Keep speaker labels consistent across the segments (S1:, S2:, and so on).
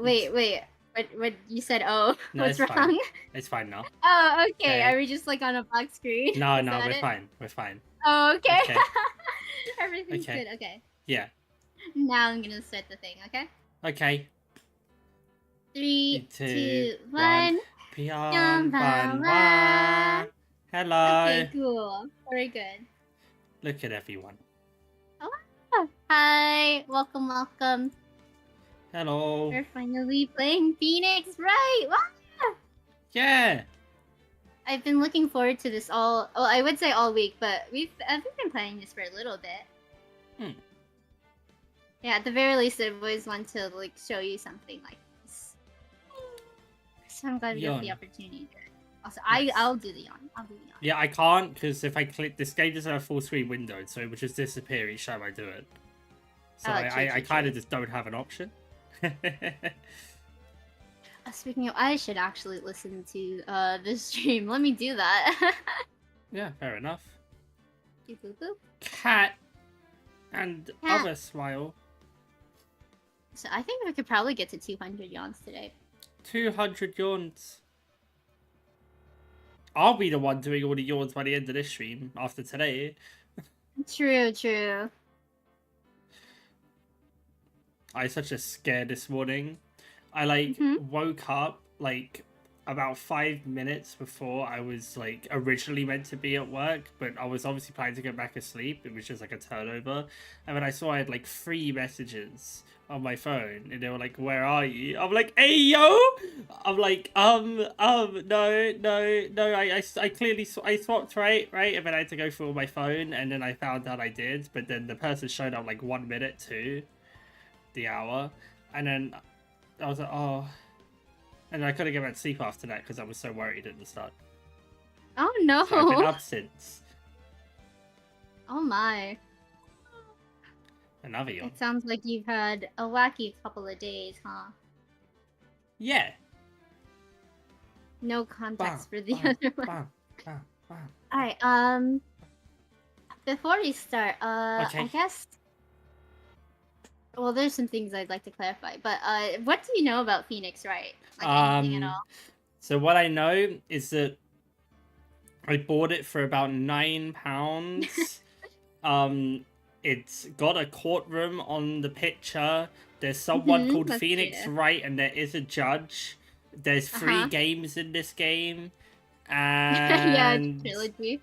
S1: Wait. What you said? Oh,
S2: No,
S1: what's
S2: it's
S1: wrong?
S2: fine. It's fine now.
S1: Oh, okay.
S2: Okay.
S1: Are we just like on a black screen?
S2: No,
S1: Is
S2: no,
S1: that
S2: we're
S1: it?
S2: fine. We're fine.
S1: Oh, okay.
S2: Okay.
S1: Everything's
S2: Okay.
S1: good. Okay.
S2: Yeah.
S1: Now I'm gonna start the thing. Okay.
S2: Okay.
S1: 3,
S2: 2,
S1: 2,
S2: 1.
S1: 1.
S2: Pion. Hello.
S1: Okay, cool. Very good.
S2: Look at everyone.
S1: Oh, hi. Welcome.
S2: Hello.
S1: We're finally playing Phoenix, right? Wow.
S2: Yeah.
S1: I've been looking forward to this I would say all week, but I've been playing this for a little bit. Yeah, at the very least, I always want to like show you something like this. So I'm glad we got the opportunity to do it. Also,
S2: Nice.
S1: I'll do the yawn.
S2: Yeah, I can't because if I click this game doesn't have a full screen window, so it would just disappear each time I do it. So I kind of just don't have an option.
S1: Speaking of, I should actually listen to this stream. Let me do that.
S2: Yeah, fair enough.
S1: Boop, boop, boop.
S2: Cat and
S1: Cat.
S2: other smile.
S1: So I think we could probably get to 200 yawns today.
S2: 200 yawns. I'll be the one doing all the yawns by the end of this stream after today.
S1: True.
S2: I was such a scare this morning. I woke up like about 5 minutes before I was like originally meant to be at work, but I was obviously planning to go back asleep. It was just like a turnover, and when I saw I had like 3 messages on my phone, and they were like, "Where are you?" I'm like, "Hey yo!" I'm like, no. I clearly I swapped right, and then I had to go through my phone, and then I found out I did, but then the person showed up like 1 minute to the hour, and then I was like, oh. And I couldn't get back to sleep after that because I was so worried at the start.
S1: Oh no!
S2: So I've been up since.
S1: Oh my.
S2: Another yawn.
S1: It sounds like you've had a wacky couple of days, huh?
S2: Yeah.
S1: No context for the other one. Alright, before we start,
S2: okay.
S1: I guess... Well, there's some things I'd like to clarify, but what do you know about Phoenix, Wright? Like anything at all?
S2: So what I know is that I bought it for about £9. It's got a courtroom on the picture. There's someone called Phoenix Wright, and there is a judge. There's 3 games in this game, and
S1: yeah, it's trilogy.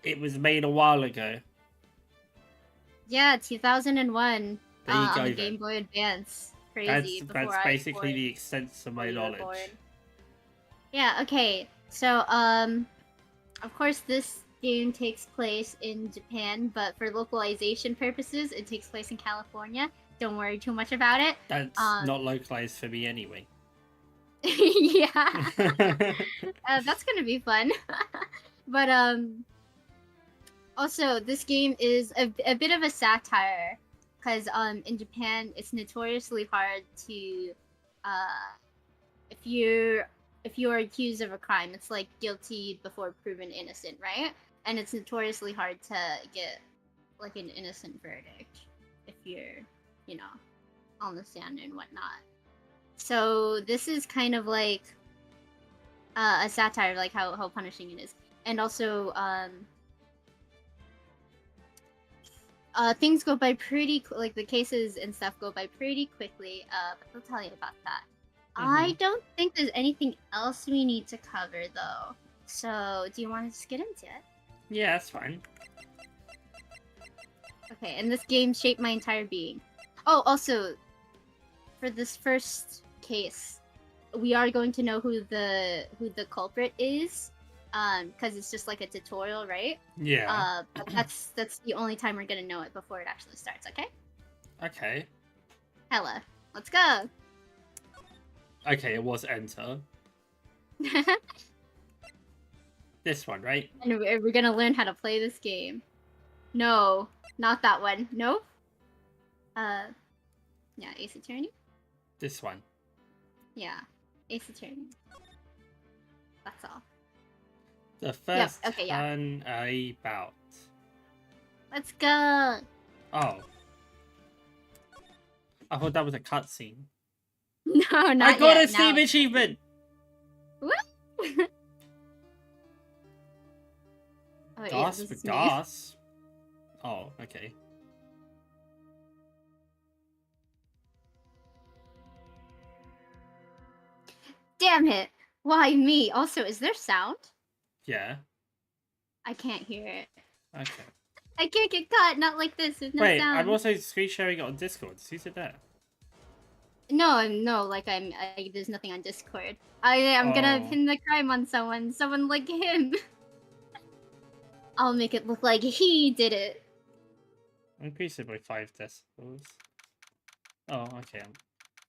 S2: It was made a while ago.
S1: Yeah, 2001
S2: there you go,
S1: on the Game Boy Advance. Crazy.
S2: That's basically the extent of my knowledge.
S1: Yeah, okay. So, of course this game takes place in Japan, but for localization purposes, it takes place in California. Don't worry too much about it.
S2: That's not localized for me anyway.
S1: Yeah. That's gonna be fun. But, also, this game is a bit of a satire, because in Japan it's notoriously hard to, if you're accused of a crime, it's like guilty before proven innocent, right? And it's notoriously hard to get like an innocent verdict if you're, you know, on the stand and whatnot. So this is kind of like a satire, like how punishing it is, and also things go by pretty like the cases and stuff go by pretty quickly. But they'll tell you about that. I don't think there's anything else we need to cover though. So do you want to just get into it?
S2: Yeah, that's fine.
S1: Okay, and this game shaped my entire being. Oh, also, for this first case, we are going to know who the culprit is, because it's just like a tutorial, right?
S2: Yeah.
S1: But that's the only time we're gonna know it before it actually starts. Okay.
S2: Okay.
S1: Hella, let's go.
S2: Okay, it was enter. This one, right?
S1: And we're gonna learn how to play this game. No, not that one. Nope. Yeah, Ace Attorney.
S2: This one.
S1: Yeah, Ace Attorney. That's all.
S2: The first turnabout.
S1: Let's go.
S2: Oh. I thought that was a cutscene.
S1: No, not
S2: I got
S1: yet.
S2: a Steam achievement!
S1: Woo! Oh,
S2: Gas
S1: is
S2: for
S1: this me?
S2: gas? Oh, okay.
S1: Damn it! Why me? Also, is there sound?
S2: Yeah.
S1: I can't hear it.
S2: Okay.
S1: I can't get caught. Not like this. There's no
S2: Wait,
S1: sound.
S2: I'm also screen sharing it on Discord. Who's it there?
S1: No, like there's nothing on Discord. I'm gonna pin the crime on someone like him. I'll make it look like he did it.
S2: Increase it by 5 decibels. Oh, okay.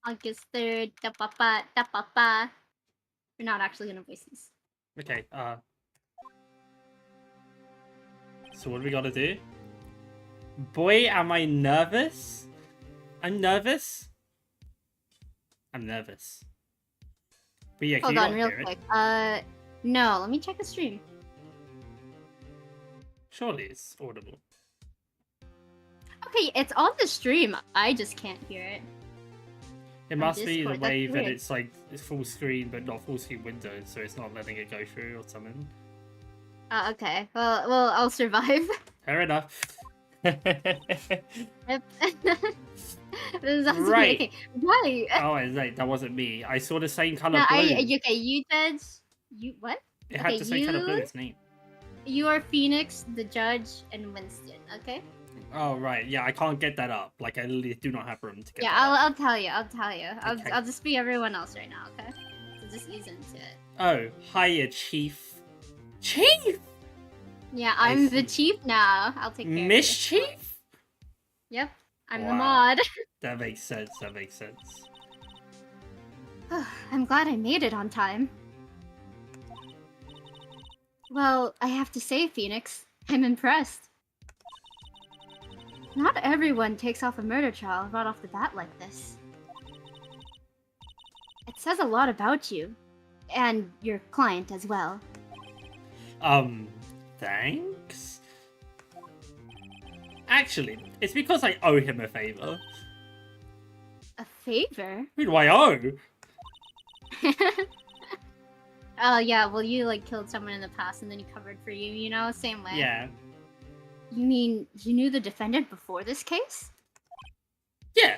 S1: August 3rd, da-pa-pa. We're not actually gonna voice these.
S2: Okay, so what do we gotta do? Boy, am I nervous? I'm nervous? I'm nervous. But yeah, can
S1: Hold
S2: you
S1: on,
S2: not
S1: real
S2: hear
S1: quick.
S2: it?
S1: No, let me check the stream.
S2: Surely it's audible.
S1: Okay, it's on the stream. I just can't hear it.
S2: It must be the
S1: Discord,
S2: way
S1: that's
S2: that
S1: weird.
S2: it's like it's full screen but not full screen windows, so it's not letting it go through or something.
S1: Okay. Well, I'll survive.
S2: Fair enough.
S1: Yep. This is awesome.
S2: Right.
S1: Okay. Right.
S2: Oh, right, that wasn't me. I saw the same color
S1: No,
S2: blue.
S1: okay, you said what?
S2: It had
S1: Okay,
S2: the same color blue. Its name.
S1: You are Phoenix, the judge, and Winston. Okay.
S2: Oh right, yeah, I can't get that up. Like I literally do not have room to get.
S1: Yeah,
S2: that up.
S1: I'll tell you.
S2: Okay.
S1: I'll just be everyone else right now. Okay. So just ease into it.
S2: Oh, hiya, Chief. Chief.
S1: Yeah,
S2: I
S1: I'm the
S2: see.
S1: chief now. I'll take care.
S2: Mischief.
S1: of you. Yep, I'm the
S2: Wow.
S1: mod.
S2: That makes sense. That makes sense.
S1: I'm glad I made it on time. Well, I have to say, Phoenix, I'm impressed. Not everyone takes off a murder trial right off the bat like this. It says a lot about you. And your client as well.
S2: Thanks? Actually, it's because I owe him a favor.
S1: A favor?
S2: Who do I owe?
S1: Oh yeah, well you like killed someone in the past and then he covered for you, you know? Same way.
S2: Yeah.
S1: You mean you knew the defendant before this case?
S2: Yeah.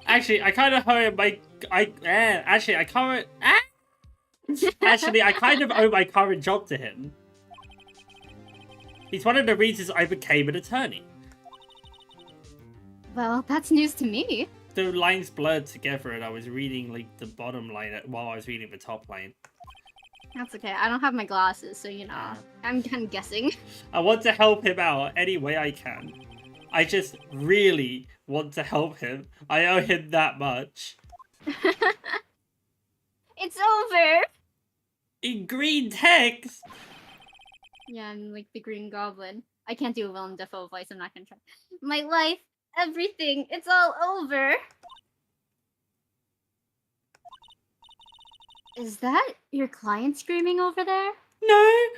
S2: Actually, I kind of owe him my... Actually, I can't... Actually, I kind of owe my current job to him. He's one of the reasons I became an attorney.
S1: Well, that's news to me.
S2: The lines blurred together and I was reading like the bottom line while I was reading the top line.
S1: That's okay. I don't have my glasses, so you know. I'm kind of guessing.
S2: I want to help him out any way I can. I just really want to help him. I owe him that much.
S1: It's over!
S2: In green text!
S1: Yeah, I'm like the Green Goblin. I can't do a Willem Dafoe voice, I'm not gonna try. My life, everything, it's all over! Is that your client screaming over there?
S2: No!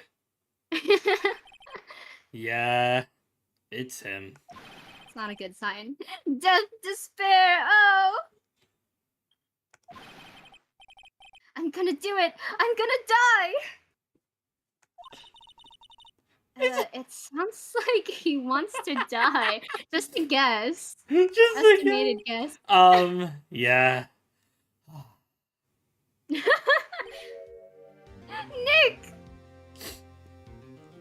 S2: Yeah, it's him.
S1: It's not a good sign. Death, despair, oh! I'm gonna do it! I'm gonna die! It sounds like he wants to die. Just a guess.
S2: Just
S1: Estimated guess.
S2: Yeah.
S1: Nick!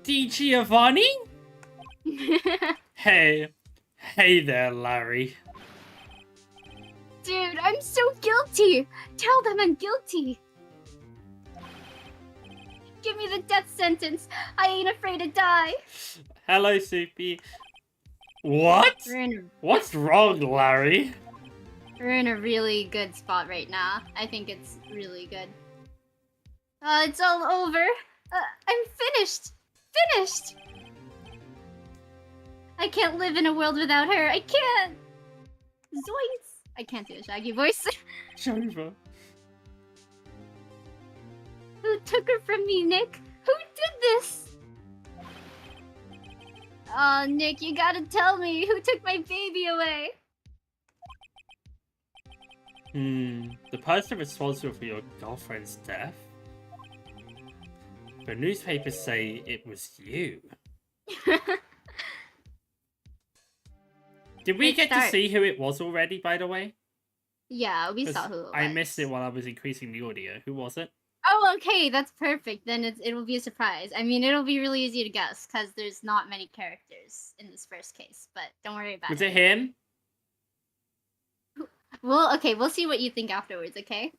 S2: Di Giovanni? Hey there, Larry.
S1: Dude, I'm so guilty! Tell them I'm guilty! Give me the death sentence! I ain't afraid to die!
S2: Hello, Soupy. What? What's wrong, Larry?
S1: We're in a really good spot right now. I think it's really good. It's all over! I'm finished! Finished! I can't live in a world without her! I can't! Zoinks! I can't do a Shaggy voice.
S2: Jova.
S1: Who took her from me, Nick? Who did this? Oh, Nick, you gotta tell me who took my baby away.
S2: The person responsible for your girlfriend's death? The newspapers say it was you. Did we get to see who it was already, by the way?
S1: Yeah, we saw who it was.
S2: I missed it while I was increasing the audio. Who was it?
S1: Oh, okay, that's perfect. Then it'll be a surprise. I mean, it'll be really easy to guess because there's not many characters in this first case. But don't worry about it.
S2: Was it him?
S1: Well, okay, we'll see what you think afterwards. Okay.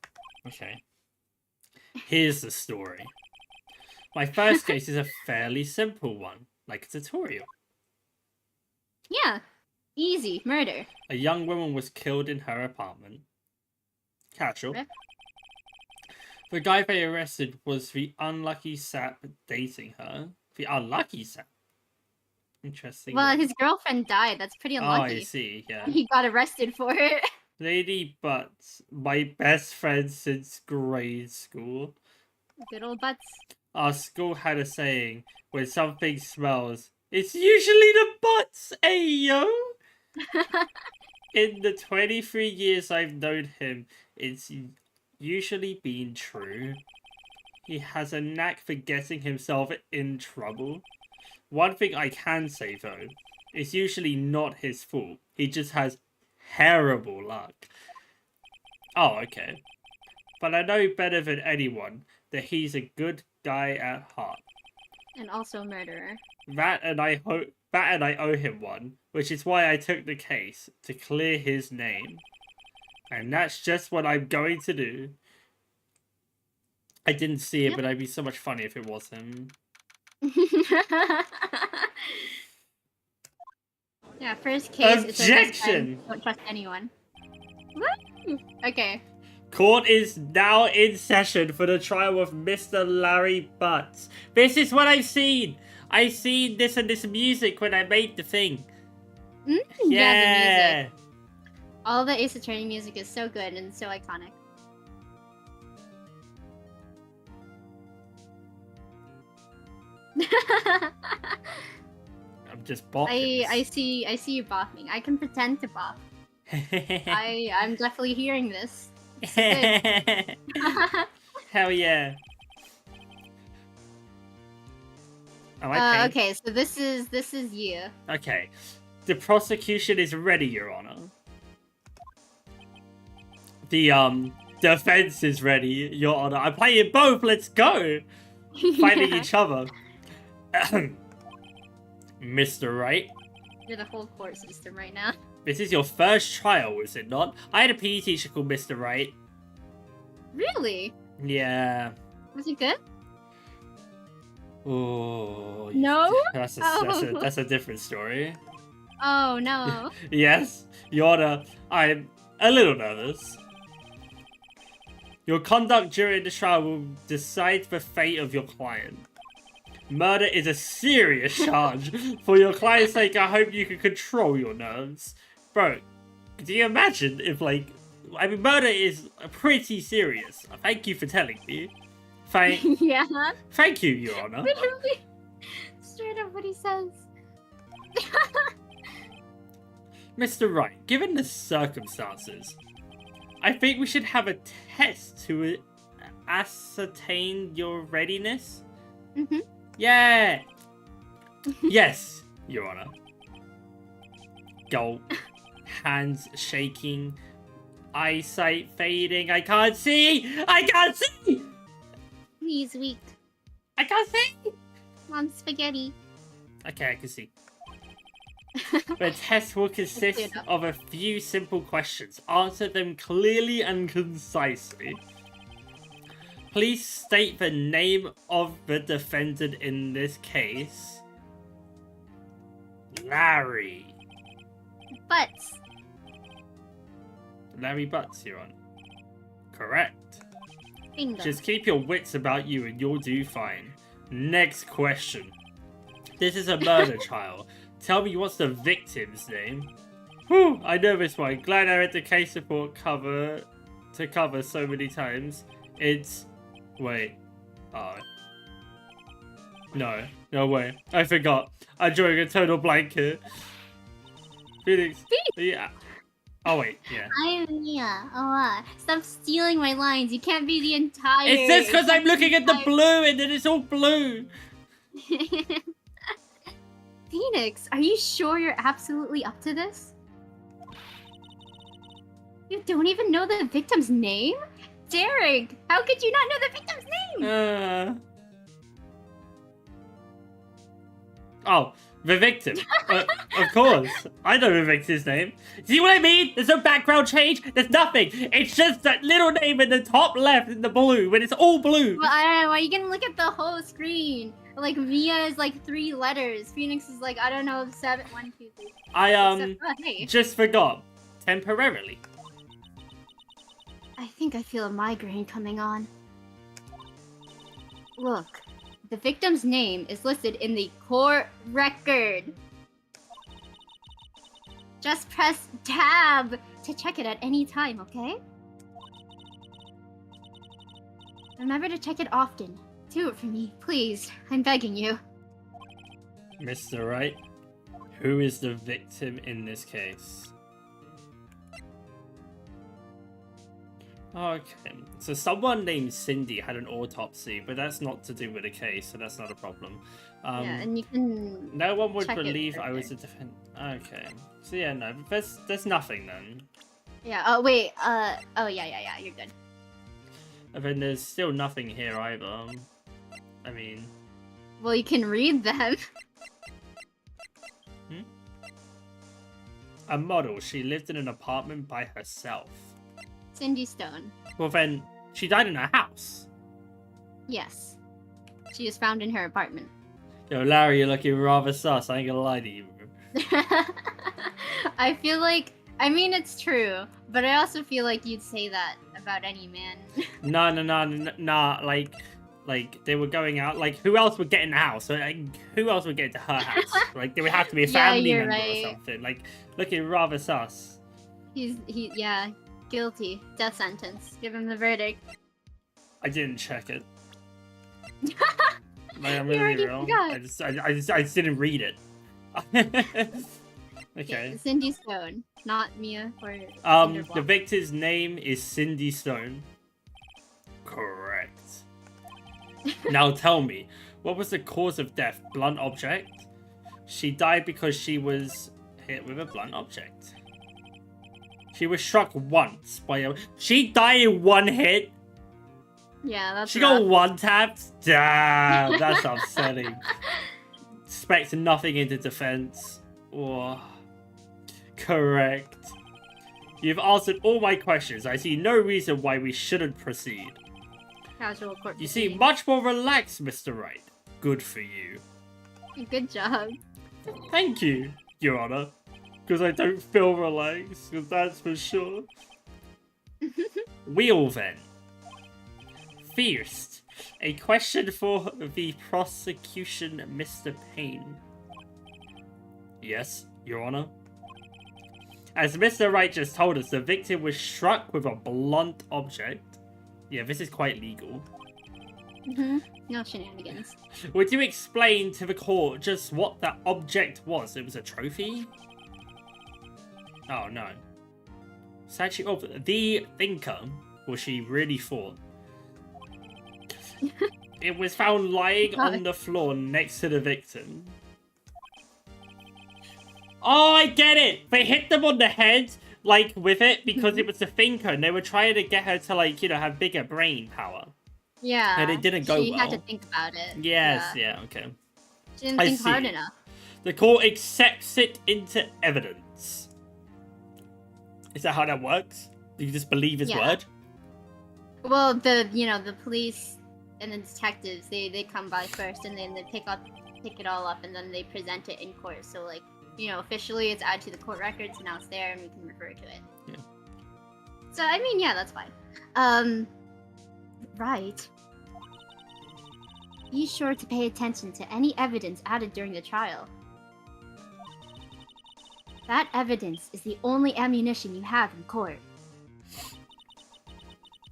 S2: Okay. Here's the story. My first case is a fairly simple one, like a tutorial.
S1: Yeah. Easy. Murder.
S2: A young woman was killed in her apartment. Casual.
S1: Rip.
S2: The guy they arrested was the unlucky sap dating her. The unlucky sap? Interesting.
S1: Well, his girlfriend died. That's pretty unlucky.
S2: Oh, I see, yeah.
S1: He got arrested for it.
S2: Lady Butts, my best friend since grade school.
S1: Good old Butts.
S2: Our school had a saying, when something smells, it's usually the butts, ayo! In the 23 years I've known him, it's usually been true. He has a knack for getting himself in trouble. One thing I can say, though, it's usually not his fault. He just has terrible luck. Oh, okay. But I know better than anyone that he's a good guy at heart.
S1: And also a murderer.
S2: That and I owe him one, which is why I took the case, to clear his name. And that's just what I'm going to do. I didn't see it, but it'd be so much funny if it was him.
S1: Yeah, first case.
S2: Objection!
S1: Don't trust anyone. Woo! Okay.
S2: Court is now in session for the trial of Mr. Larry Butts. This is what I've seen. I seen this and this music when I made the thing.
S1: Yeah, the music. All the Ace Attorney music is so good and so iconic.
S2: I'm just bopping.
S1: I see you bopping. I can pretend to bop. I'm definitely hearing this.
S2: Hell yeah. Am I
S1: okay, so this is you.
S2: Okay. The prosecution is ready, Your Honor. The defense is ready, Your Honor. I'm playing both, let's go! Fighting each other. Mr. Wright.
S1: You're the whole court system right now.
S2: This is your first trial, is it not? I had a PE teacher called Mr. Wright.
S1: Really?
S2: Yeah.
S1: Was he good?
S2: Oh.
S1: No?
S2: That's a different story.
S1: Oh, no.
S2: Yes, Your Honor, I'm a little nervous. Your conduct during the trial will decide the fate of your client. Murder is a serious charge. For your client's sake, I hope you can control your nerves. Bro, do you imagine if, like... I mean, murder is pretty serious. Thank you for telling me.
S1: Yeah.
S2: Thank you, Your Honor.
S1: Literally. Straight up what he says.
S2: Mr. Wright, given the circumstances, I think we should have a test to ascertain your readiness.
S1: Mm-hmm.
S2: Yeah. Yes, Your Honor. Gulp. Hands shaking. Eyesight fading. I can't see! I can't see!
S1: He's weak.
S2: I can't see!
S1: On spaghetti.
S2: Okay, I can see. The test will consist of a few simple questions. Answer them clearly and concisely. Please state the name of the defendant in this case. Larry.
S1: Butts.
S2: Larry Butts, Your Honor. Correct.
S1: Bingo.
S2: Just keep your wits about you and you'll do fine. Next question. This is a murder trial. Tell me what's the victim's name? Whew, I know this one. Glad I read the case report cover so many times. It's... Wait. Oh. No way. I forgot. I'm drawing a total blank here. Phoenix. Yeah. Oh wait, yeah.
S1: I'm Mia. Oh, stop stealing my lines. You can't be the entire.
S2: It's just because I'm looking at the blue and then it's all blue.
S1: Phoenix, are you sure you're absolutely up to this? You don't even know the victim's name? Derik, how could you not know the victim's name?
S2: Oh, the victim. Of course. I know the victim's name. See what I mean? There's no background change. There's nothing. It's just that little name in the top left in the blue when it's all blue.
S1: Well, I don't know. Why you can look at the whole screen? Like, Mia is like 3 letters. Phoenix is like, I don't know, 7, 1, 2, 3.
S2: I, just forgot. Temporarily.
S1: I think I feel a migraine coming on. Look, the victim's name is listed in the court record. Just press tab to check it at any time, okay? Remember to check it often. Do it for me, please. I'm begging you.
S2: Mr. Wright, who is the victim in this case? Okay, so someone named Cindy had an autopsy, but that's not to do with the case, so that's not a problem.
S1: Yeah, and you can.
S2: No one would believe I was a defendant. Okay, so yeah, no, there's nothing then.
S1: Yeah. Oh wait. Oh yeah. You're good.
S2: And then there's still nothing here either. I mean.
S1: Well, you can read them.
S2: A model. She lived in an apartment by herself.
S1: Cindy Stone.
S2: Well then, she died in her house.
S1: Yes. She was found in her apartment.
S2: Yo, Larry, you're looking rather sus. I ain't gonna lie to you.
S1: I feel like, I mean, it's true, but I also feel like you'd say that about any man.
S2: Nah. Like they were going out. Like, who else would get in the house? Like, who else would get into her house? Like, there would have to be a family member or something. Like, looking rather sus.
S1: Yeah, guilty. Death sentence. Give him the verdict.
S2: I didn't check it. Like, I'm
S1: You already
S2: real.
S1: forgot.
S2: I just didn't read it. Okay.
S1: Cindy Stone, not Mia or
S2: the victim's name is Cindy Stone. Correct. Now tell me, what was the cause of death? Blunt object? She died because she was hit with a blunt object. She was struck once by a... She died in one hit?
S1: Yeah, that's
S2: She got one tapped? Damn, that's upsetting. Expect nothing into defense. Oh. Correct. You've answered all my questions. I see no reason why we shouldn't proceed.
S1: Casual court.
S2: You seem much more relaxed, Mr. Wright. Good for you.
S1: Good job.
S2: Thank you, Your Honor. Because I don't feel relaxed, because that's for sure. Wheel then. First, a question for the prosecution, Mr. Payne. Yes, Your Honor. As Mr. Wright just told us, the victim was struck with a blunt object. Yeah, this is quite legal.
S1: No shenanigans.
S2: Would you explain to the court just what that object was? It was a trophy? Oh, no. Statue of the Thinker. Well, she really thought. It was found lying on the floor next to the victim. Oh, I get it! They hit them on the head, like, with it, because it was the Thinker, and they were trying to get her to, like, you know, have bigger brain power.
S1: Yeah.
S2: And it didn't go well.
S1: She had to think about it.
S2: Yes, yeah, okay.
S1: She didn't think hard enough.
S2: The court accepts it into evidence. Is that how that works? Do you just believe his word?
S1: Well, the police and the detectives, they come by first, and then they pick it all up, and then they present it in court. So, like, officially it's added to the court record, so now it's there, and we can refer to it.
S2: Yeah.
S1: So, I mean, yeah, that's fine. Right. Be sure to pay attention to any evidence added during the trial. That evidence is the only ammunition you have in court.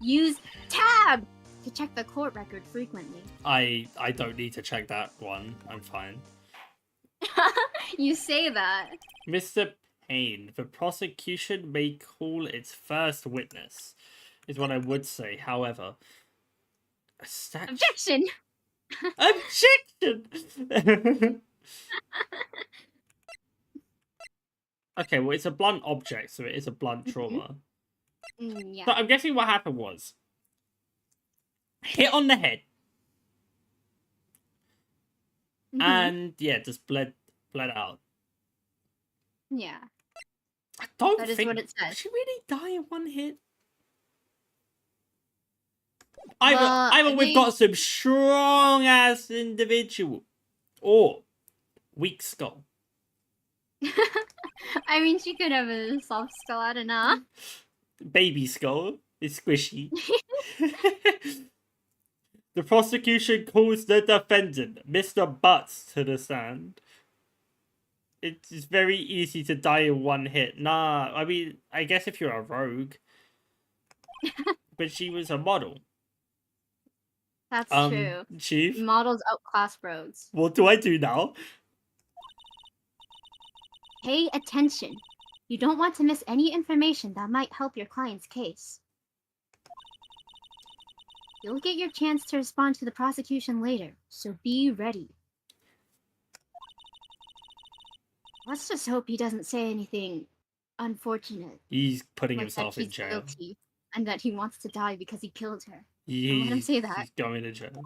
S1: Use tab to check the court record frequently.
S2: I don't need to check that one. I'm fine.
S1: You say that.
S2: Mr. pain. The prosecution may call its first witness, is what I would say. However,
S1: Objection!
S2: Objection! Okay, well, it's a blunt object, so it is a blunt trauma.
S1: Yeah.
S2: So I'm guessing what happened was hit on the head, and yeah, just bled out.
S1: Yeah.
S2: I don't
S1: That is
S2: think
S1: what it says.
S2: did she really die in one hit.
S1: Well,
S2: Either we've got some strong ass individual, or weak skull.
S1: I mean, she could have a soft skull, I don't know.
S2: Baby skull is squishy. The prosecution calls the defendant, Mr. Butts, to the stand. It's very easy to die in one hit. Nah, I mean, I guess if you're a rogue. But she was a model.
S1: That's true.
S2: Chief?
S1: Models outclass rogues.
S2: What do I do now?
S1: Pay attention. You don't want to miss any information that might help your client's case. You'll get your chance to respond to the prosecution later, so be ready. Let's just hope he doesn't say anything unfortunate.
S2: He's putting
S1: like
S2: himself
S1: that
S2: in
S1: he's
S2: jail.
S1: Guilty, and that he wants to die because he killed her.
S2: Don't
S1: let him say that.
S2: He's going to jail.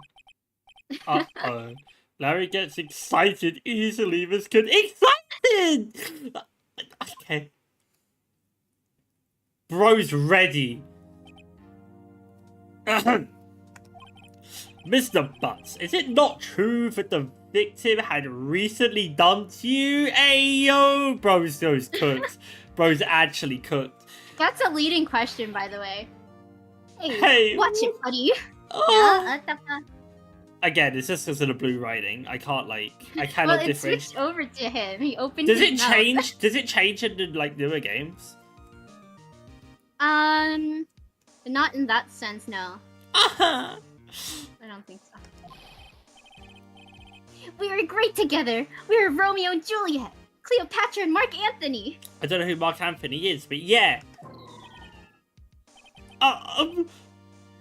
S2: Uh-oh. Larry gets excited easily. This kid excited! Okay. Bro's ready. Mr. Butts, is it not true that the victim had recently dumped you? Ayo! Bro's cooked. Bro's actually cooked.
S1: That's a leading question, by the way.
S2: Hey,
S1: watch it, buddy.
S2: Oh. Again, it's just because of the blue writing. I cannot
S1: well, it
S2: differentiate.
S1: switched over to him. He opened
S2: Does
S1: his
S2: it
S1: mouth.
S2: change? Does it change in the, newer games?
S1: Not in that sense, no. I don't think so. We were great together. We were Romeo and Juliet, Cleopatra and Mark Antony.
S2: I don't know who Mark Anthony is, but yeah.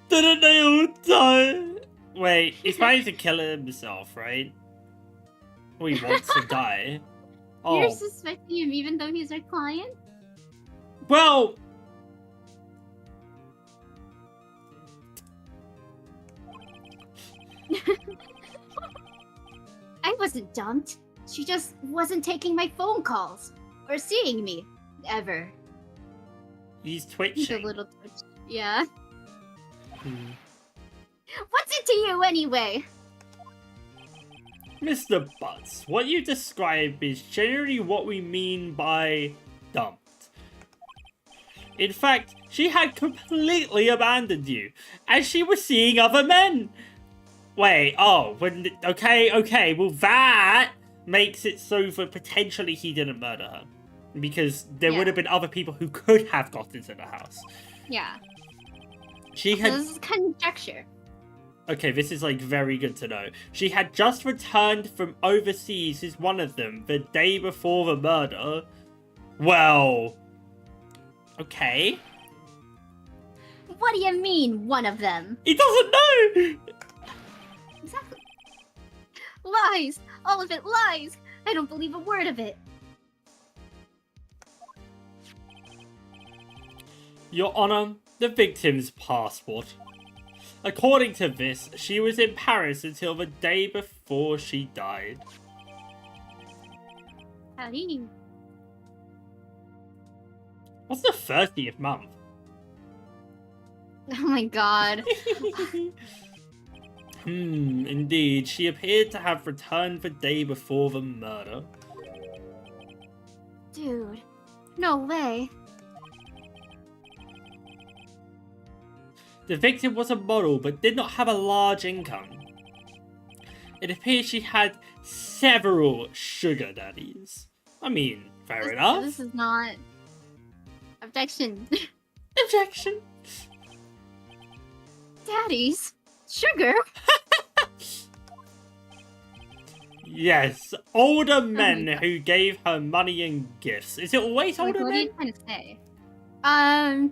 S2: Didn't they all die? Wait, he's planning to kill himself, right? Or he wants to die. Oh.
S1: You're suspecting him even though he's our client?
S2: Well...
S1: I wasn't dumped. She just wasn't taking my phone calls. Or seeing me. Ever.
S2: He's
S1: He's a
S2: twitching.
S1: little twitch. Yeah.
S2: Hmm.
S1: What's it to you anyway?
S2: Mr. Butts, what you describe is generally what we mean by dumped. In fact, she had completely abandoned you, as she was seeing other men. Wait, okay, well that makes it so that potentially he didn't murder her. Because there would have been other people who could have got into the house.
S1: Yeah.
S2: She had...
S1: This is conjecture.
S2: Okay, this is very good to know. She had just returned from overseas as one of them the day before the murder. Well... Okay.
S1: What do you mean, one of them?
S2: He doesn't know!
S1: Exactly. Lies! All of it lies! I don't believe a word of it.
S2: Your Honor, the victim's passport. According to this, she was in Paris until the day before she died.
S1: Howdy.
S2: What's the 30th month?
S1: Oh my god.
S2: Indeed. She appeared to have returned the day before the murder.
S1: Dude. No way.
S2: The victim was a model, but did not have a large income. It appears she had several sugar daddies. I mean, fair enough.
S1: This is not... Objection.
S2: Objection.
S1: Daddies? Sugar?
S2: Yes, older men
S1: God.
S2: who gave her money and gifts. Is it always
S1: Like,
S2: older
S1: what are
S2: men?
S1: you trying to say? I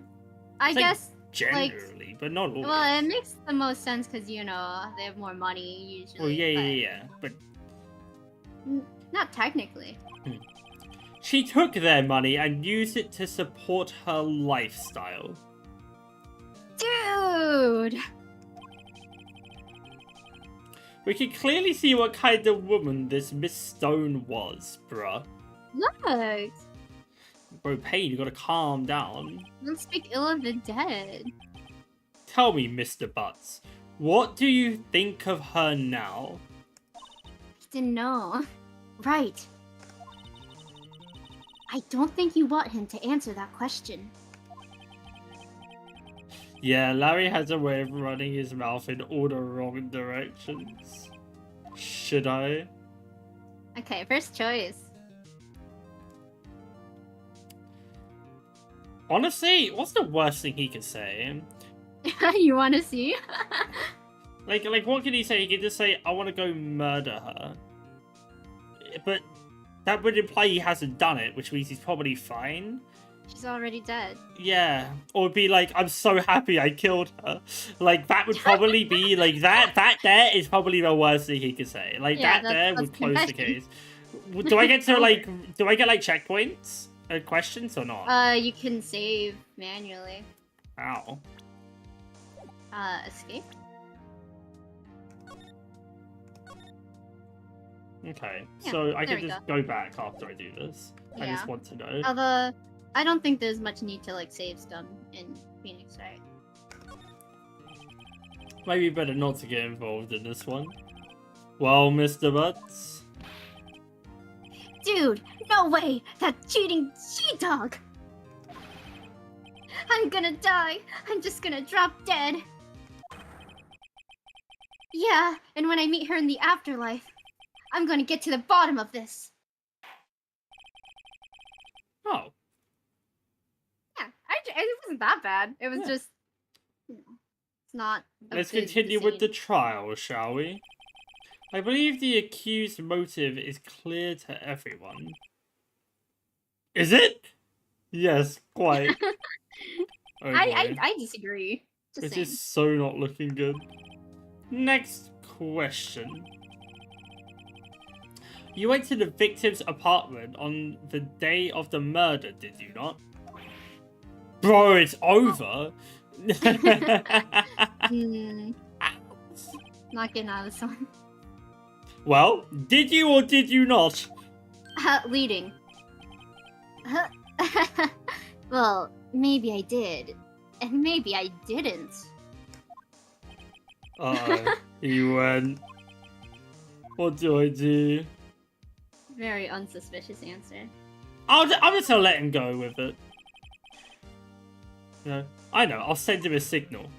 S2: It's like
S1: guess
S2: generally, but not always.
S1: well, it makes the most sense because they have more money usually.
S2: Well, yeah, but
S1: not technically.
S2: She took their money and used it to support her lifestyle.
S1: Dude!
S2: We can clearly see what kind of woman this Miss Stone was, bruh.
S1: Look!
S2: Bro, Payne, you gotta calm down.
S1: Don't speak ill of the dead.
S2: Tell me, Mr. Butts, what do you think of her now?
S1: I didn't know. Right. I don't think you want him to answer that question.
S2: Yeah, Larry has a way of running his mouth in all the wrong directions. Should I?
S1: Okay, first choice.
S2: Honestly, what's the worst thing he could say?
S1: You want to see?
S2: Like, what can he say? He could just say, I want to go murder her. But that would imply he hasn't done it, which means he's probably fine.
S1: She's already dead.
S2: Yeah. Or be like, I'm so happy I killed her. Like, that would probably be, like, that there is probably the worst thing he could say. Like,
S1: Yeah,
S2: that there
S1: that's
S2: would close the
S1: confession.
S2: case. Do I get to, like, checkpoints? Questions or not?
S1: You can save manually.
S2: Ow.
S1: Escape?
S2: Okay,
S1: Yeah,
S2: so I
S1: there
S2: can
S1: we
S2: just go back after I do this. I
S1: Yeah.
S2: just want to know.
S1: Although, I don't think there's much need to, like, save stuff in Phoenix, right?
S2: Maybe better not to get involved in this one. Well, Mr. Butts.
S1: Dude, no way! That cheating she-dog! I'm gonna die! I'm just gonna drop dead! Yeah, and when I meet her in the afterlife, I'm gonna get to the bottom of this!
S2: Oh.
S1: Yeah, it wasn't that bad. It was
S2: Yeah.
S1: just, it's not a
S2: Let's
S1: good
S2: continue with the
S1: scene.
S2: trial, shall we? I believe the accused's motive is clear to everyone. Is it? Yes, quite. Oh,
S1: I disagree. Just
S2: this
S1: saying.
S2: is so not looking good. Next question. You went to the victim's apartment on the day of the murder, did you not? Bro, it's over.
S1: Not getting out of this one.
S2: Well, did you or did you not?
S1: Leading. Well, maybe I did. And maybe I didn't.
S2: He went. What do I do?
S1: Very unsuspicious answer.
S2: I'm just gonna let him go with it. No, I know, I'll send him a signal.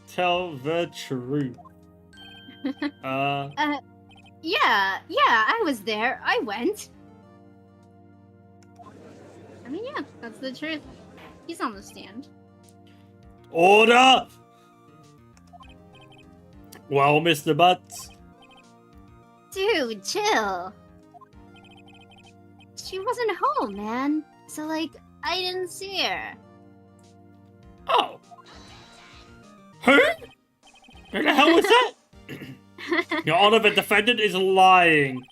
S2: Tell the truth.
S1: Yeah, I was there. I went. I mean, yeah, that's the truth. He's on the stand.
S2: Order! Well, Mr. Butts.
S1: Dude, chill. She wasn't home, man. So, like, I didn't see her.
S2: Oh. Who? Who the hell was that? Your Honor, the defendant is lying.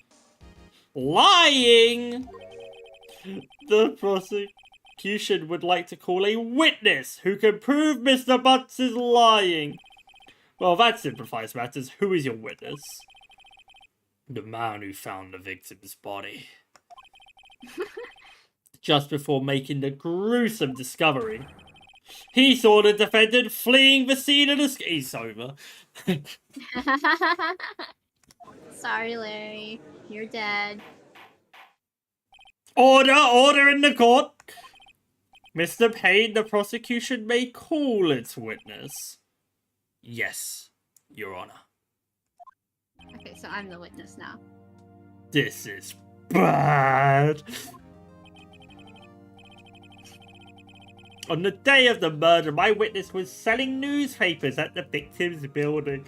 S2: Lying? The prosecution would like to call a witness who can prove Mr. Butts is lying. Well, that simplifies matters. Who is your witness? The man who found the victim's body. Just before making the gruesome discovery. He saw the defendant fleeing the scene of the... He's sober.
S1: Sorry, Larry. You're dead.
S2: Order! Order in the court! Mr. Payne, the prosecution may call its witness. Yes, Your Honor.
S1: Okay, so I'm the witness now.
S2: This is bad. On the day of the murder, my witness was selling newspapers at the victim's building.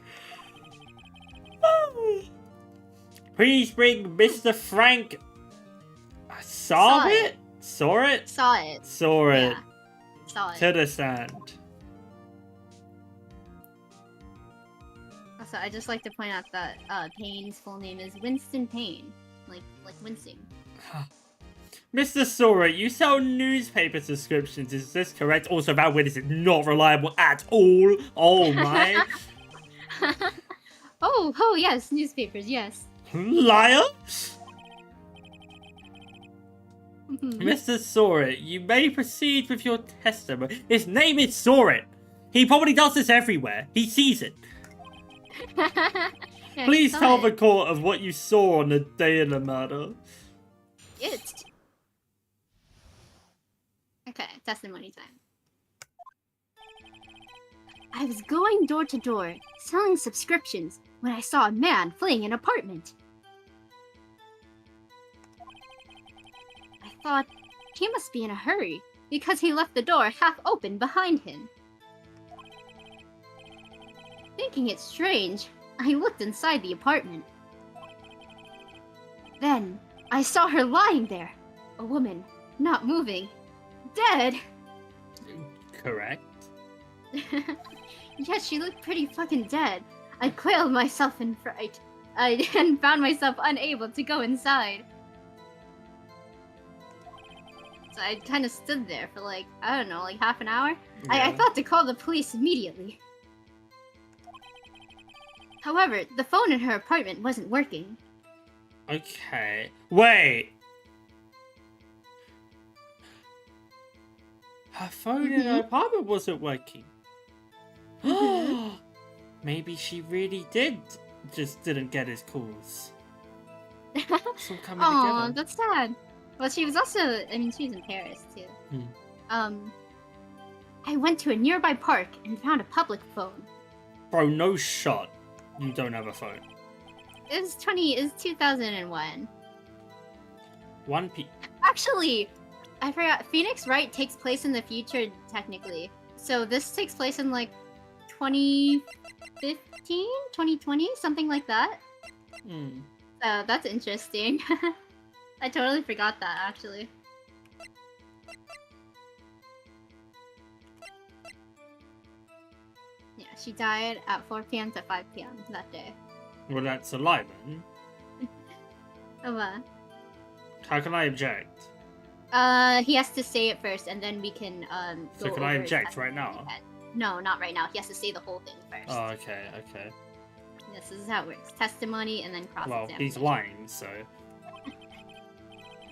S2: Please bring Mr. Frank. Saw it? Saw it?
S1: Saw it.
S2: Saw it.
S1: Yeah. Saw
S2: To
S1: it.
S2: the stand.
S1: Also, I just like to point out that Payne's full name is Winston Payne, like wincing.
S2: Mr. Sora, you sell newspaper subscriptions, is this correct? Also, that witness is not reliable at all. Oh my.
S1: Oh, yes, newspapers, yes.
S2: Liar?
S1: Mhm.
S2: Mr. Sora, you may proceed with your testimony. His name is Sora. He probably does this everywhere. He sees it.
S1: Yeah,
S2: Please
S1: saw
S2: tell
S1: it.
S2: the court of what you saw on the day of the murder.
S1: It. Okay, testimony time. I was going door to door, selling subscriptions, when I saw a man fleeing an apartment. I thought he must be in a hurry, because he left the door half open behind him. Thinking it strange, I looked inside the apartment. Then, I saw her lying there, a woman, not moving, dead.
S2: Correct.
S1: Yes, she looked pretty fucking dead. I quailed myself in fright. And found myself unable to go inside. So I kind of stood there for like, I don't know, like half an hour. I thought to call the police immediately. However, the phone in her apartment wasn't working.
S2: Okay. Wait. Her phone in her apartment wasn't working. Maybe she really just didn't get his calls. It's all coming
S1: Oh,
S2: together.
S1: that's sad. Well, she was also, I mean, she was in Paris too. I went to a nearby park and found a public phone.
S2: Bro, no shot. You don't have a phone.
S1: It was 2001.
S2: 1 p.
S1: Actually, I forgot. Phoenix Wright takes place in the future, technically. So this takes place in like 2015, 2020, something like that.
S2: Hmm.
S1: So that's interesting. I totally forgot that, actually. Yeah, she died at 4 p.m. to 5 p.m. that day.
S2: Well, that's a lie then.
S1: Oh,
S2: How can I object?
S1: he has to say it first, and then we can
S2: So
S1: go
S2: can I
S1: over his
S2: object right
S1: testimony
S2: now?
S1: then. No, not right now. He has to say the whole thing first.
S2: Oh, okay, okay.
S1: Yes, this is how it works. Testimony and then
S2: Well,
S1: cross-examination.
S2: he's lying, so...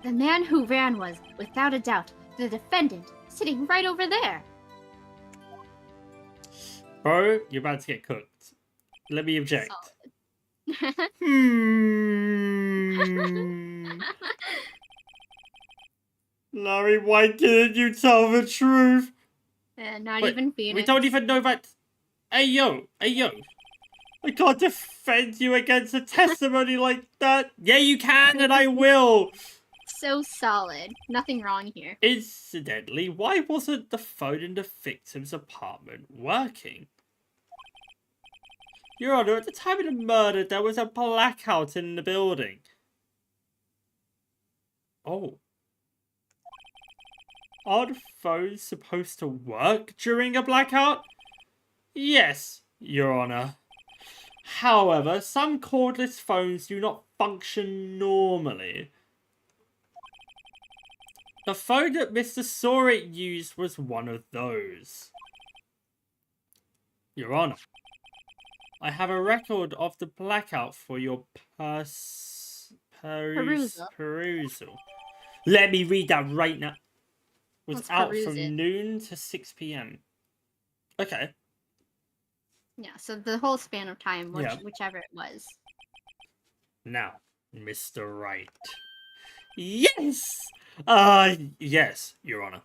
S1: The man who ran was, without a doubt, the defendant, sitting right over there.
S2: Bro, you're about to get cooked. Let me object.
S1: Solid.
S2: Larry, why didn't you tell the truth?
S1: Not
S2: Wait,
S1: even Phoenix.
S2: We don't even know that... Hey, yo! I can't defend you against a testimony like that. Yeah, you can, and I will.
S1: So solid. Nothing wrong here.
S2: Incidentally, why wasn't the phone in the victim's apartment working? Your Honor, at the time of the murder, there was a blackout in the building. Oh. Are the phones supposed to work during a blackout? Yes, Your Honor. However, some cordless phones do not function normally. The phone that Mr. Sorit used was one of those. Your Honor, I have a record of the blackout for your perusal. Let me read that right now. Was
S1: Let's
S2: out
S1: peruse
S2: from
S1: it.
S2: noon to 6 p.m. Okay.
S1: Yeah, so the whole span of time,
S2: Yeah.
S1: whichever it was.
S2: Now, Mr. Wright. Yes! Yes, Your Honor.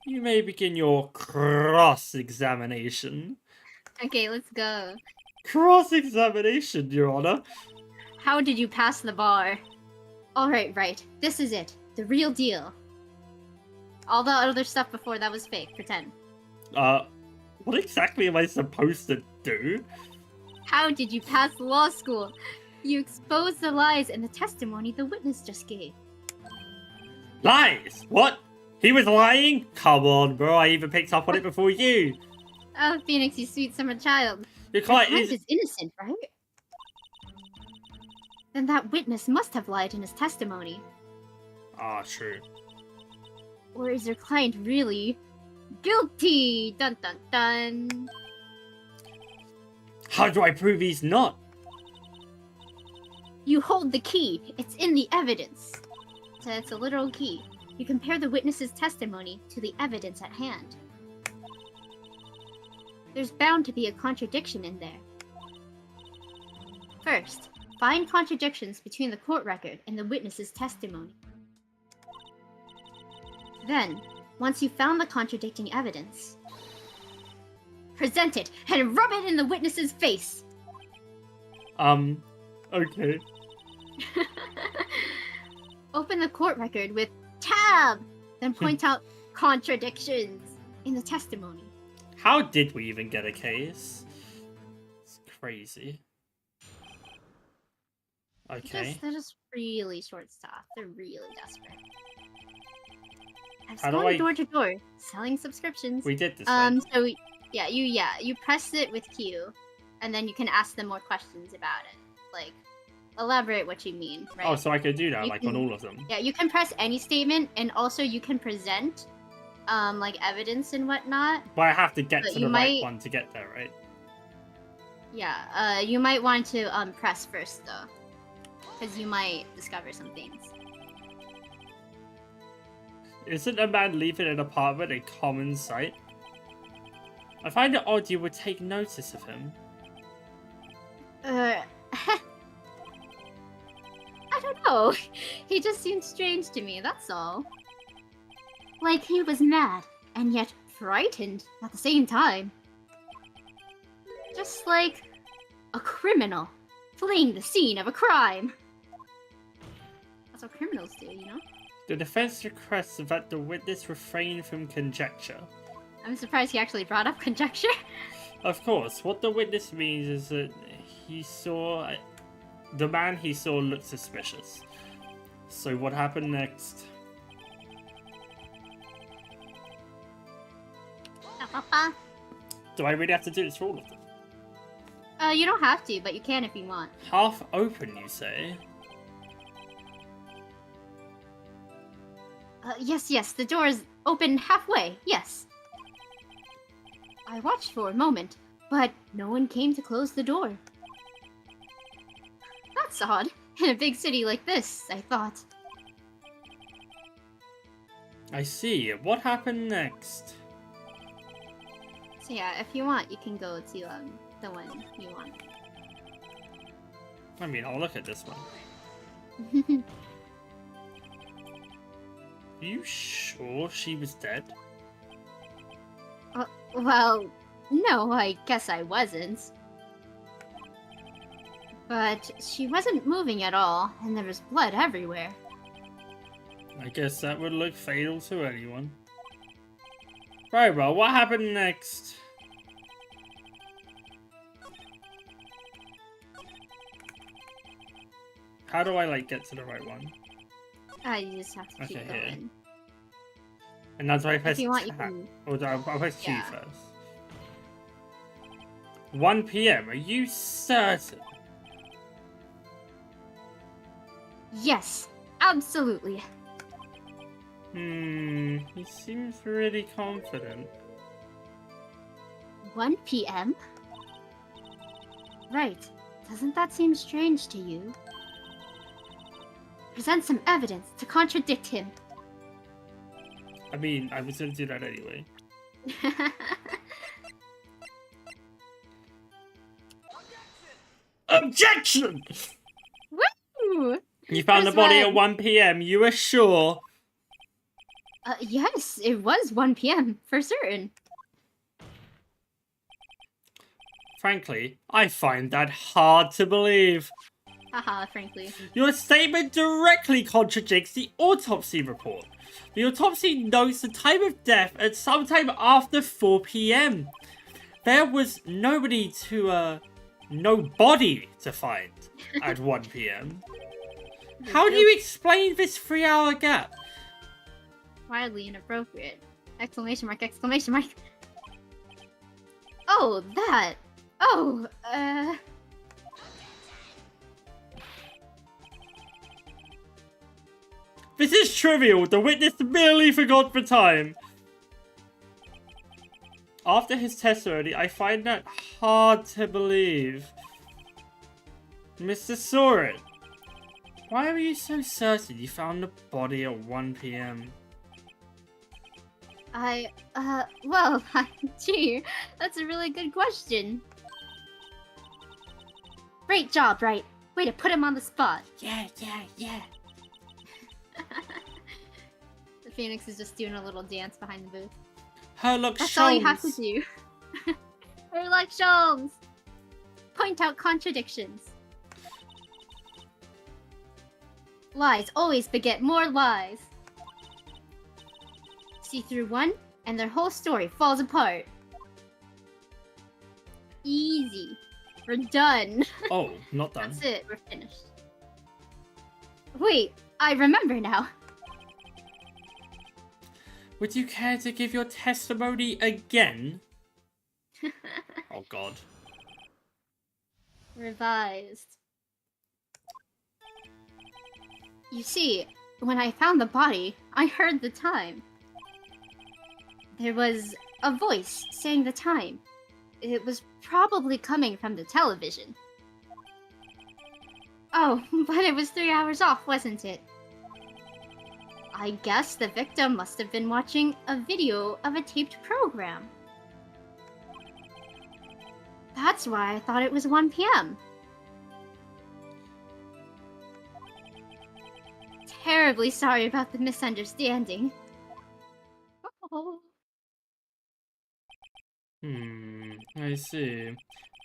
S2: You may begin your cross-examination.
S1: Okay, let's go.
S2: Cross-examination, Your Honor.
S1: How did you pass the bar? Alright, right. This is it. The real deal. All the other stuff before that was fake. Pretend.
S2: What exactly am I supposed to do?
S1: How did you pass law school? You exposed the lies and the testimony the witness just gave.
S2: Lies? What? He was lying? Come on, bro. I even picked up on it before you.
S1: Oh, Phoenix, you sweet summer child.
S2: Your client
S1: is innocent, right? Then that witness must have lied in his testimony.
S2: Ah, true.
S1: Or is your client really guilty? Dun dun dun.
S2: How do I prove he's not?
S1: You hold the key. It's in the evidence. So it's a literal key. You compare the witness's testimony to the evidence at hand. There's bound to be a contradiction in there. First, find contradictions between the court record and the witness's testimony. Then, once you've found the contradicting evidence, present it and rub it in the witness's face.
S2: Okay.
S1: Open the court record with tab, then point out contradictions in the testimony.
S2: How did we even get a case? It's crazy. Okay.
S1: They're just really short-staffed. They're really desperate.
S2: How do
S1: going
S2: I...
S1: door to door, selling subscriptions.
S2: We did this.
S1: So you press it with Q, and then you can ask them more questions about it. Like, elaborate what you mean, right?
S2: Oh, so I could do that, on all of them.
S1: Yeah, you can press any statement, and also you can present, like evidence and whatnot.
S2: But I have to get to the right one to get there, right?
S1: Yeah. You might want to press first though, because you might discover some things.
S2: Isn't a man leaving an apartment a common sight? I find it odd you would take notice of him.
S1: I don't know. He just seemed strange to me, that's all. Like he was mad, and yet frightened at the same time. Just like a criminal fleeing the scene of a crime. That's what criminals do, you know?
S2: The defense requests that the witness refrain from conjecture.
S1: I'm surprised he actually brought up conjecture.
S2: Of course, what the witness means is that the man he saw looked suspicious. So what happened next? Do I really have to do this for all of them?
S1: You don't have to, but you can if you want.
S2: Half open, you say?
S1: Yes, the door is open halfway, yes. I watched for a moment, but no one came to close the door. That's odd. In a big city like this, I thought.
S2: I see. What happened next?
S1: So yeah, if you want, you can go to the one you want.
S2: I mean, I'll look at this one. Are you sure she was dead?
S1: Well, no, I guess I wasn't. But she wasn't moving at all, and there was blood everywhere.
S2: I guess that would look fatal to anyone. Right, well, what happened next? How do I, like, get to the right one?
S1: You just have to keep going.
S2: And that's why I press
S1: if you want,
S2: tab.
S1: you can...
S2: Or do I press Q first? 1 PM, are you certain?
S1: Yes, absolutely.
S2: He seems really confident.
S1: 1 PM? Right. Doesn't that seem strange to you? Present some evidence to contradict him.
S2: I mean, I was gonna do that anyway. Objection!
S1: Woo!
S2: You found the body at 1 PM, you are sure?
S1: Yes, it was 1 PM, for certain.
S2: Frankly, I find that hard to believe.
S1: Haha, frankly.
S2: Your statement directly contradicts the autopsy report. The autopsy notes the time of death at some time after 4 PM. There was nobody to, no body to find at 1 p.m. How do you explain this 3-hour gap?
S1: Wildly inappropriate. Exclamation mark, exclamation mark. Oh, that. Oh,
S2: This is trivial. The witness merely forgot the time. After his testimony, I find that hard to believe. Mr. Soren, why are you so certain you found the body at 1 p.m.?
S1: well, gee, that's a really good question. Great job, Wright. Way to put him on the spot.
S2: Yeah.
S1: The Phoenix is just doing a little dance behind the booth.
S2: Herlock
S1: That's
S2: Sholmes.
S1: all you have to do. Herlock Sholmes! Point out contradictions. Lies always beget more lies. See through one, and their whole story falls apart. Easy. We're done.
S2: Oh, not done.
S1: That's it, we're finished. Wait, I remember now.
S2: Would you care to give your testimony again? Oh god.
S1: Revised. You see, when I found the body, I heard the time. There was a voice saying the time. It was probably coming from the television. Oh, but it was 3 hours off, wasn't it? I guess the victim must have been watching a video of a taped program. That's why I thought it was 1 p.m. Terribly sorry about the misunderstanding. Oh.
S2: I see.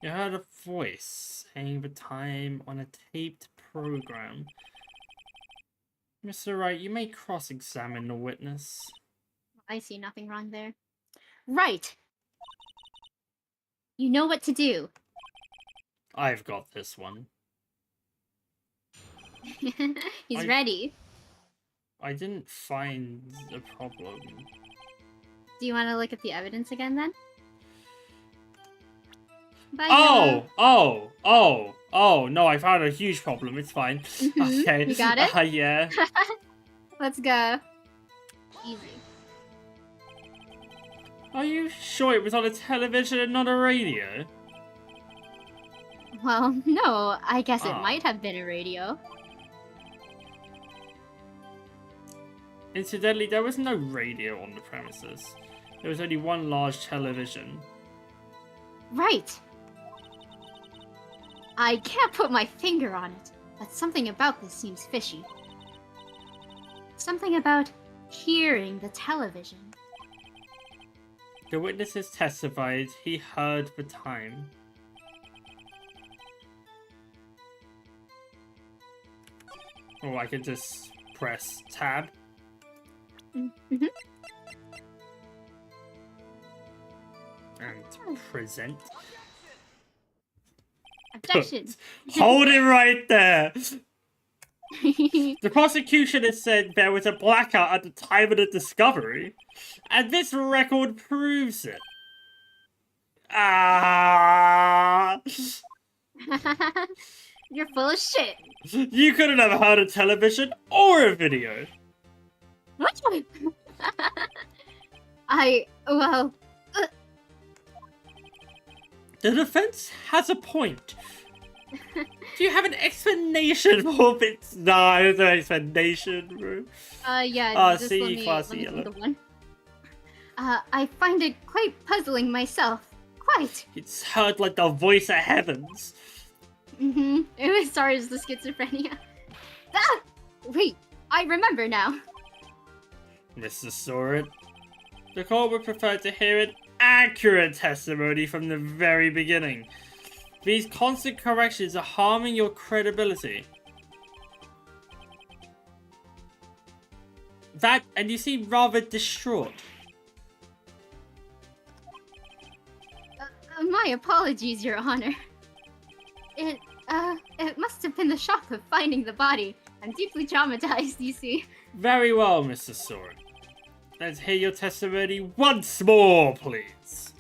S2: You heard a voice saying the time on a taped program. Mr. Wright, you may cross-examine the witness.
S1: I see nothing wrong there. Right! You know what to do.
S2: I've got this one.
S1: He's ready.
S2: I didn't find a problem.
S1: Do you want to look at the evidence again, then? Bye,
S2: Oh, no, I found a huge problem. It's fine. Okay.
S1: You got it?
S2: Yeah.
S1: Let's go. Easy.
S2: Are you sure it was on a television and not a radio?
S1: Well, no, I guess it might have been a radio.
S2: Incidentally, there was no radio on the premises. There was only one large television.
S1: Right! I can't put my finger on it, but something about this seems fishy. Something about hearing the television.
S2: The witnesses testified he heard the time. Or I could just press tab.
S1: Mm-hmm.
S2: And present.
S1: Objection!
S2: Hold it right there! The prosecution has said there was a blackout at the time of the discovery, and this record proves it. Ah!
S1: You're full of shit.
S2: You couldn't have heard a television or a video.
S1: What? Well...
S2: The defense has a point. Do you have an explanation for this? Nah, there's no explanation, bro.
S1: Yeah, just
S2: see,
S1: let me
S2: classy
S1: think of one. I find it quite puzzling myself. Quite.
S2: It's heard like the voice of heavens.
S1: Mm-hmm. It was sorry as the schizophrenia. Ah! Wait, I remember now.
S2: Mr. Soren, the court would prefer to hear an accurate testimony from the very beginning. These constant corrections are harming your credibility. That, and you seem rather distraught.
S1: My apologies, Your Honor. It must have been the shock of finding the body. I'm deeply traumatized, you see.
S2: Very well, Mr. Soren. Let's hear your testimony once more, please.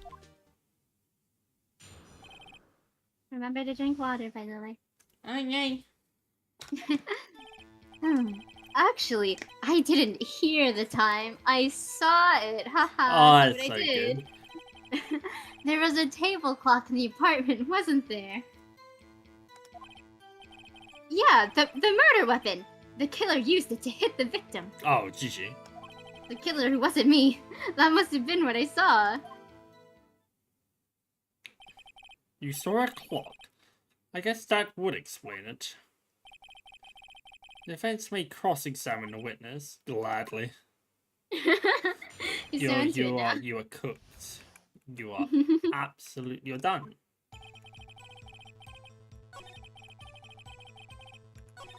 S1: Remember to drink water, by the way.
S2: Okay.
S1: Actually, I didn't hear the time. I saw it. Haha.
S2: Oh,
S1: See
S2: that's
S1: what I
S2: so
S1: did.
S2: good.
S1: There was a table clock in the apartment, wasn't there? Yeah, the murder weapon. The killer used it to hit the victim.
S2: Oh, GG.
S1: The killer who wasn't me. That must have been what I saw.
S2: You saw a clock. I guess that would explain it. The defense may cross-examine the witness. Gladly.
S1: He's so into it now.
S2: You are cooked. You are absolutely... You're done.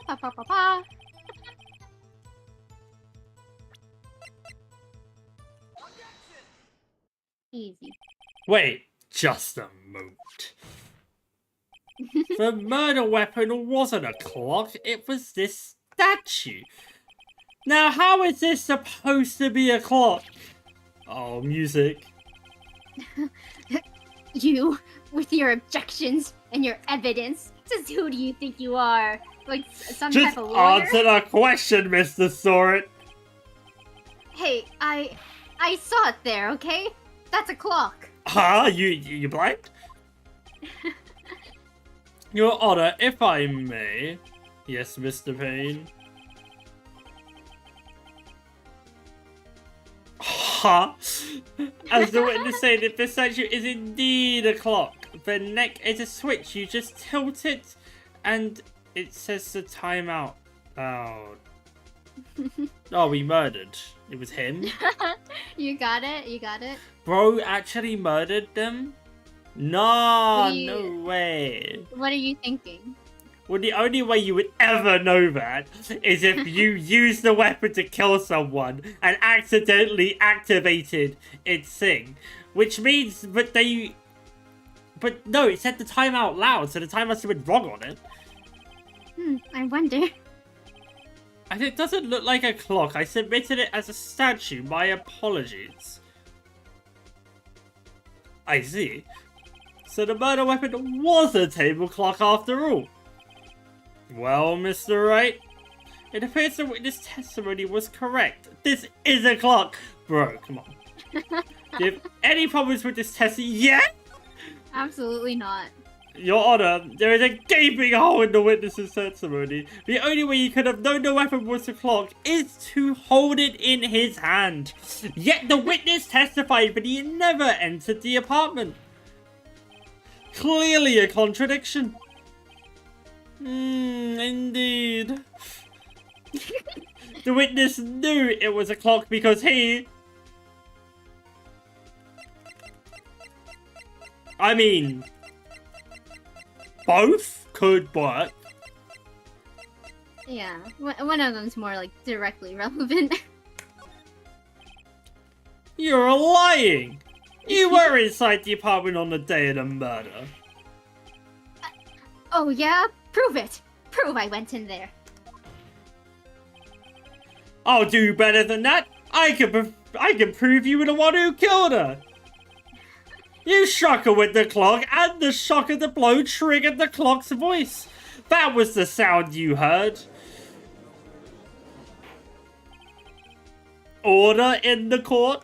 S1: Pa pa pa pa. Easy.
S2: Wait, just a moment. The murder weapon wasn't a clock, it was this statue. Now, how is this supposed to be a clock? Oh, music.
S1: You, with your objections and your evidence, just who do you think you are? Like some
S2: Just
S1: type of lawyer?
S2: answer the question, Mr. Soren.
S1: Hey, I saw it there, okay? That's a clock.
S2: Huh? You blind? Your Honor, if I may. Yes, Mr. Payne. Huh? As the witness said, if the statue is indeed a clock, the neck is a switch. You just tilt it, and it says the timeout. Oh. Oh, we murdered. It was him?
S1: You got it? You got it?
S2: Bro actually murdered them? No,
S1: you-
S2: no way.
S1: What are you thinking?
S2: Well, the only way you would ever know that is if you used the weapon to kill someone and accidentally activated its thing. Which means, but no, it said the time out loud, so the time must have been wrong on it.
S1: I wonder.
S2: And it doesn't look like a clock. I submitted it as a statue. My apologies. I see. So the murder weapon was a table clock after all. Well, Mr. Wright, it appears the witness testimony was correct. This is a clock. Bro, come on. Do you have any problems with this test yet?
S1: Absolutely not.
S2: Your Honor, there is a gaping hole in the witness's testimony. The only way he could have known the weapon was a clock is to hold it in his hand. Yet the witness testified that he never entered the apartment. Clearly a contradiction. Indeed. The witness knew it was a clock because he... I mean... both could work.
S1: Yeah, one of them's more like directly relevant.
S2: You're lying! You were inside the apartment on the day of the murder.
S1: Oh yeah? Prove it! Prove I went in there.
S2: I'll do better than that. I can prove you were the one who killed her. You struck her with the clock, and the shock of the blow triggered the clock's voice. That was the sound you heard. Order in the court.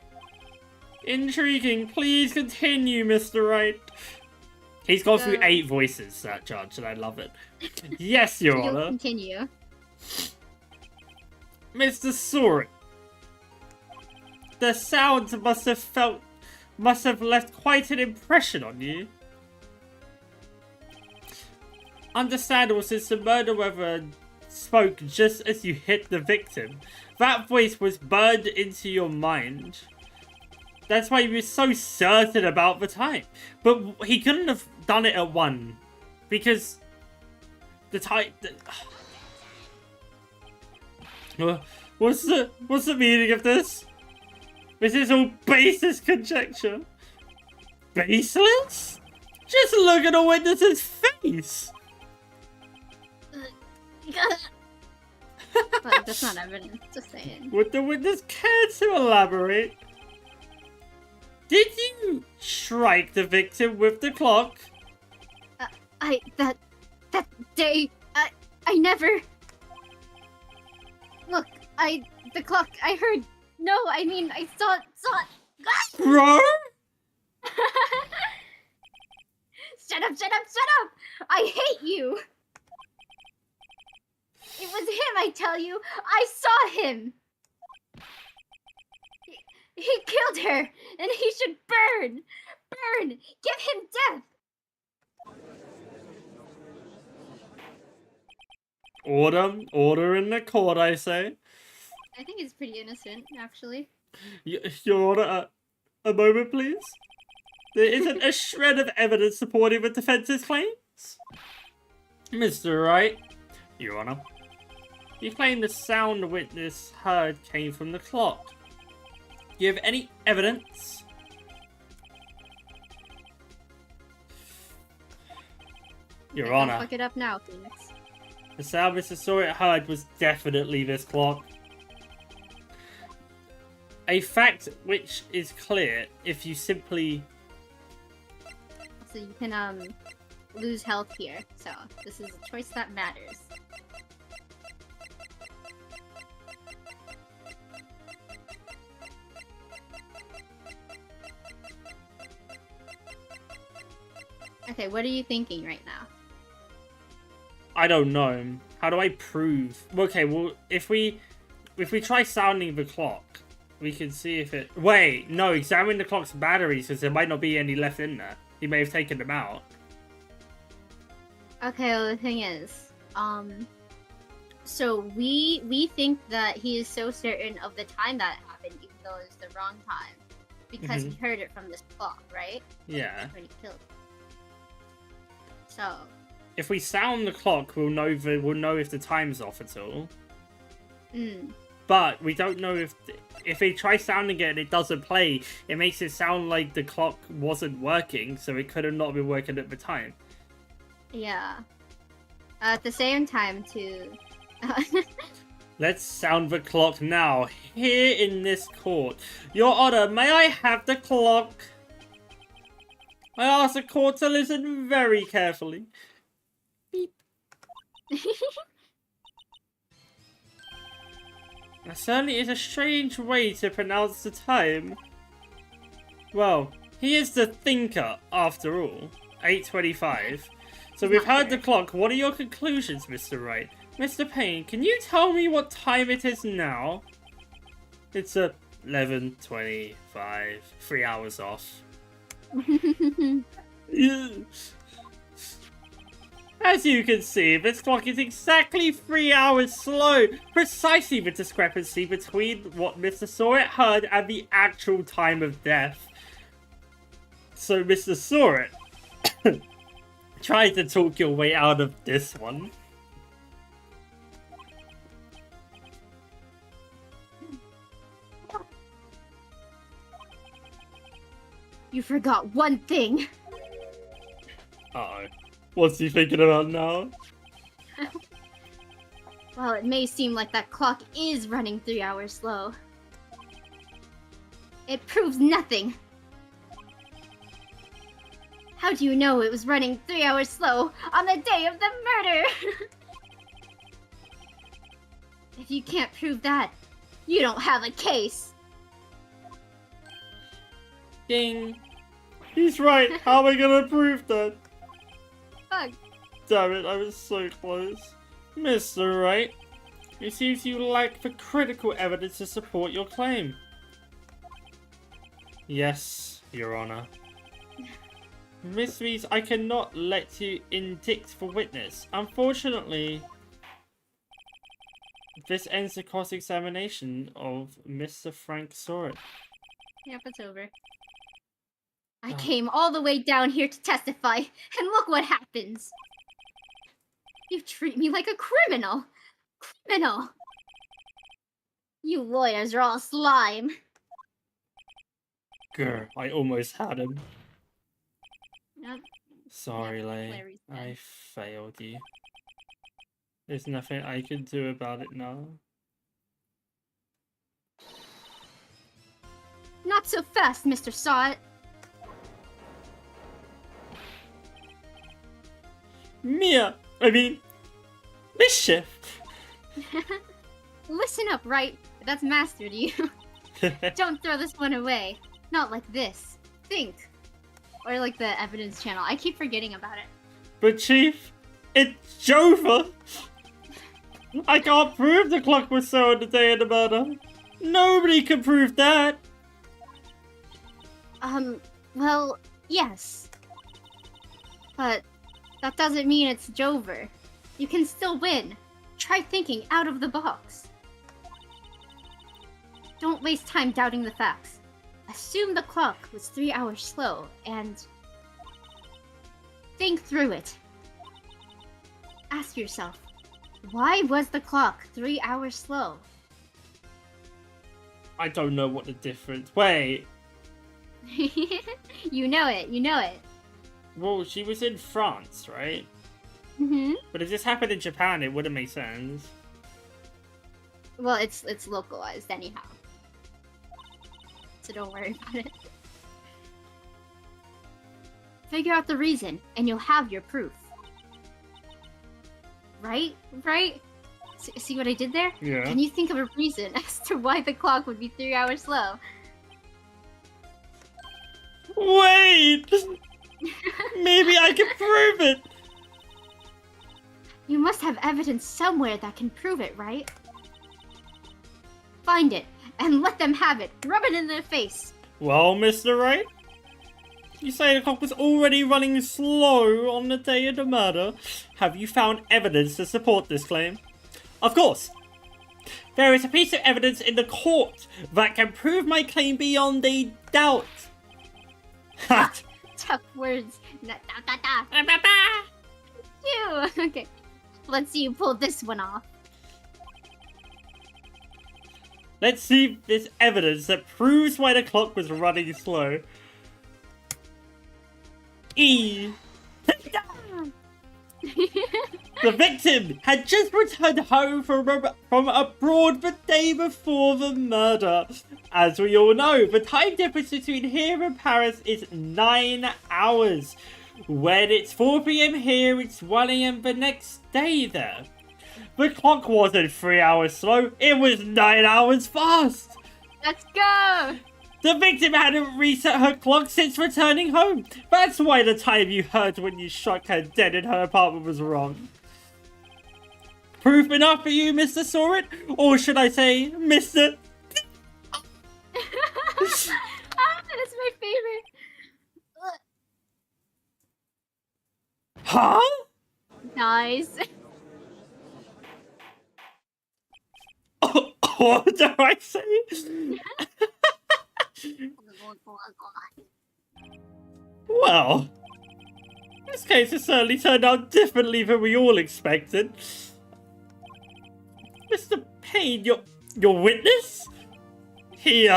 S2: Intriguing. Please continue, Mr. Wright. He's gone through 8 voices, that judge, and I love it. Yes, Your
S1: You'll
S2: Honor.
S1: continue.
S2: Mr. Soren. The sound must have left quite an impression on you. Understandable, since the murder weapon spoke just as you hit the victim. That voice was burned into your mind. That's why you were so certain about the time. But he couldn't have done it at 1. Because the time... What's the meaning of this? This is all baseless conjecture. Baseless? Just look at the witness's face.
S1: Like, that's not evidence, just saying.
S2: Would the witness care to elaborate? Did you strike the victim with the clock?
S1: That day, I never... Look, the clock, I heard... No, I mean, I saw it.
S2: Bro?
S1: Shut up! I hate you! It was him, I tell you! I saw him! He killed her, and he should burn! Burn! Give him death!
S2: Order in the court, I say.
S1: I think it's pretty innocent, actually.
S2: Your Honor, a moment, please. There isn't a shred of evidence supporting the defense's claims. Mr. Wright, Your Honor, you claim the sound the witness heard came from the clock. Do you have any evidence? Your Honor.
S1: Don't fuck it up now, Phoenix.
S2: The sound Mr. Sawyer heard was definitely this clock. A fact which is clear if you simply...
S1: So you can, lose health here. So, this is a choice that matters. Okay, what are you thinking right now?
S2: I don't know. How do I prove? Okay, well, if we try sounding the clock, we can see if it... Wait, no, examine the clock's batteries, because there might not be any left in there. He may have taken them out.
S1: Okay, well, the thing is, so we think that he is so certain of the time that it happened, even though it's the wrong time, because he heard it from this clock, right?
S2: Yeah.
S1: When he killed him. So...
S2: If we sound the clock, we'll know if the time's off at all. But we don't know if we try sounding it and it doesn't play, it makes it sound like the clock wasn't working, so it could have not been working at the time.
S1: Yeah. At the same time, too.
S2: Let's sound the clock now, here in this court. Your Honor, may I have the clock? I ask the court to listen very carefully. Beep. That certainly is a strange way to pronounce the time. Well, he is the thinker, after all. 8:25. So we've heard the clock. What are your conclusions, Mr. Wright? Mr. Payne, can you tell me what time it is now? It's 11:25. 3 hours off. As you can see, this clock is exactly 3 hours slow. Precisely the discrepancy between what Mr. Sawyer heard and the actual time of death. So, Mr. Sawyer, try to talk your way out of this one.
S1: You forgot one thing.
S2: Uh-oh. What's he thinking about now?
S1: Well, it may seem like that clock is running 3 hours slow. It proves nothing. How do you know it was running 3 hours slow on the day of the murder? If you can't prove that, you don't have a case.
S2: Ding. He's right. How am I gonna prove that?
S1: Fuck.
S2: Damn it, I was so close. Mr. Wright, it seems you lack the critical evidence to support your claim. Yes, Your Honor. This means I cannot let you indict the witness. Unfortunately, this ends the cross-examination of Mr. Frank Soret.
S1: Yep, it's over. I came all the way down here to testify, and look what happens. You treat me like a criminal. Criminal. You lawyers are all slime.
S2: Grr, I almost had him.
S1: Yep.
S2: Sorry,
S1: Yep,
S2: Lay.
S1: Larry's dead.
S2: I failed you. There's nothing I can do about it now.
S1: Not so fast, Mr. Sawit.
S2: Mischief!
S1: Listen up, Wright. That's mastered you. Don't throw this one away. Not like this. Think. Or like the evidence channel. I keep forgetting about it.
S2: But Chief, it's Jova! I can't prove the clock was so on the day of the murder. Nobody can prove that.
S1: Well, yes. But that doesn't mean it's Jover. You can still win. Try thinking out of the box. Don't waste time doubting the facts. Assume the clock was 3 hours slow, and think through it. Ask yourself, why was the clock 3 hours slow?
S2: I don't know what the difference... Wait.
S1: You know it, you know it.
S2: Well, she was in France, right?
S1: Mm-hmm.
S2: But if this happened in Japan, it wouldn't make sense.
S1: Well, it's localized anyhow. So don't worry about it. Figure out the reason, and you'll have your proof. Right? Right? See what I did there?
S2: Yeah.
S1: Can you think of a reason as to why the clock would be 3 hours slow?
S2: Wait! Maybe I can prove it!
S1: You must have evidence somewhere that can prove it, right? Find it, and let them have it. Rub it in their face.
S2: Well, Mr. Wright? You say the clock was already running slow on the day of the murder. Have you found evidence to support this claim? Of course. There is a piece of evidence in the court that can prove my claim beyond a doubt. Ha!
S1: Tough words. Phew. Okay. Let's see you pull this one off.
S2: Let's see this evidence that proves why the clock was running slow. E. The victim had just returned home from abroad the day before the murder. As we all know, the time difference between here and Paris is 9 hours. When it's 4 PM here, it's 1 AM the next day there. The clock wasn't 3 hours slow, it was 9 hours fast.
S1: Let's go!
S2: The victim hadn't reset her clock since returning home. That's why the time you heard when you struck her dead in her apartment was wrong. Proof enough for you, Mr. Sawit? Or should I say, Mr.
S1: That's my favorite.
S2: Huh?
S1: Nice.
S2: What do I say? Well, this case has certainly turned out differently than we all expected. Mr. Payne, your witness? He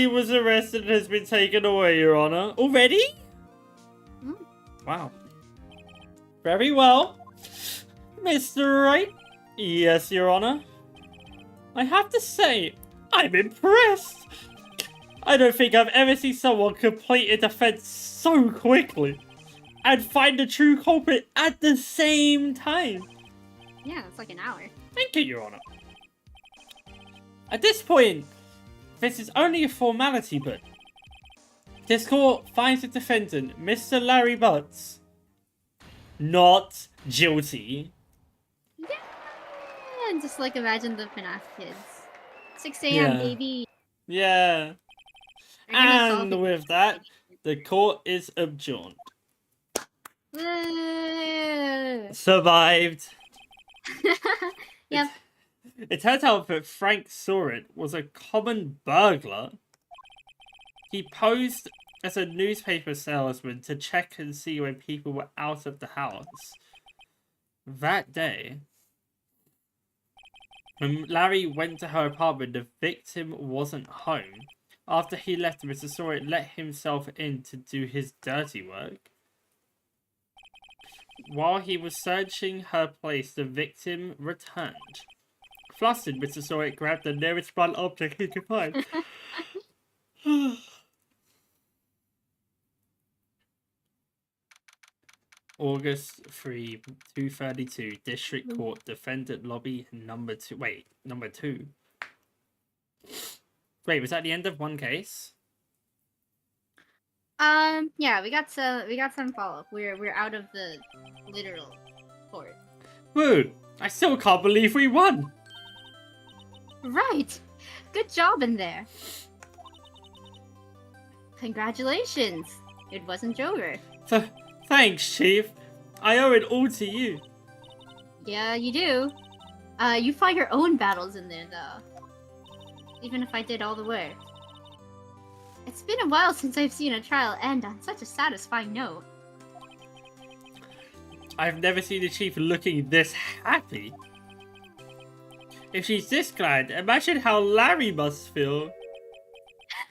S2: was arrested and has been taken away, Your Honor. Already? Wow. Very well. Mr. Wright? Yes, Your Honor. I have to say, I'm impressed. I don't think I've ever seen someone complete a defense so quickly and find the true culprit at the same time.
S1: Yeah, it's like an hour.
S2: Thank you, Your Honor. At this point, this is only a formality, but this court finds the defendant, Mr. Larry Butts, not guilty.
S1: Yeah, and just like imagine the FNAF kids. 6 AM,
S2: Yeah.
S1: baby.
S2: Yeah.
S1: They're gonna solve
S2: And
S1: it.
S2: with that, the court is adjourned.
S1: Woo!
S2: Survived.
S1: Yep.
S2: It turns out that Frank Sawit was a common burglar. He posed as a newspaper salesman to check and see when people were out of the house. That day, when Larry went to her apartment, the victim wasn't home. After he left, Mr. Sawit let himself in to do his dirty work. While he was searching her place, the victim returned. Flustered, Mr. Sawyer grabbed the nearest blunt object he could find. August 3, 2:32, District Court, Defendant Lobby number 2. Wait, number 2. Wait, was that the end of one case?
S1: Yeah, we got some follow-up. We're out of the literal court.
S2: Woo! I still can't believe we won!
S1: Right! Good job in there. Congratulations! It wasn't over.
S2: Thanks, Chief. I owe it all to you.
S1: Yeah, you do. You fight your own battles in there, though. Even if I did all the work. It's been a while since I've seen a trial end on such a satisfying note.
S2: I've never seen the Chief looking this happy. If she's this glad, imagine how Larry must feel.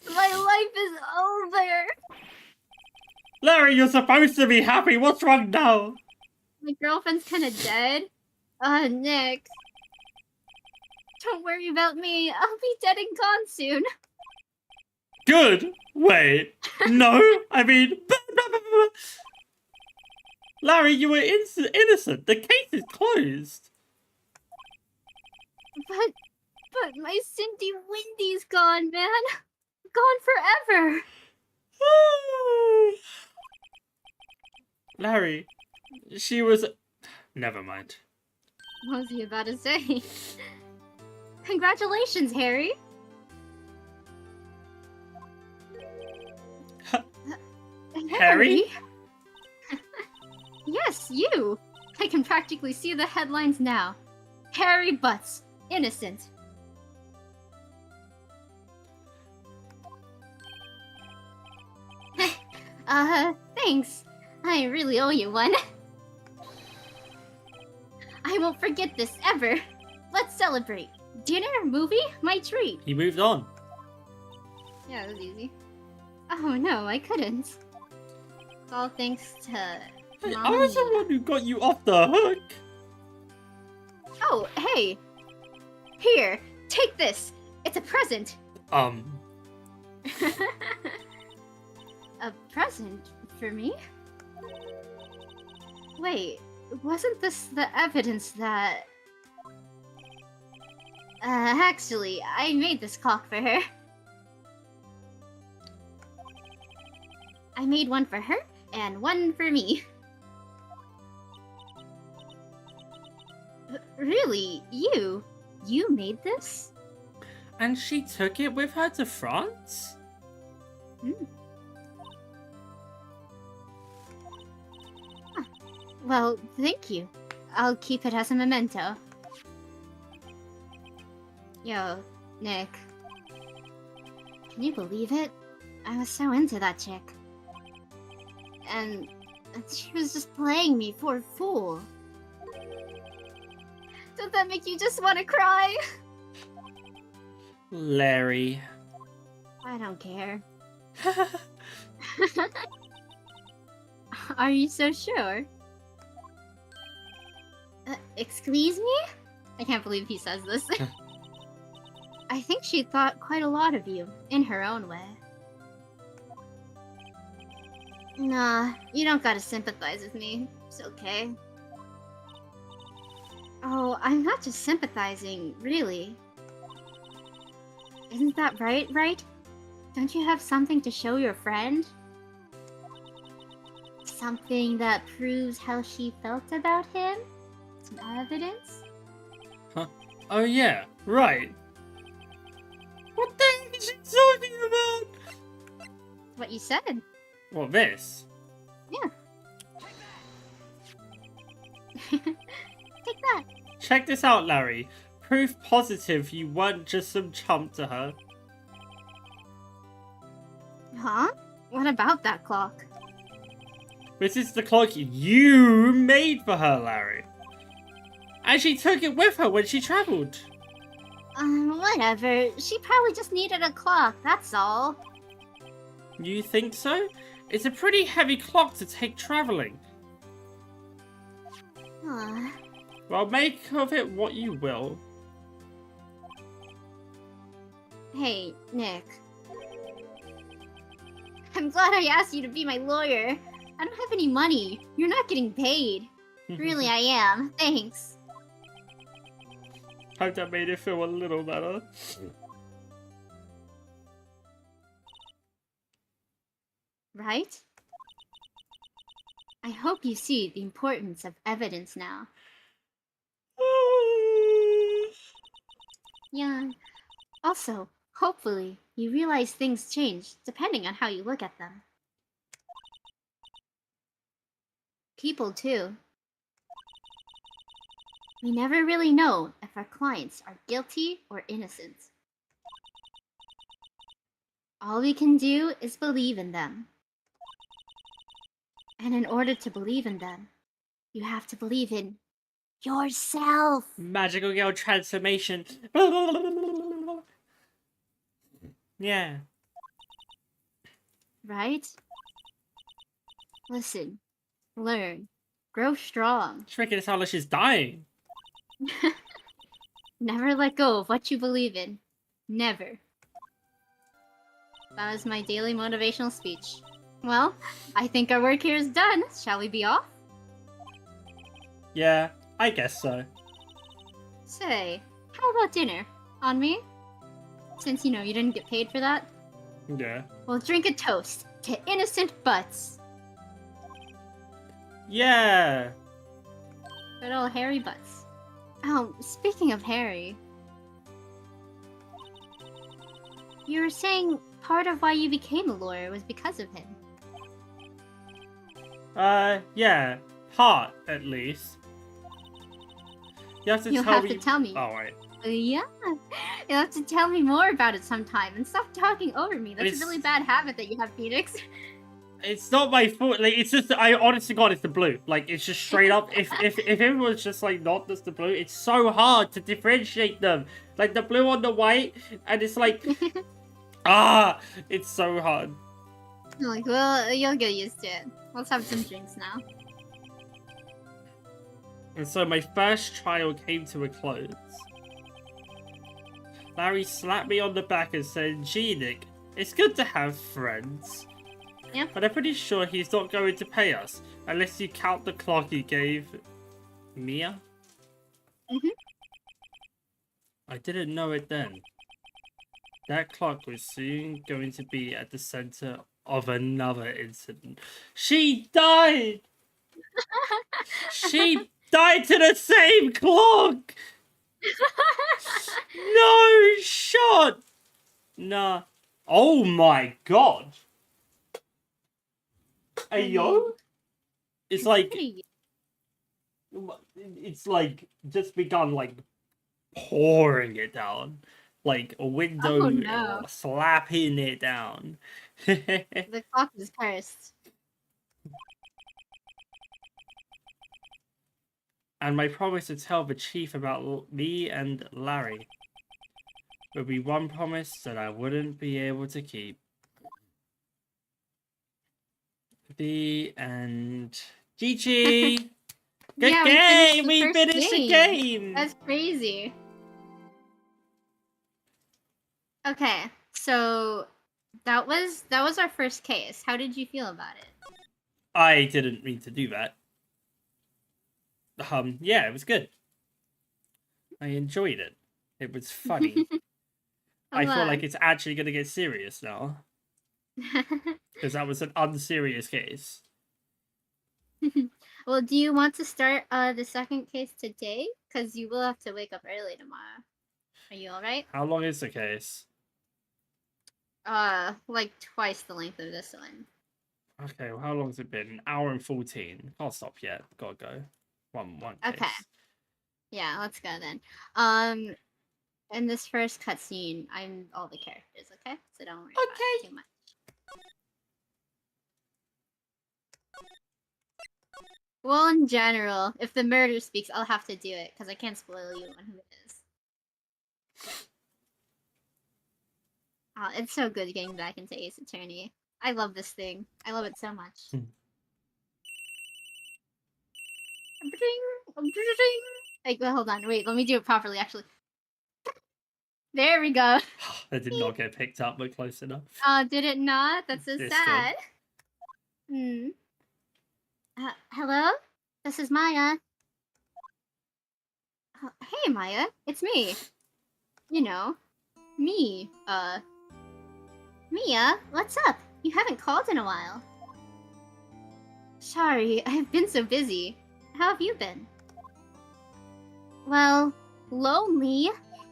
S1: My life is over!
S2: Larry, you're supposed to be happy. What's wrong now?
S1: My girlfriend's kinda dead. Nick. Don't worry about me. I'll be dead and gone soon.
S2: Good. Wait. No. I mean... Larry, you were innocent. The case is closed.
S1: But my Cindy Windy's gone, man. Gone forever.
S2: Larry, she was... Never mind.
S1: What was he about to say? Congratulations, Harry.
S2: Harry?
S1: Yes, you. I can practically see the headlines now. Harry Butts, innocent. Thanks. I really owe you one. I won't forget this ever. Let's celebrate. Dinner, movie, my treat.
S2: He moved on.
S1: Yeah, it was easy. Oh no, I couldn't. It's all thanks to
S2: Hey,
S1: Mama
S2: I was the
S1: Mia.
S2: one who got you off the hook.
S1: Oh, hey. Here, take this. It's a present. A present for me? Wait, wasn't this the evidence that... actually, I made this clock for her. I made one for her, and one for me. Really? You? You made this?
S2: And she took it with her to France?
S1: Huh. Well, thank you. I'll keep it as a memento. Yo, Nick. Can you believe it? I was so into that chick. And she was just playing me for a fool. Does that make you just want to cry?
S2: Larry.
S1: I don't care. Are you so sure? Excuse me? I can't believe he says this. I think she thought quite a lot of you, in her own way. Nah, you don't gotta sympathize with me. It's okay. Oh, I'm not just sympathizing, really. Isn't that right, Wright? Don't you have something to show your friend? Something that proves how she felt about him? Some evidence?
S2: Huh? Oh yeah, right. What the heck is she talking about?
S1: What you said.
S2: What, this?
S1: Yeah. Take that.
S2: Check this out, Larry. Proof positive you weren't just some chump to her.
S1: Huh? What about that clock?
S2: This is the clock you made for her, Larry. And she took it with her when she travelled.
S1: Whatever. She probably just needed a clock, that's all.
S2: You think so? It's a pretty heavy clock to take travelling. Well, make of it what you will.
S1: Hey, Nick. I'm glad I asked you to be my lawyer. I don't have any money. You're not getting paid. Really, I am. Thanks.
S2: Hope that made it feel a little better.
S1: Right? I hope you see the importance of evidence now. Yeah. Also, hopefully, you realize things change depending on how you look at them. People, too. We never really know if our clients are guilty or innocent. All we can do is believe in them. And in order to believe in them, you have to believe in yourself.
S2: Magical girl transformation. Yeah.
S1: Right? Listen, learn, grow strong.
S2: She's making it sound like she's dying.
S1: Never let go of what you believe in. Never. That was my daily motivational speech. Well, I think our work here is done. Shall we be off?
S2: Yeah, I guess so.
S1: Say, how about dinner? On me? Since, you didn't get paid for that?
S2: Yeah.
S1: We'll drink a toast to innocent butts.
S2: Yeah.
S1: Good old hairy butts. Oh, speaking of Harry. You were saying part of why you became a lawyer was because of him.
S2: Yeah. Part, at least. You have to
S1: You'll
S2: tell
S1: have
S2: me...
S1: to tell me.
S2: Oh, right.
S1: Yeah. You'll have to tell me more about it sometime and stop talking over me. That's a really bad habit that you have, Phoenix.
S2: It's not my fault. Like, it's just, I honestly God, it's the blue. Like, it's just straight up. If it was just like not just the blue, it's so hard to differentiate them. Like the blue on the white, and it's like, it's so hard.
S1: Like, well, you'll get used to it. Let's have some drinks now.
S2: And so my first trial came to a close. Larry slapped me on the back and said, "Gee, Nick, it's good to have friends."
S1: Yeah.
S2: But I'm pretty sure he's not going to pay us, unless you count the clock he gave Mia.
S1: Mhm.
S2: I didn't know it then. That clock was soon going to be at the center of another incident. She died! She died to the same clock! No shot! Nah. Oh my god! Hey yo! It's like... It's like just begun like pouring it down. Like a window slapping it down.
S1: The clock is cursed.
S2: And my promise to tell the chief about me and Larry would be one promise that I wouldn't be able to keep. The end. GG! Good game! We finished the game!
S1: That's crazy. Okay, so that was our first case. How did you feel about it?
S2: I didn't mean to do that. Yeah, it was good. I enjoyed it. It was funny. I feel like it's actually going to get serious now. Because that was an unserious case.
S1: Well, do you want to start the second case today? Because you will have to wake up early tomorrow. Are you alright?
S2: How long is the case?
S1: Like twice the length of this one.
S2: Okay, well, how long's it been? An hour and 14. Can't stop yet. Gotta go. One case.
S1: Okay. Yeah, let's go then. In this first cutscene, I'm all the characters, okay? So don't worry about it too much. Well, in general, if the murder speaks, I'll have to do it, because I can't spoil you on who it is. Oh, it's so good getting back into Ace Attorney. I love this thing. I love it so much. Like, well, hold on, wait, let me do it properly, actually. There we go.
S2: That did not get picked up, but close enough.
S1: Did it not? That's so
S2: It's
S1: sad. Hello? This is Maya. Hey, Maya, it's me. You know, me. Mia, what's up? You haven't called in a while. Sorry, I've been so busy. How have you been? Well, lonely,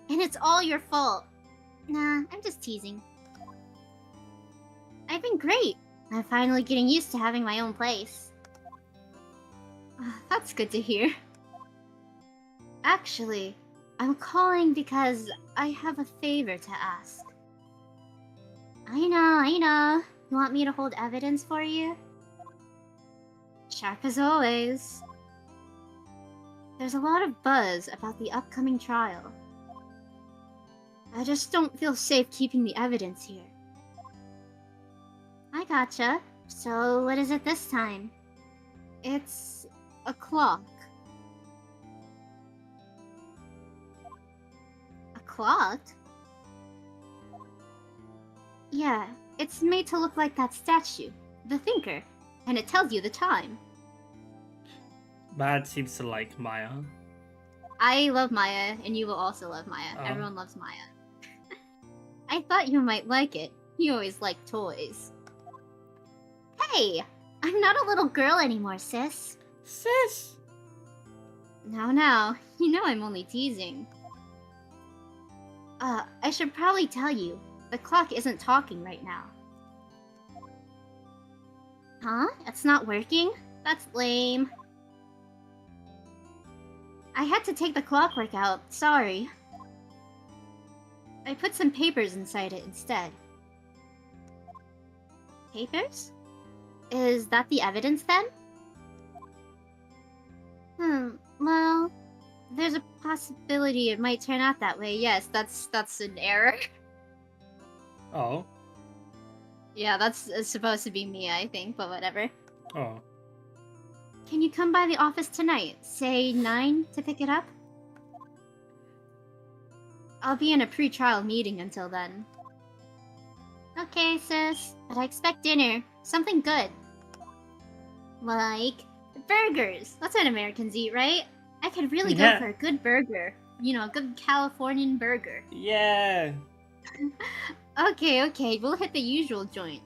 S1: and it's all your fault. Nah, I'm just teasing. I've been great. I'm finally getting used to having my own place. That's good to hear. Actually, I'm calling because I have a favor to ask. I know. You want me to hold evidence for you? Sharp as always. There's a lot of buzz about the upcoming trial. I just don't feel safe keeping the evidence here. I gotcha. So, what is it this time? It's a clock. A clock? Yeah, it's made to look like that statue, the Thinker, and it tells you the time.
S2: Mad seems to like Maya.
S1: I love Maya, and you will also love Maya. Everyone loves Maya. I thought you might like it. You always like toys. Hey! I'm not a little girl anymore, sis.
S2: Sis!
S1: Now, you know I'm only teasing. I should probably tell you, the clock isn't talking right now. Huh? It's not working? That's lame. I had to take the clockwork out, sorry. I put some papers inside it instead. Papers? Is that the evidence then? Well, there's a possibility it might turn out that way. Yes, that's an error.
S2: Oh.
S1: Yeah, that's supposed to be me, I think, but whatever.
S2: Oh.
S1: Can you come by the office tonight? Say 9 to pick it up? I'll be in a pre-trial meeting until then. Okay, sis, but I expect dinner. Something good. Like burgers. That's what Americans eat, right? I could really go for a good burger. You know, a good Californian burger.
S2: Yeah.
S1: Okay, we'll hit the usual joint.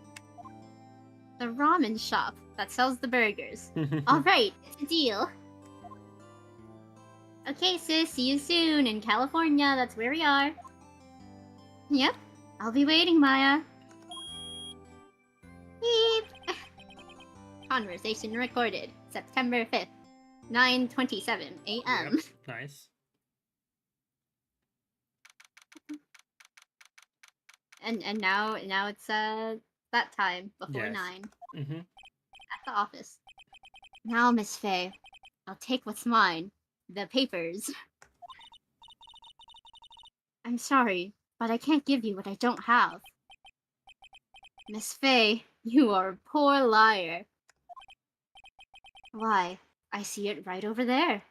S1: The ramen shop that sells the burgers. Alright, it's a deal. Okay, sis, see you soon in California. That's where we are. Yep, I'll be waiting, Maya. Beep. Conversation recorded. September 5th, 9:27 a.m.
S2: Yep. Nice.
S1: And now it's that time before 9.
S2: Mm-hmm.
S1: At the office. Now, Miss Faye, I'll take what's mine. The papers. I'm sorry, but I can't give you what I don't have. Miss Faye, you are a poor liar. Why, I see it right over there.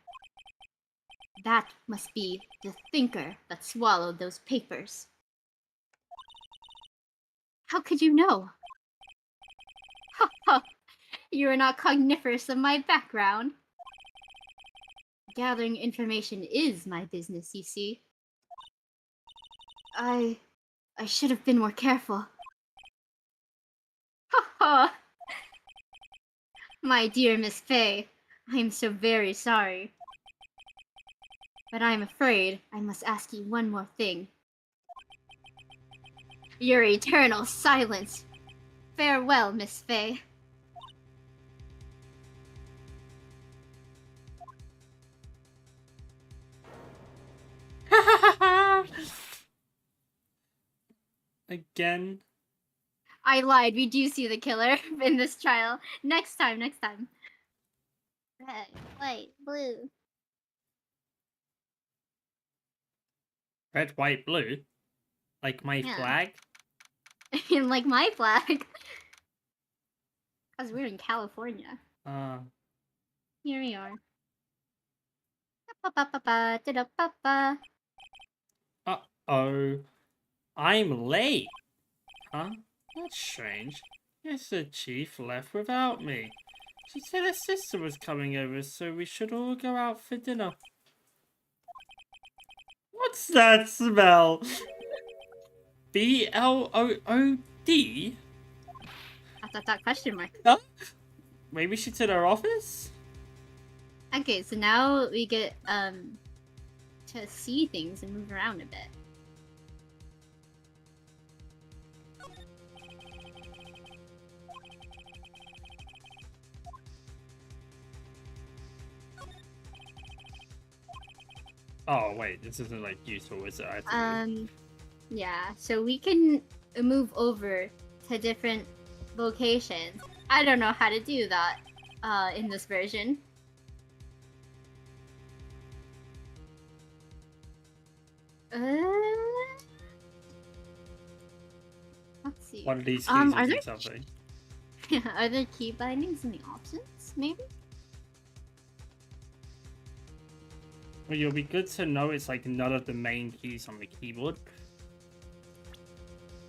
S1: That must be the Thinker that swallowed those papers. How could you know? Ha ha! You are not cogniferous of my background. Gathering information is my business, you see. I should have been more careful. Ha ha! My dear Miss Faye, I am so very sorry. But I am afraid I must ask you one more thing. Your eternal silence. Farewell, Miss Faye.
S2: Again?
S1: I lied. We do see the killer in this trial. Next time. Red, white, blue.
S2: Red, white, blue? Like my flag?
S1: Like my flag. Because we're in California. Here we are. Ba-ba-ba-ba-da-da-ba-ba.
S2: Uh-oh. I'm late. Huh? That's strange. Guess the chief left without me. She said her sister was coming over, so we should all go out for dinner. What's that smell? B-L-O-O-D?
S1: That question mark.
S2: Huh? Maybe she's in her office?
S1: Okay, so now we get to see things and move around a bit.
S2: Oh wait, this isn't like useful, is it? I have to move.
S1: Yeah, so we can move over to different locations. I don't know how to do that in this version. Let's see.
S2: One of these keys
S1: are
S2: will do
S1: there
S2: something.
S1: are there key bindings in the options? Maybe.
S2: Well, you'll be good to know it's like none of the main keys on the keyboard.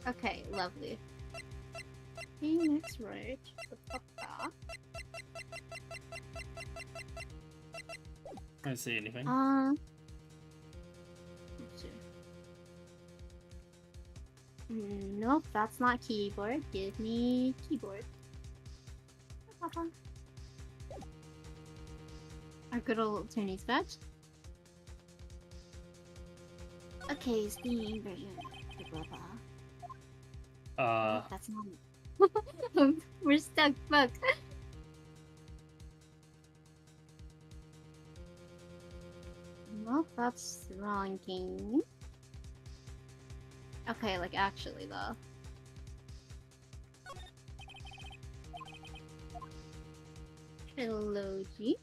S1: Okay, lovely. Phoenix, right?
S2: I don't see anything.
S1: Let's see. Nope, that's not keyboard. Give me keyboard. Our good old Tony's badge. Okay, Steam version. That's not it. We're stuck, fuck. Nope, that's the wrong game. Okay, like actually though. Trilogy.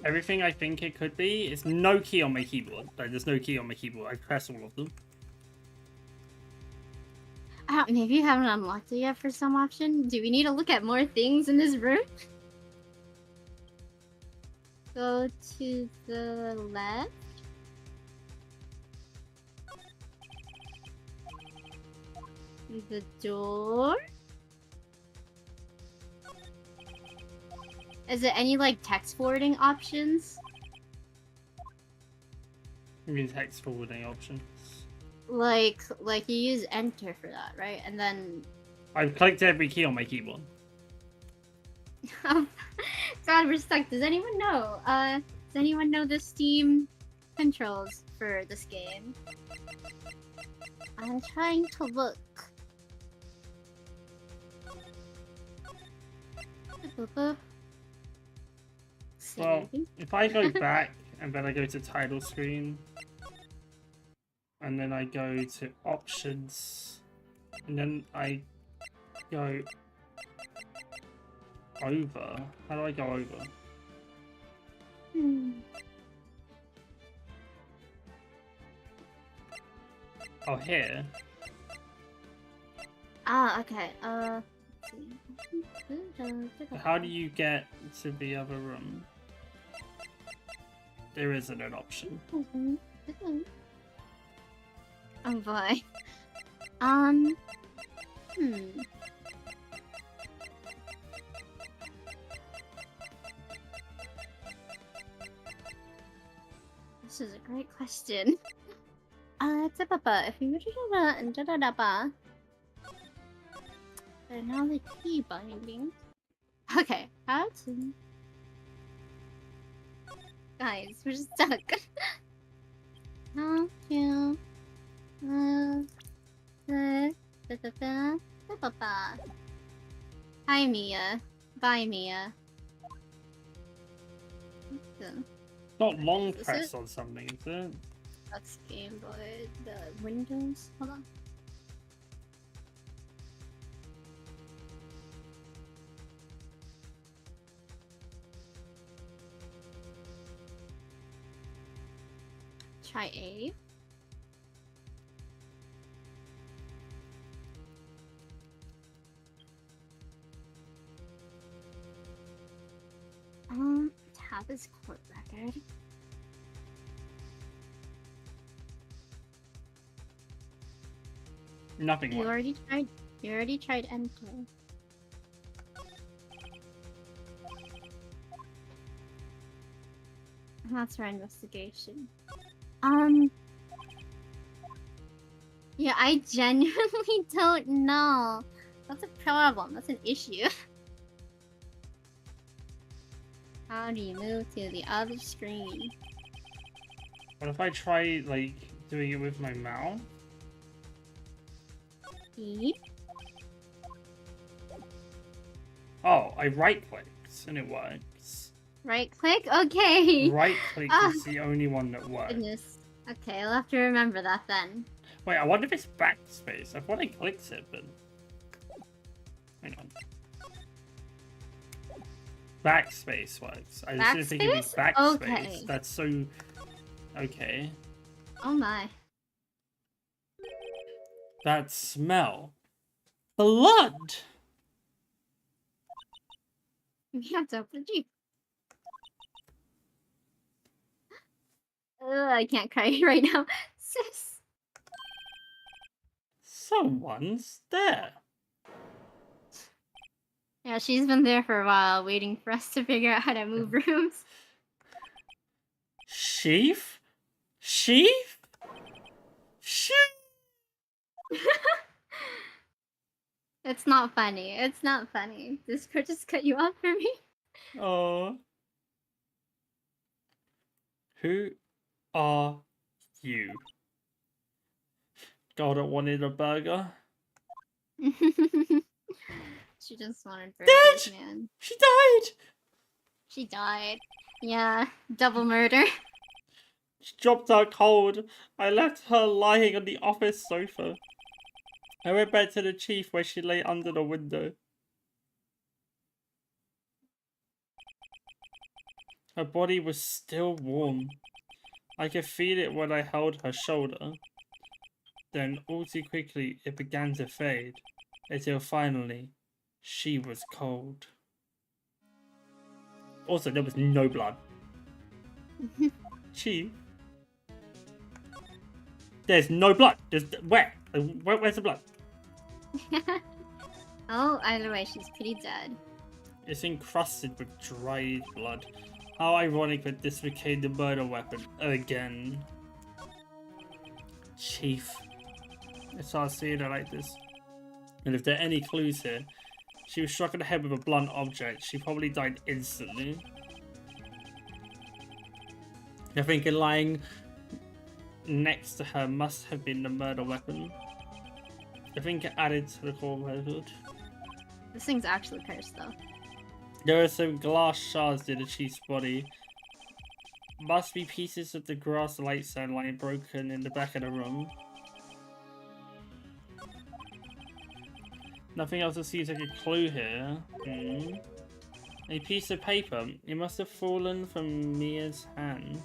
S2: Everything I think it could be is no key on my keyboard. Like, there's no key on my keyboard. I press all of them.
S1: Maybe you haven't unlocked it yet for some option. Do we need to look at more things in this room? Go to the left. The door. Is there any like text forwarding options?
S2: You mean text forwarding options?
S1: Like you use enter for that, right? And then
S2: I've clicked every key on my keyboard.
S1: God, we're stuck. Does anyone know? Does anyone know the Steam controls for this game? I'm trying to look.
S2: Well, if I go back and then I go to title screen, and then I go to options, and then I go over. How do I go over? Oh, here.
S1: Ah, okay.
S2: How do you get to the other room? There isn't an option.
S1: Oh boy. This is a great question. If you and now the key binding. Okay, how to... Guys, we're stuck. How to... Hi, Mia. Bye, Mia.
S2: Not long press on something, is it?
S1: That's Game Boy. The Windows. Hold on. Try A. have his court record.
S2: Nothing.
S1: You already tried enter. That's our investigation. Yeah, I genuinely don't know. That's a problem. That's an issue. How do you move to the other screen?
S2: What if I try, like, doing it with my mouth?
S1: E?
S2: Oh, I right-clicked, and it works.
S1: Right-click? Okay!
S2: Right-click is the only one that works.
S1: Goodness. Okay, I'll have to remember that then.
S2: Wait, I wonder if it's backspace. I thought I clicked it, but... Hang on. Backspace works. I just didn't think it was backspace.
S1: Okay.
S2: That's so... Okay.
S1: Oh my.
S2: That smell. Blood!
S1: We have to open the Jeep. I can't cry right now. Sis!
S2: Someone's there.
S1: Yeah, she's been there for a while, waiting for us to figure out how to move rooms.
S2: Sheaf? Sheaf? Sheaf?
S1: It's not funny. It's not funny. Discord just cut you off for me.
S2: Oh. Who are you? God, I wanted a burger.
S1: She just wanted burgers, man.
S2: She died!
S1: She died. Yeah, double murder.
S2: She dropped her cold. I left her lying on the office sofa. I went back to the chief where she lay under the window. Her body was still warm. I could feel it when I held her shoulder. Then, all too quickly, it began to fade, until finally, she was cold. Also, there was no blood. Chief? There's no blood. There's where? Where's the blood?
S1: Oh, either way, she's pretty dead.
S2: It's encrusted with dried blood. How ironic that this became the murder weapon again. Chief. It's hard seeing her like this. And if there are any clues here, she was struck in the head with a blunt object. She probably died instantly. I think lying next to her must have been the murder weapon. I think it added to the core record.
S1: This thing's actually cursed, though.
S2: There are some glass shards in the chief's body. Must be pieces of the grass light stand lying broken in the back of the room. Nothing else that seems like a clue here. A piece of paper. It must have fallen from Mia's hand.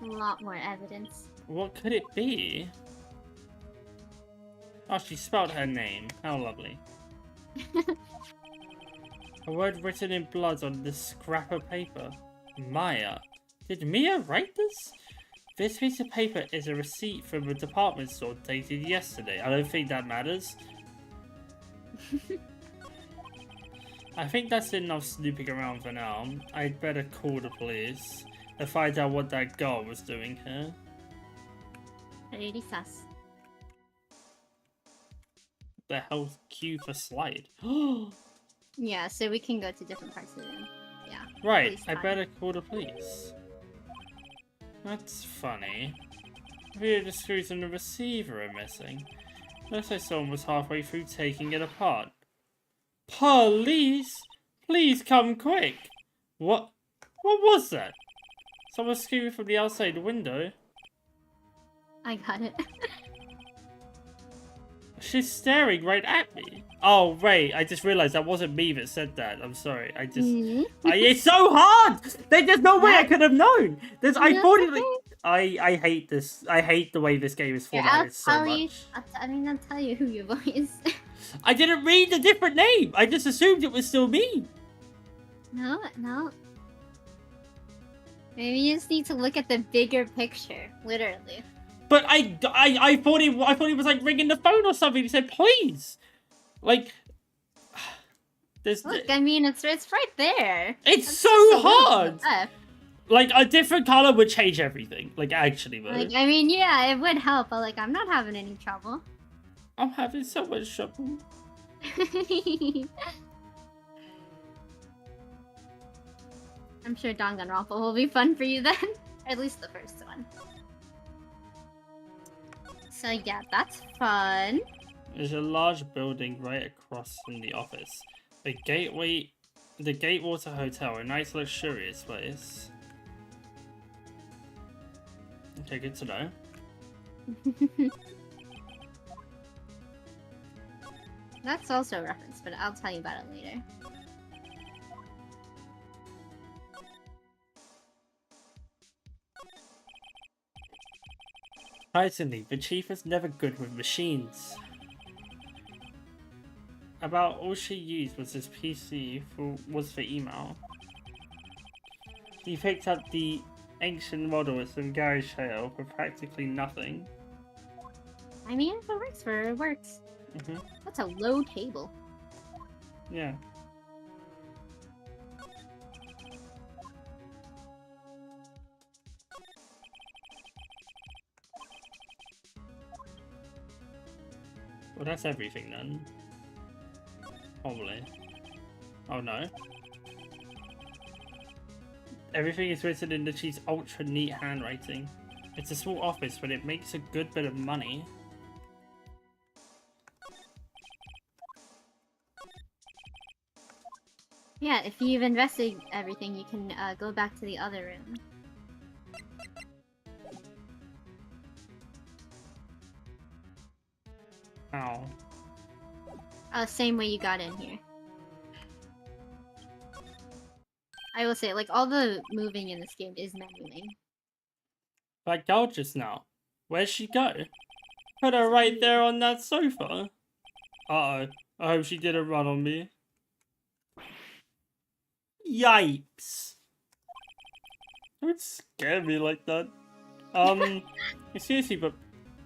S1: A lot more evidence.
S2: What could it be? Oh, she spelled her name. How lovely. A word written in blood on this scrap of paper. Maya. Did Mia write this? This piece of paper is a receipt from a department store dated yesterday. I don't think that matters. I think that's enough snooping around for now. I'd better call the police and find out what that girl was doing here.
S1: Really sus.
S2: The hell's Q for slide?
S1: Yeah, so we can go to different parts of the room. Yeah.
S2: Right, I better call the police. That's funny. The screws in the receiver are missing. Looks like someone was halfway through taking it apart. Police! Please come quick! What was that? Someone screaming from the outside window.
S1: I got it.
S2: She's staring right at me. Oh, right. I just realized that wasn't me that said that. I'm sorry. It's so hard! There's no way I could have known! I hate this. I hate the way this game is formatted so much.
S1: I'll tell you who your voice is.
S2: I didn't read the different name! I just assumed it was still me!
S1: No. Maybe you just need to look at the bigger picture, literally.
S2: But I thought he was like ringing the phone or something. He said, "Please," like.
S1: Look, I mean, it's right there.
S2: It's
S1: That's
S2: so hard. Like a different color would change everything. Like actually, though.
S1: Like, I mean, yeah, it would help, but like, I'm not having any trouble.
S2: I'm having so much trouble.
S1: I'm sure Danganronpa will be fun for you then. Or at least the first one. So yeah, that's fun.
S2: There's a large building right across from the office. The Gatewater Hotel, a nice luxurious place. Okay, good to know.
S1: That's also a reference, but I'll tell you about it later.
S2: Certainly, the chief is never good with machines. About all she used was his PC for email. He picked up the ancient model with some garage sale for practically nothing.
S1: I mean, if it works for her, it works. That's a low table.
S2: Yeah. Well, that's everything then. Probably. Oh no. Everything is written in the chief's ultra neat handwriting. It's a small office, but it makes a good bit of money.
S1: Yeah, if you've invested everything, you can go back to the other room.
S2: Ow.
S1: Same way you got in here. I will say, like, all the moving in this game is manually.
S2: That girl just now. Where'd she go? Put her right there on that sofa. Uh-oh. I hope she didn't run on me. Yipes. Don't scare me like that. Excuse me, but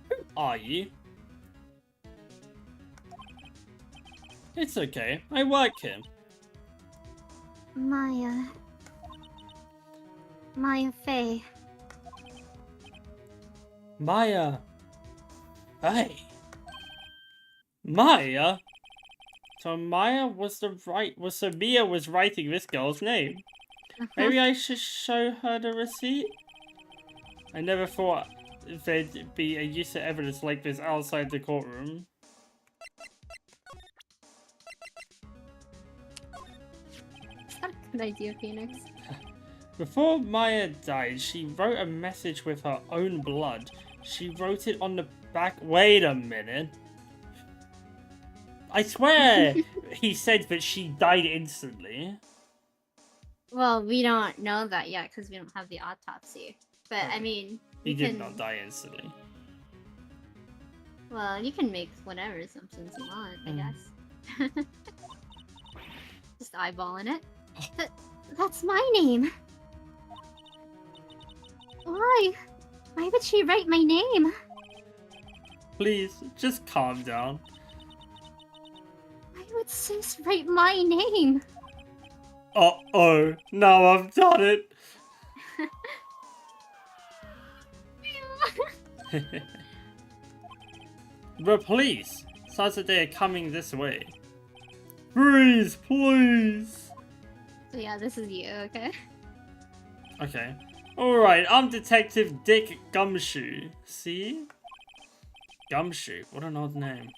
S2: who are you? It's okay. I work here.
S1: Maya Fey.
S2: Maya. Hey. Maya? So Mia was writing this girl's name. Maybe I should show her the receipt? I never thought there'd be a use of evidence like this outside the courtroom.
S1: Good idea, Phoenix.
S2: Before Maya died, she wrote a message with her own blood. She wrote it on the back. Wait a minute. I swear he said that she died instantly.
S1: Well, we don't know that yet because we don't have the autopsy. But I mean,
S2: he did not die instantly.
S1: Well, you can make whatever assumptions you want, I guess. Just eyeballing it. That's my name. Why? Why would she write my name?
S2: Please, just calm down.
S1: Why would Sis write my name?
S2: Uh-oh, now I've done it. The police! Sounds like they are coming this way. Freeze, please!
S1: So yeah, this is you, okay?
S2: Okay. Alright, I'm Detective Dick Gumshoe. See? Gumshoe, what an odd name.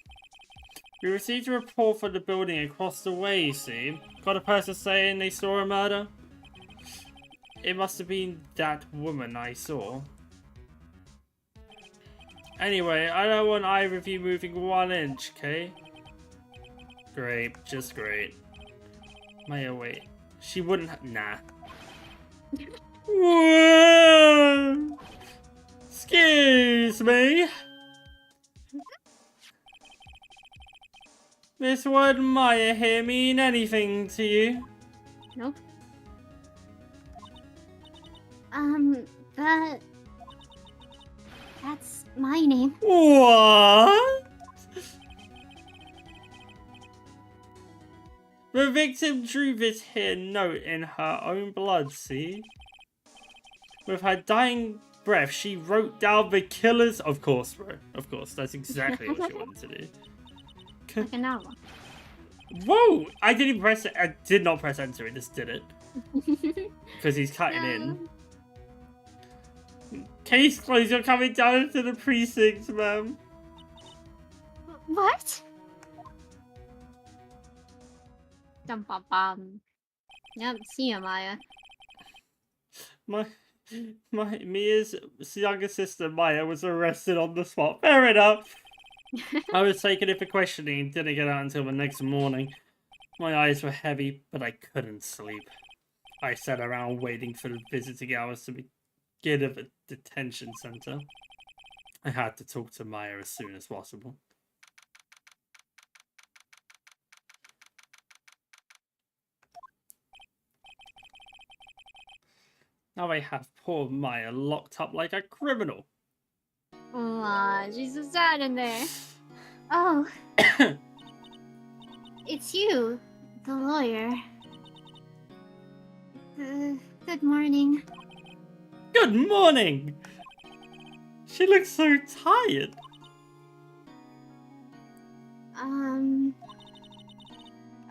S2: We received a report for the building across the way, you see? Got a person saying they saw a murder? It must have been that woman I saw. Anyway, I don't want either of you moving 1 inch, okay? Great, just great. Maya, wait. She wouldn't nah. Whoa! Excuse me? This word Maya here mean anything to you?
S1: Nope. That... That's my name.
S2: What? The victim drew this here note in her own blood, see? With her dying breath, she wrote down the killers. Of course, bro. Of course, that's exactly what she wanted to do.
S1: Like a novel.
S2: Whoa! I didn't press it. I did not press enter. It just did it. Because he's cutting in. Case closed. You're coming down to the precinct, ma'am.
S1: What? Dum bum bum. Yep, see ya, Maya.
S2: Mia's younger sister Maya was arrested on the spot. Fair enough. I was taken in for questioning, didn't get out until the next morning. My eyes were heavy, but I couldn't sleep. I sat around waiting for the visiting hours to begin at the detention center. I had to talk to Maya as soon as possible. Now I have poor Maya locked up like a criminal.
S1: Aw, she's so sad in there. Oh. It's you, the lawyer. Good morning.
S2: Good morning! She looks so tired.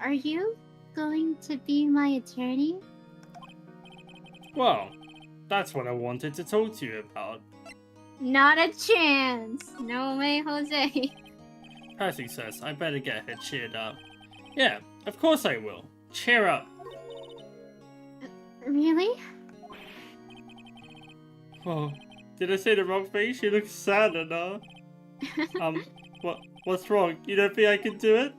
S1: Are you going to be my attorney?
S2: Well, that's what I wanted to talk to you about.
S1: Not a chance. No way, Jose.
S2: Percy says I better get her cheered up. Yeah, of course I will. Cheer up.
S1: Really?
S2: Oh, did I say the wrong thing? She looks sad now. What's wrong? You don't think I can do it?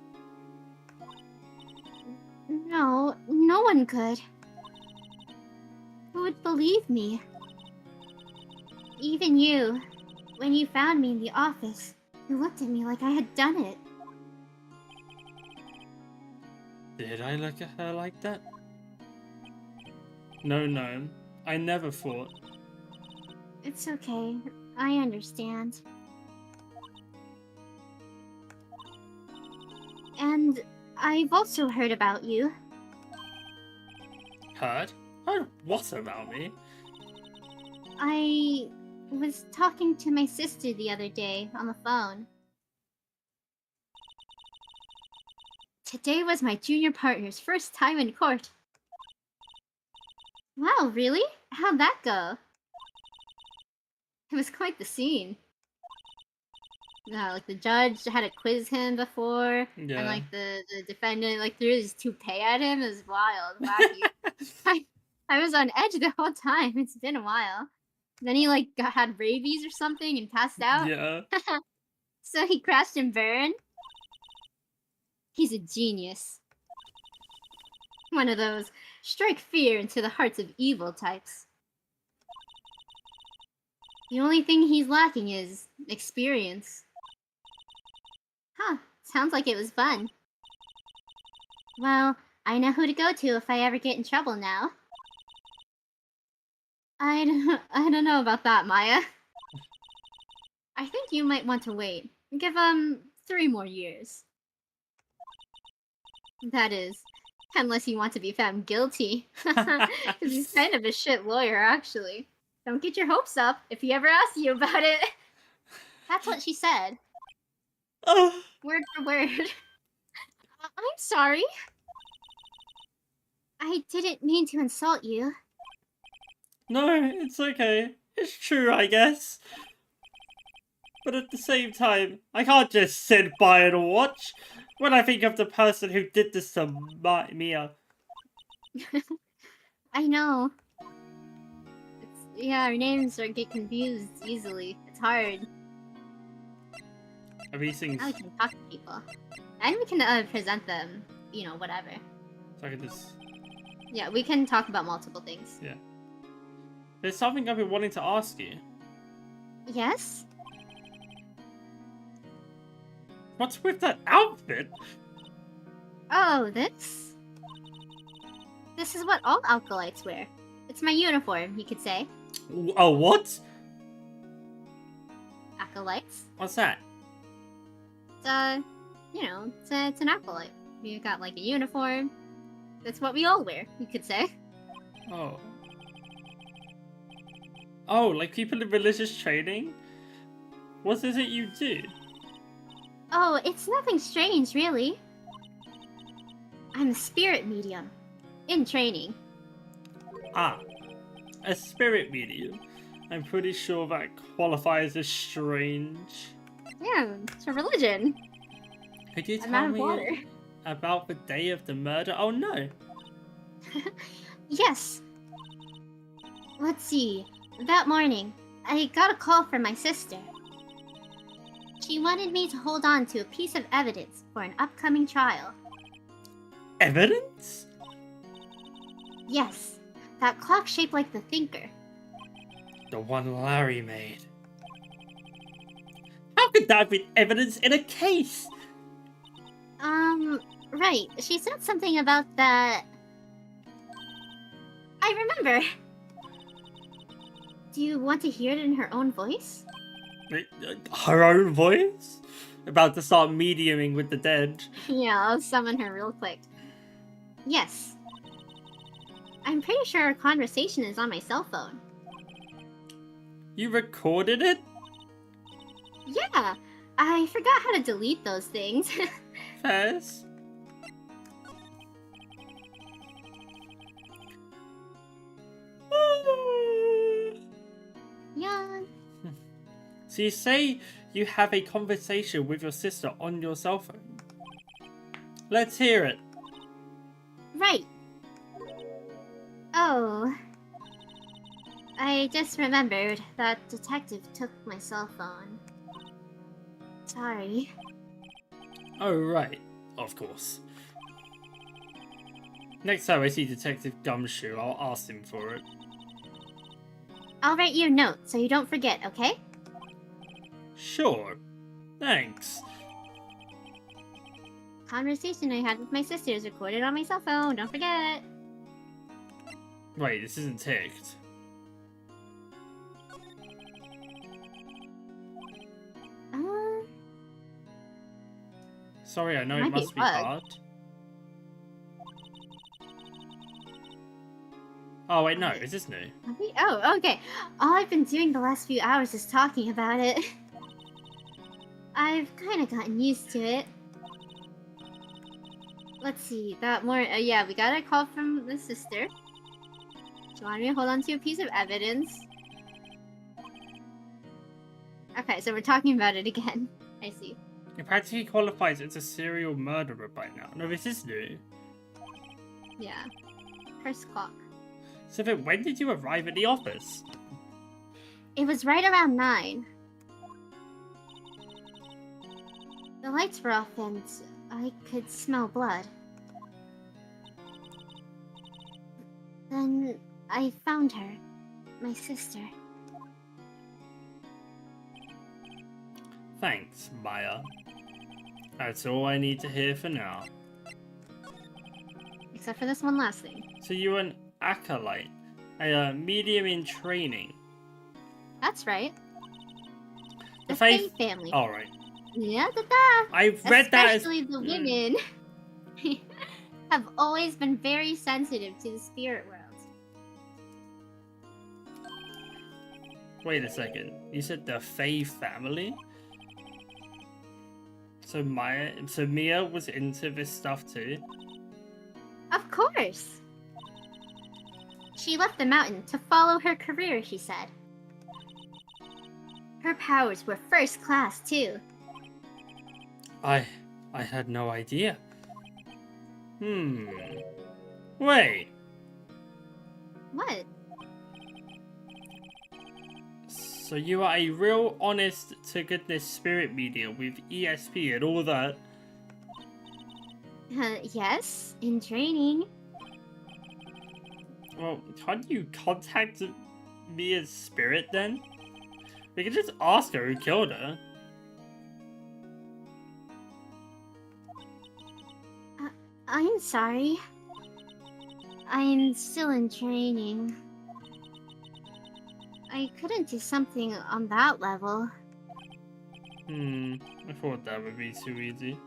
S1: No, no one could. Who would believe me? Even you. When you found me in the office, you looked at me like I had done it.
S2: Did I look at her like that? No. I never thought.
S1: It's okay. I understand. And I've also heard about you.
S2: Heard? Heard what about me?
S1: I was talking to my sister the other day on the phone. Today was my junior partner's first time in court. Wow, really? How'd that go? It was quite the scene. Like the judge had to quiz him before,
S2: Yeah.
S1: and like the defendant like threw his toupee at him. It was wild, wacky. I was on edge the whole time. It's been a while. Then he like had rabies or something and passed out.
S2: Yeah.
S1: So he crashed and burned. He's a genius. One of those strike fear into the hearts of evil types. The only thing he's lacking is experience. Huh, sounds like it was fun. Well, I know who to go to if I ever get in trouble now. I don't know about that, Maya. I think you might want to wait. Give 3 more years. That is, unless you want to be found guilty. Because he's kind of a shit lawyer, actually. Don't get your hopes up if he ever asks you about it. That's what she said. Word for word. I'm sorry. I didn't mean to insult you.
S2: No, it's okay. It's true, I guess. But at the same time, I can't just sit by and watch. When I think of the person who did this to Mia.
S1: I know. Yeah, our names get confused easily. It's hard.
S2: These things...
S1: Now we can talk to people. And we can present them, you know, whatever.
S2: So I can just...
S1: Yeah, we can talk about multiple things.
S2: Yeah. There's something I've been wanting to ask you.
S1: Yes?
S2: What's with that outfit?
S1: Oh, this? This is what all alkalites wear. It's my uniform, you could say.
S2: Oh, what?
S1: Acolytes.
S2: What's that?
S1: It's, you know, it's an acolyte. You got, like, a uniform. That's what we all wear, you could say.
S2: Oh. Oh, like people in religious training? What is it you do?
S1: Oh, it's nothing strange, really. I'm a spirit medium. In training.
S2: Ah, a spirit medium. I'm pretty sure that qualifies as strange.
S1: Yeah, it's a religion.
S2: Could you
S1: I'm
S2: tell
S1: out of
S2: me
S1: water.
S2: about the day of the murder? Oh no.
S1: Yes. Let's see. That morning, I got a call from my sister. She wanted me to hold on to a piece of evidence for an upcoming trial.
S2: Evidence?
S1: Yes, that clock shaped like the thinker.
S2: The one Larry made. How could that be evidence in a case?
S1: Right. She said something about that. I remember. Do you want to hear it in her own voice?
S2: Her own voice? About to start mediuming with the dead.
S1: Yeah, I'll summon her real quick. Yes. I'm pretty sure our conversation is on my cell phone.
S2: You recorded it?
S1: Yeah, I forgot how to delete those things.
S2: Fez?
S1: Yeah.
S2: So you say you have a conversation with your sister on your cell phone? Let's hear it.
S1: Right. Oh. I just remembered that detective took my cell phone. Sorry.
S2: Oh, right. Of course. Next time I see Detective Gumshoe, I'll ask him for it.
S1: I'll write you a note so you don't forget, okay?
S2: Sure. Thanks.
S1: Conversation I had with my sister is recorded on my cell phone, don't forget.
S2: Wait, this isn't ticked. Sorry, I know it must be hard. Oh wait, no, is this new?
S1: Oh, okay. All I've been doing the last few hours is talking about it. I've kind of gotten used to it. Let's see, that more. Yeah, we got a call from the sister. She wanted me to hold on to a piece of evidence. Okay, so we're talking about it again. I see.
S2: It practically qualifies as a serial murderer by now. No, this is new.
S1: Yeah. First clock.
S2: So then, when did you arrive at the office?
S1: It was right around 9. The lights were off and I could smell blood. Then I found her. My sister.
S2: Thanks, Maya. That's all I need to hear for now.
S1: Except for this one last thing.
S2: So you're an acolyte, a medium in training.
S1: That's right.
S2: The
S1: Faith family.
S2: All right.
S1: Yeah,
S2: I've read that.
S1: Especially the women have always been very sensitive to the spirit world.
S2: Wait a second. You said the Faye family? So Mia was into this stuff too?
S1: Of course. She left the mountain to follow her career, she said. Her powers were first class too.
S2: I had no idea. Wait.
S1: What?
S2: So you are a real honest to goodness spirit medium with ESP and all that?
S1: Yes, in training.
S2: Well, can't you contact Mia's spirit then? We can just ask her who killed her.
S1: I'm sorry. I'm still in training. I couldn't do something on that level.
S2: I thought that would be too easy.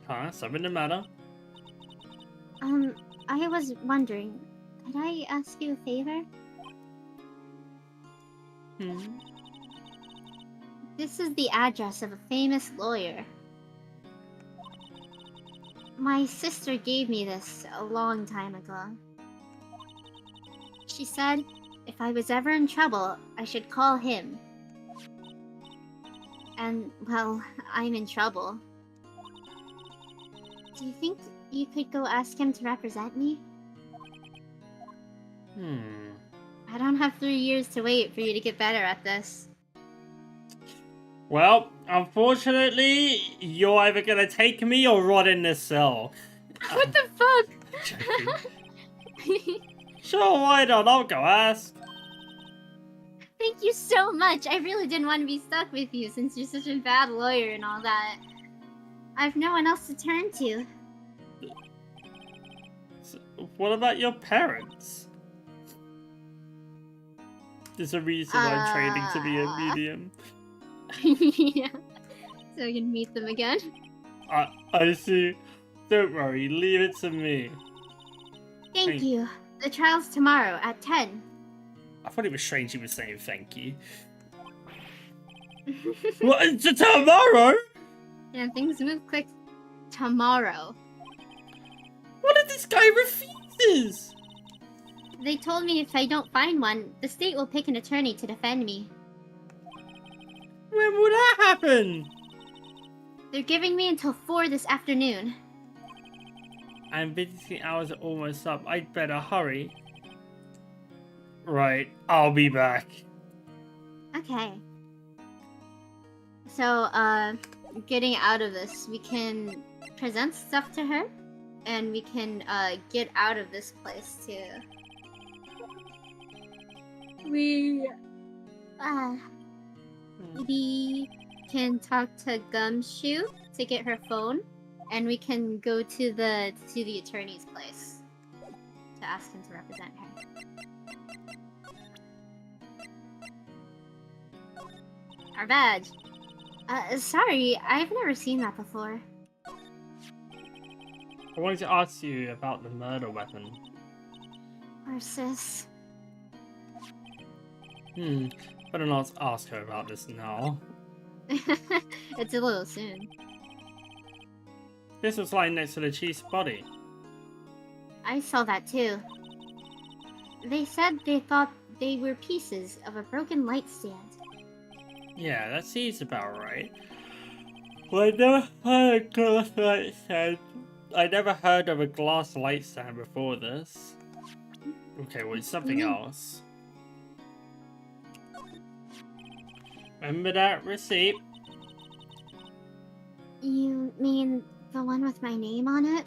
S2: Huh? Something the matter?
S1: I was wondering, could I ask you a favor? This is the address of a famous lawyer. My sister gave me this a long time ago. She said if I was ever in trouble, I should call him. And, well, I'm in trouble. Do you think you could go ask him to represent me? I don't have 3 years to wait for you to get better at this.
S2: Well, unfortunately, you're either gonna take me or rot in this cell.
S1: What the fuck?
S2: Sure, why not? I'll go ask.
S1: Thank you so much. I really didn't want to be stuck with you since you're such a bad lawyer and all that. I've no one else to turn to.
S2: So, what about your parents? There's a reason why I'm training to be a medium.
S1: Yeah. So you can meet them again?
S2: I see. Don't worry, leave it to me.
S1: Thank you. The trial's tomorrow at 10.
S2: I thought it was strange he was saying thank you. What? It's tomorrow?
S1: Yeah, things move quick. Tomorrow.
S2: What if this guy refuses?
S1: They told me if I don't find one, the state will pick an attorney to defend me.
S2: When will that happen?
S1: They're giving me until 4 this afternoon.
S2: And visiting hours are almost up. I'd better hurry. Right, I'll be back.
S1: Okay. So, getting out of this, we can present stuff to her, and we can, get out of this place, too. We, we can talk to Gumshoe to get her phone, and we can go to the attorney's place to ask him to represent her. Our badge. Sorry, I've never seen that before.
S2: I wanted to ask you about the murder weapon.
S1: Or sis.
S2: Better not ask her about this now.
S1: It's a little soon.
S2: This was lying next to the chief's body.
S1: I saw that too. They said they thought they were pieces of a broken light stand.
S2: Yeah, that seems about right. Well, I never heard a glass light stand. I never heard of a glass light stand before this. Okay, well, it's something else. Remember that receipt?
S1: You mean the one with my name on it?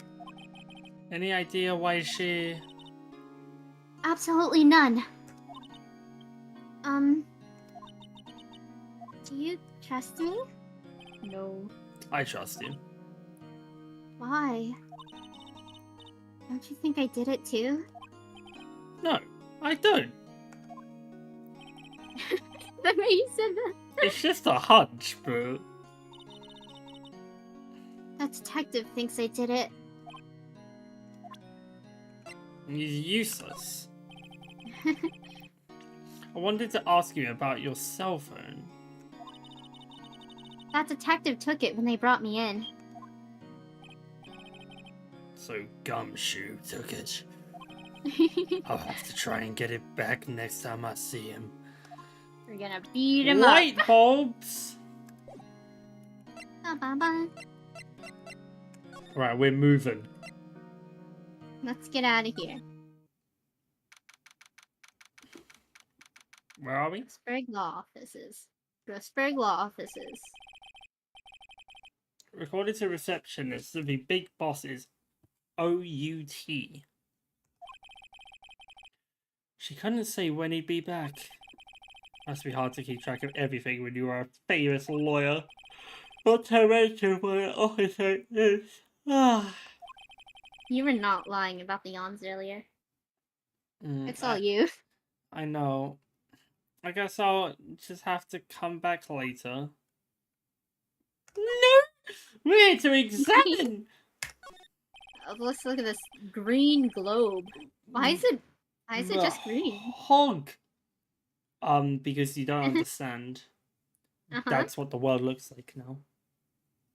S2: Any idea why she...
S1: Absolutely none. Do you trust me? No.
S2: I trust you.
S1: Why? Don't you think I did it too?
S2: No, I don't.
S1: The way you said that.
S2: It's just a hunch, bro.
S1: That detective thinks I did it.
S2: He's useless. I wanted to ask you about your cell phone.
S1: That detective took it when they brought me in.
S2: So Gumshoe took it. I'll have to try and get it back next time I see him.
S1: We're gonna beat him
S2: Light
S1: up.
S2: bulbs!
S1: Ba-ba-ba.
S2: Right, we're moving.
S1: Let's get out of here.
S2: Where are we?
S1: Grossberg Law Offices. Grossberg Law Offices.
S2: According to receptionist, the big boss is O-U-T. She couldn't say when he'd be back. Must be hard to keep track of everything when you are a famous lawyer. Not to mention what an officer is.
S1: You were not lying about the yawns earlier. It's all
S2: I,
S1: you.
S2: I know. I guess I'll just have to come back later. No! We need to examine!
S1: Let's look at this green globe. Why is it
S2: The
S1: just green?
S2: hog! Because you don't understand. That's what the world looks like now.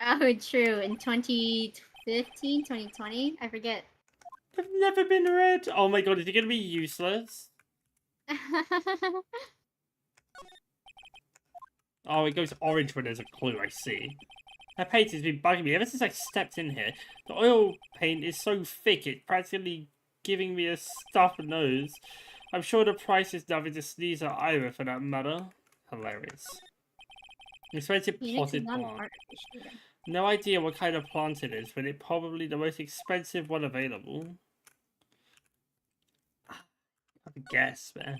S1: Oh, true. In 2015, 2020? I forget.
S2: I've never been red. Oh my god, is it gonna be useless? Oh, it goes orange when there's a clue, I see. That paint has been bugging me ever since I stepped in here. The oil paint is so thick, it's practically giving me a stuffed nose. I'm sure the price is nothing to sneeze at either, for that matter. Hilarious. Expensive potted plant. No idea what kind of plant it is, but it's probably the most expensive one available. I have a guess, man.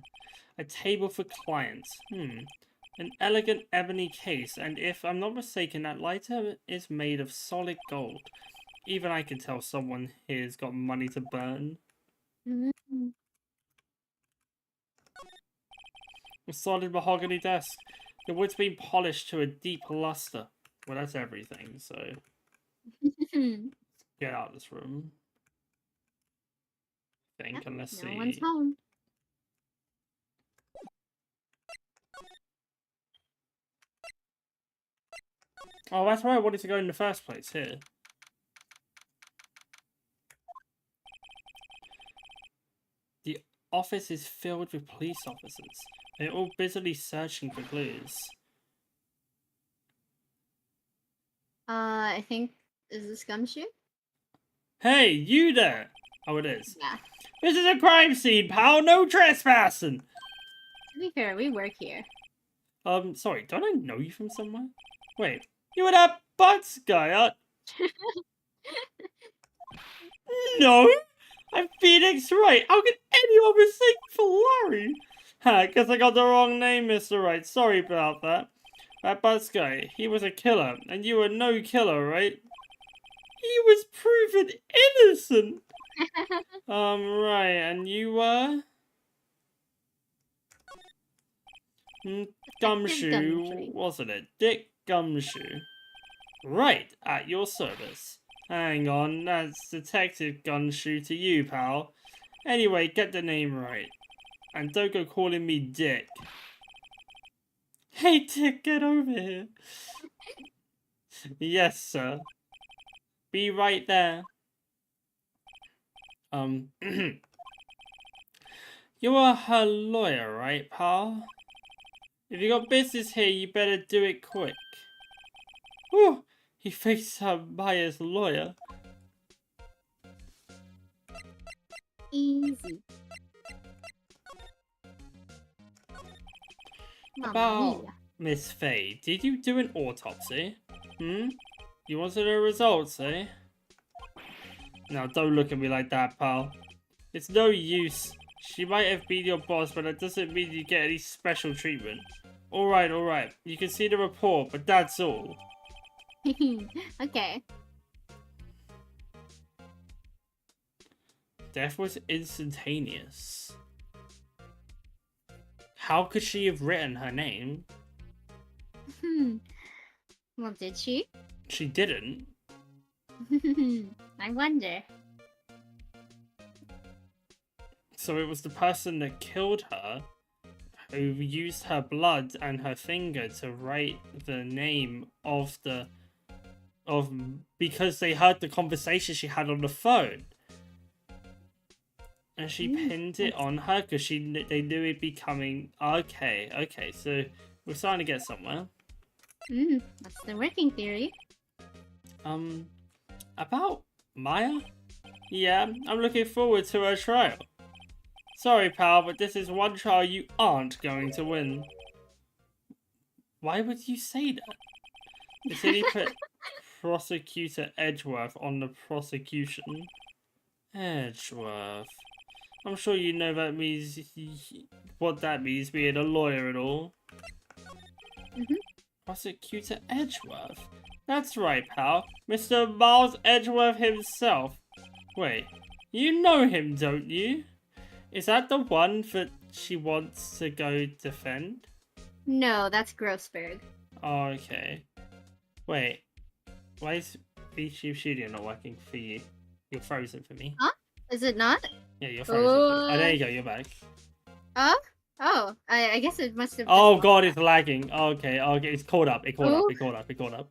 S2: A table for clients. An elegant ebony case, and if I'm not mistaken, that lighter is made of solid gold. Even I can tell someone here's got money to burn. A solid mahogany desk. The wood's been polished to a deep luster. Well, that's everything, so... Get out of this room. And let's see.
S1: No one's home.
S2: Oh, that's where I wanted to go in the first place, here. The office is filled with police officers. They're all busily searching for clues.
S1: I think... Is this Gumshoe?
S2: Hey, you there! Oh, it is.
S1: Yeah.
S2: This is a crime scene, pal! No trespassing!
S1: To be fair, we work here.
S2: Sorry, don't I know you from somewhere? Wait, you were that Butts guy, No! I'm Phoenix Wright! How could anyone mistake for Larry? Ha, guess I got the wrong name, Mr. Wright. Sorry about that. That Butts guy, he was a killer, and you were no killer, right? He was proven innocent! Right, and you were? Gumshoe, wasn't it? Dick Gumshoe. Right, at your service. Hang on, that's Detective Gumshoe to you, pal. Anyway, get the name right. And don't go calling me Dick. Hey, Dick, get over here. Yes, sir. Be right there. You are her lawyer, right, pal? If you got business here, you better do it quick. Whew, he faced her Maya's lawyer.
S1: Easy.
S2: About Miss Faye, did you do an autopsy? You wanted the results, eh? Now, don't look at me like that, pal. It's no use. She might have been your boss, but that doesn't mean you get any special treatment. Alright. You can see the report, but that's all.
S1: Okay.
S2: Death was instantaneous. How could she have written her name?
S1: Well, did she?
S2: She didn't.
S1: I wonder.
S2: So it was the person that killed her who used her blood and her finger to write the name of because they heard the conversation she had on the phone. And she pinned it on her because they knew it'd be coming. Okay, so we're starting to get somewhere.
S1: That's the working theory.
S2: About Maya? Yeah, I'm looking forward to her trial. Sorry, pal, but this is one trial you aren't going to win. Why would you say that? The city put Prosecutor Edgeworth on the prosecution. Edgeworth. I'm sure you know that means what that means, being a lawyer and all. Prosecutor Edgeworth? That's right, pal. Mr. Miles Edgeworth himself. Wait, you know him, don't you? Is that the one that she wants to go defend?
S1: No, that's Grossberg.
S2: Oh, okay. Wait, why is VTube Studio not working for you? You're frozen for me.
S1: Huh? Is it not?
S2: Yeah, you're frozen for me. Oh, there you go, you're back.
S1: Oh, I guess it must have.
S2: Oh god, it's lagging. Okay, it's caught up. It caught up.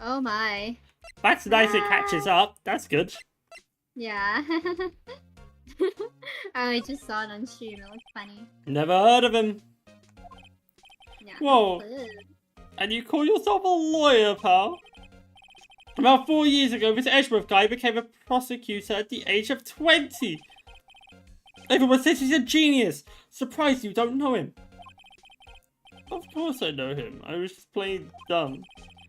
S1: Oh my.
S2: That's nice, it catches up. That's good.
S1: Yeah. I just saw it on stream. It looked funny.
S2: Never heard of him.
S1: Yeah.
S2: Whoa. And you call yourself a lawyer, pal? About 4 years ago, this Edgeworth guy became a prosecutor at the age of 20. Everyone says he's a genius. Surprised you don't know him. Of course I know him. I was just playing dumb.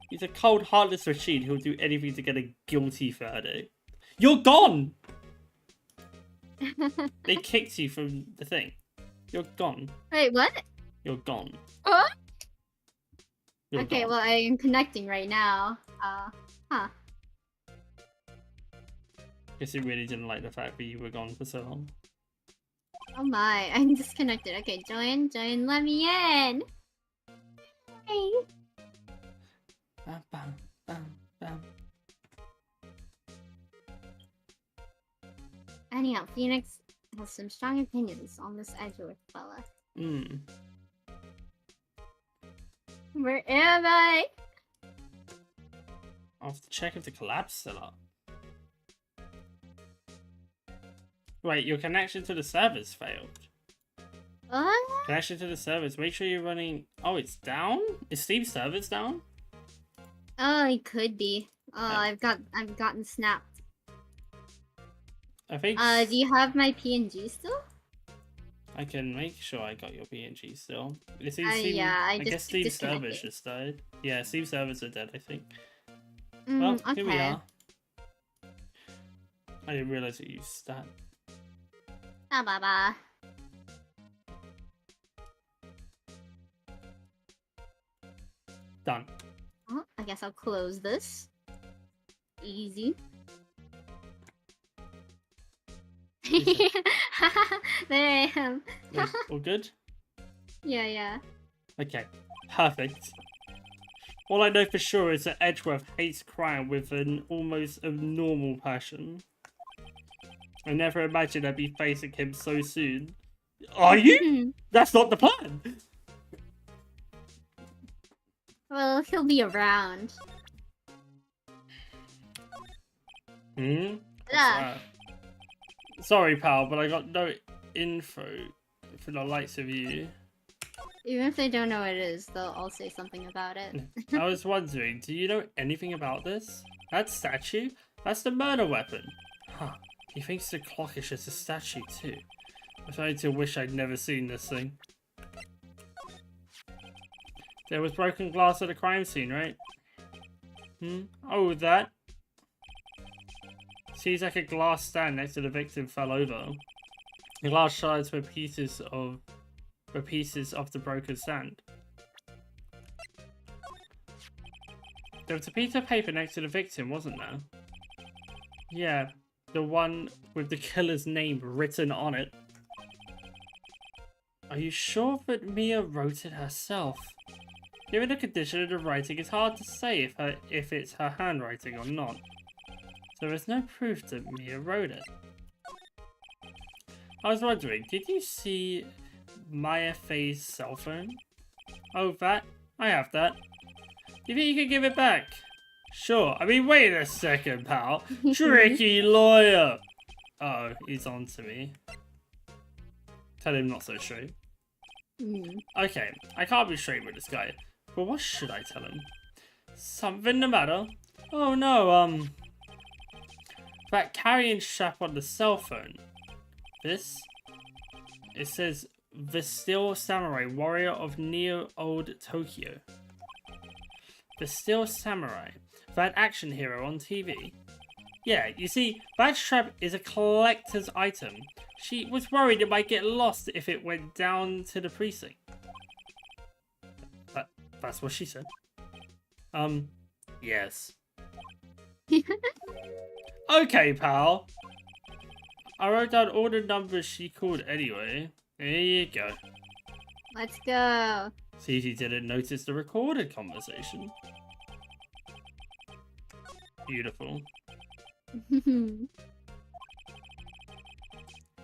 S2: He's a cold, heartless machine who'll do anything to get a guilty verdict. You're gone! They kicked you from the thing. You're gone.
S1: Wait, what?
S2: You're gone.
S1: Huh?
S2: You're
S1: Okay,
S2: gone.
S1: well, I am connecting right now. Huh.
S2: Guess he really didn't like the fact that you were gone for so long.
S1: Oh my, I'm disconnected. Okay, join, let me in. Hey.
S2: Bam, bam, bam, bam.
S1: Anyhow, Phoenix has some strong opinions on this Edgeworth fella. Where am I?
S2: I'll have to check if the collab's still up. Wait, your connection to the servers failed.
S1: What?
S2: Connection to the servers. Make sure you're running. Oh, it's down? Is Steve's servers down?
S1: Oh, it could be. I've gotten snapped.
S2: I think.
S1: Do you have my PNG still?
S2: I can make sure I got your PNG still.
S1: Yeah, I
S2: guess Steve's servers just died. Yeah, Steve's servers are dead, I think. Well,
S1: okay.
S2: here we are. I didn't realize it used stat.
S1: Baba.
S2: Done.
S1: Oh, I guess I'll close this. Easy. There I am.
S2: All good?
S1: Yeah.
S2: Okay, perfect. All I know for sure is that Edgeworth hates crime with an almost abnormal passion. I never imagined I'd be facing him so soon. Are you? That's not the plan!
S1: Well, he'll be around.
S2: Hmm?
S1: Yeah.
S2: Sorry, pal, but I got no info for the likes of you.
S1: Even if they don't know what it is, they'll all say something about it.
S2: I was wondering, do you know anything about this? That statue? That's the murder weapon. Huh. He thinks the clock is just a statue too. I'm starting to wish I'd never seen this thing. There was broken glass at the crime scene, right? Oh, that? Seems like a glass stand next to the victim fell over. The glass shards were pieces of the broken stand. There was a piece of paper next to the victim, wasn't there? Yeah, the one with the killer's name written on it. Are you sure that Mia wrote it herself? Given the condition of the writing, it's hard to say if it's her handwriting or not. So there's no proof that Mia wrote it. I was wondering, did you see Maya Faye's cell phone? Oh, that? I have that. Do you think you can give it back? Sure. I mean, wait a second, pal. Tricky lawyer. Uh-oh, he's on to me. Tell him not so straight. Okay, I can't be straight with this guy. But what should I tell him? Something the matter? Oh no, that carrying strap on the cell phone. This? It says, the Steel Samurai, warrior of Neo-Old Tokyo. The Steel Samurai, that action hero on TV. Yeah, you see, that strap is a collector's item. She was worried it might get lost if it went down to the precinct. That's what she said. Yes. Okay, pal. I wrote down all the numbers she called anyway. There you go.
S1: Let's go.
S2: See, she didn't notice the recorded conversation. Beautiful.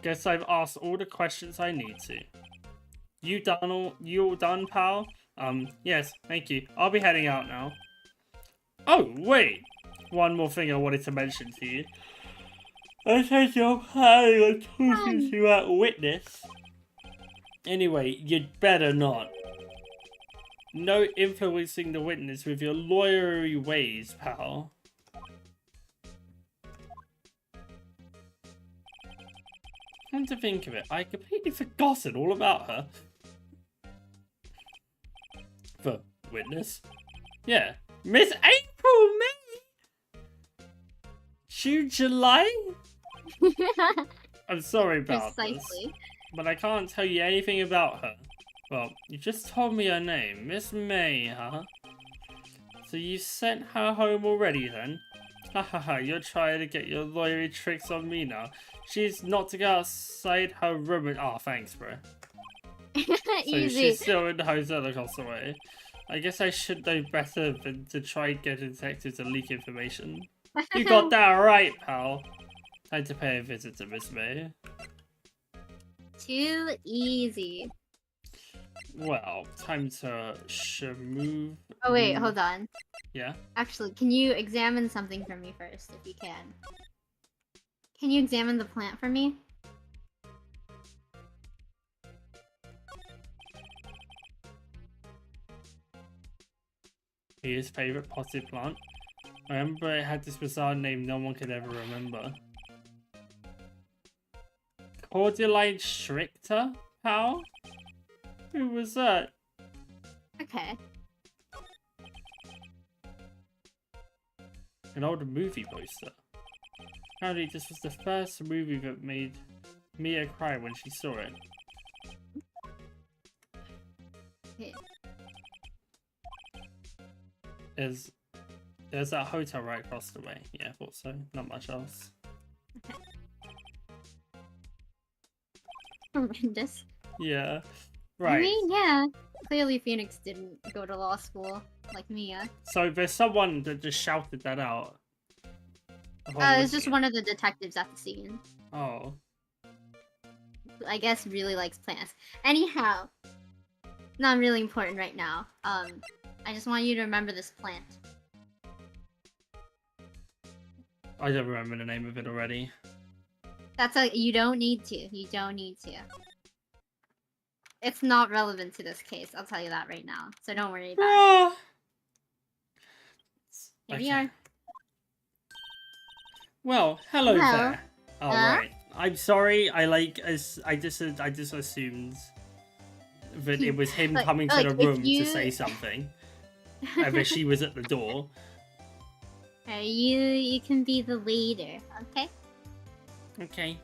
S2: Guess I've asked all the questions I need to. You all done, pal? Yes, thank you. I'll be heading out now. Oh, wait! One more thing I wanted to mention to you. I said you're planning on talking to that witness. Anyway, you'd better not. No influencing the witness with your lawyery ways, pal. Come to think of it, I completely forgotten all about her. The witness? Yeah. Miss April May! June, July? I'm sorry about this, but I can't tell you anything about her. Well, you just told me her name. Miss May, huh? So you sent her home already then? Hahaha, you're trying to get your lawyery tricks on me now. She's not to go outside her room and... Oh, thanks, bro. So she's still in the hotel across the way. I guess I should know better than to try and get a detective to leak information. You got that right, pal. Time to pay a visit to Miss May.
S1: Too easy.
S2: Well, time to move.
S1: Oh wait, hold on.
S2: Yeah?
S1: Actually, can you examine something for me first, if you can? Can you examine the plant for me?
S2: His favorite potted plant. I remember it had this bizarre name no one could ever remember. Cordyline Schrichter? How? Who was that?
S1: Okay.
S2: An old movie poster. Apparently this was the first movie that made Mia cry when she saw it.
S1: Okay.
S2: There's that hotel right across the way. Yeah, I thought so. Not much else.
S1: Okay. Horrendous.
S2: Yeah. Right.
S1: I mean, yeah. Clearly Phoenix didn't go to law school like Mia.
S2: So there's someone that just shouted that out.
S1: It's just one of the detectives at the scene.
S2: Oh.
S1: I guess really likes plants. Anyhow, not really important right now. I just want you to remember this plant.
S2: I don't remember the name of it already.
S1: You don't need to. You don't need to. It's not relevant to this case, I'll tell you that right now. So don't worry about it. Here we are.
S2: Well, hello there. Alright. I'm sorry, I just assumed that it was him coming to the room to say something. And that she was at the door.
S1: You can be the waiter, okay?
S2: Okay.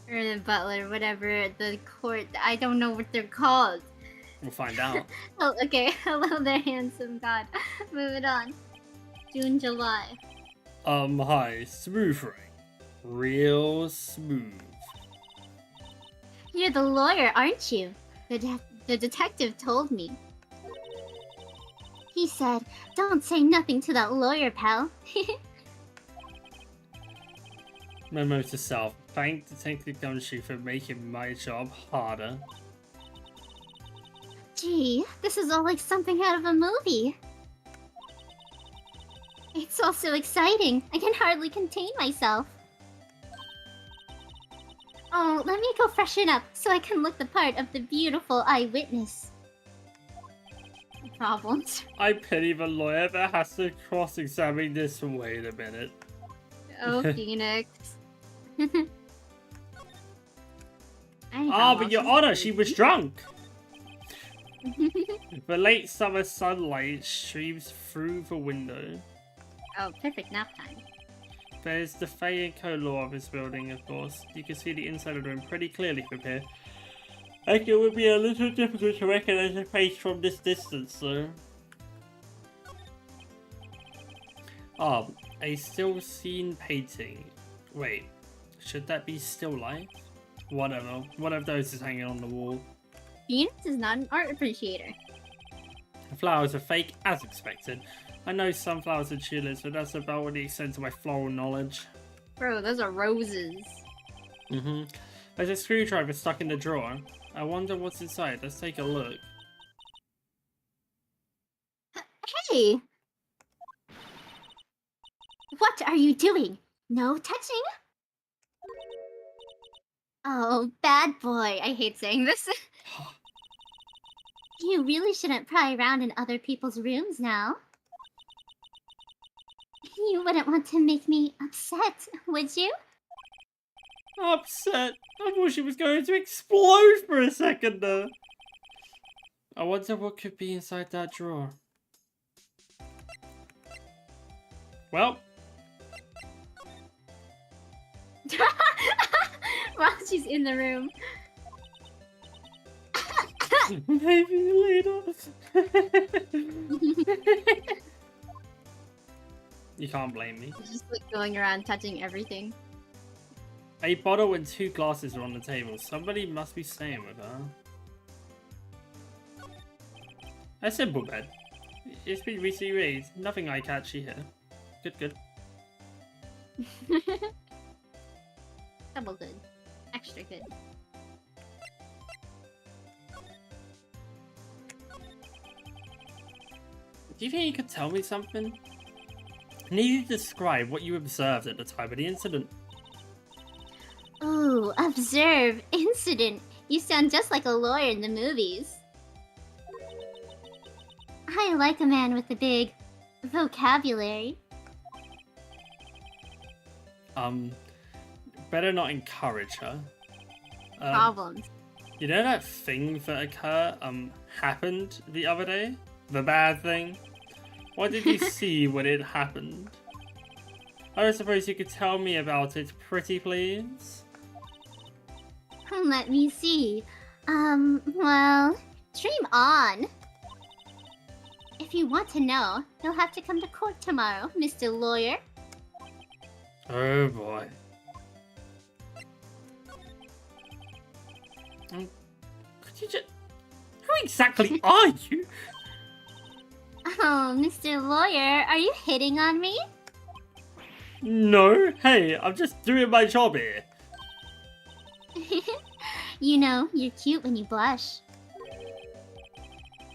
S1: Or the butler, whatever, the court, I don't know what they're called.
S2: We'll find out.
S1: Oh, okay. Hello there, handsome god. Move it on. June, July.
S2: Hi, smooth ring. Real smooth.
S1: You're the lawyer, aren't you? The detective told me. He said, don't say nothing to that lawyer, pal.
S2: Memo to self. Thank Detective Gumshoe for making my job harder.
S1: Gee, this is all like something out of a movie. It's all so exciting. I can hardly contain myself. Oh, let me go freshen up so I can look the part of the beautiful eyewitness. Problems.
S2: I pity the lawyer that has to cross-examine this. Wait a minute.
S1: Oh, Phoenix.
S2: But your honor, she was drunk! The late summer sunlight streams through the window.
S1: Oh, perfect nap time.
S2: There's the Fay & Co law office building, of course. You can see the inside of the room pretty clearly from here. I think it would be a little difficult to recognize a face from this distance, though. A still scene painting. Wait, Should that be still life? Whatever. One of those is hanging on the wall.
S1: Venus is not an art appreciator.
S2: The flowers are fake, as expected. I know sunflowers are tulips, but that's about the extent of my floral knowledge.
S1: Bro, those are roses.
S2: Mm-hmm. There's a screwdriver stuck in the drawer. I wonder what's inside. Let's take a look.
S1: Hey! What are you doing? No touching? Oh, bad boy. I hate saying this. You really shouldn't pry around in other people's rooms now. You wouldn't want to make me upset, would you?
S2: Upset? I thought she was going to explode for a second there. I wonder what could be inside that drawer. Well.
S1: While she's in the room.
S2: Maybe later. You can't blame me.
S1: She's just like going around touching everything.
S2: A bottle and 2 glasses are on the table. Somebody must be staying with her. A simple bed. It's been recently raised. Nothing eye-catchy here. Good.
S1: Double good. Extra good.
S2: Do you think you could tell me something? I need you to describe what you observed at the time of the incident.
S1: Ooh, observe. Incident. You sound just like a lawyer in the movies. I like a man with a big vocabulary.
S2: Better not encourage her.
S1: Problems.
S2: You know that thing that happened the other day? The bad thing? What did you see when it happened? I don't suppose you could tell me about it, pretty please?
S1: Let me see. Well, dream on. If you want to know, you'll have to come to court tomorrow, Mr. Lawyer.
S2: Oh boy. Could you just... Who exactly are you?
S1: Oh, Mr. Lawyer, are you hitting on me?
S2: No, hey, I'm just doing my job here.
S1: You know, you're cute when you blush.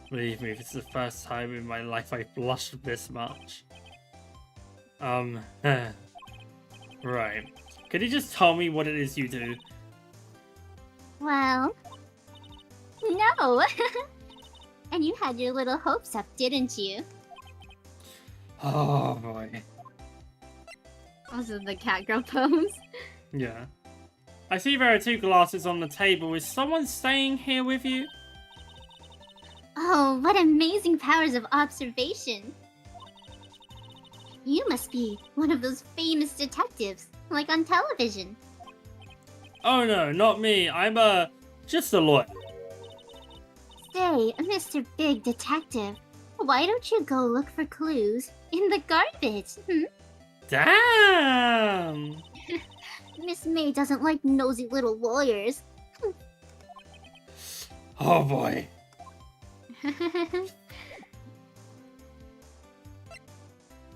S2: Believe me, this is the first time in my life I've blushed this much. Right. Could you just tell me what it is you do?
S1: Well, no. And you had your little hopes up, didn't you?
S2: Oh boy.
S1: Also the cat girl pose.
S2: Yeah. I see there are 2 glasses on the table. Is someone staying here with you?
S1: Oh, what amazing powers of observation. You must be one of those famous detectives, like on television.
S2: Oh no, not me. I'm just a lawyer.
S1: Say, Mr. Big Detective, why don't you go look for clues in the garbage?
S2: Damn!
S1: Miss May doesn't like nosy little lawyers.
S2: Oh boy.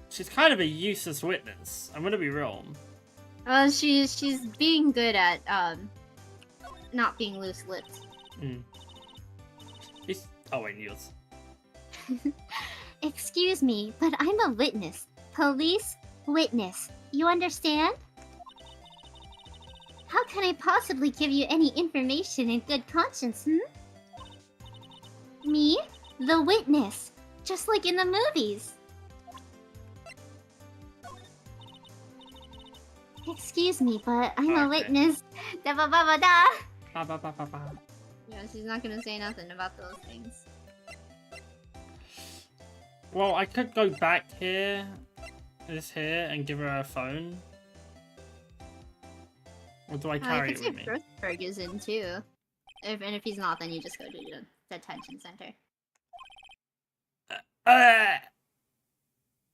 S2: She's kind of a useless witness. I'm gonna be real.
S1: She's being good at not being loose-lipped.
S2: Oh wait, yours.
S1: Excuse me, but I'm a witness. Police witness. You understand? How can I possibly give you any information in good conscience, Me? The witness. Just like in the movies. Excuse me, but I'm a witness. Da ba ba ba da.
S2: Ba ba ba ba ba.
S1: Yeah, she's not gonna say nothing about those things.
S2: Well, I could go back here, here, and give her a phone. Or do I carry it with me?
S1: Grossberg is in too. And if he's not, then you just go to the detention center.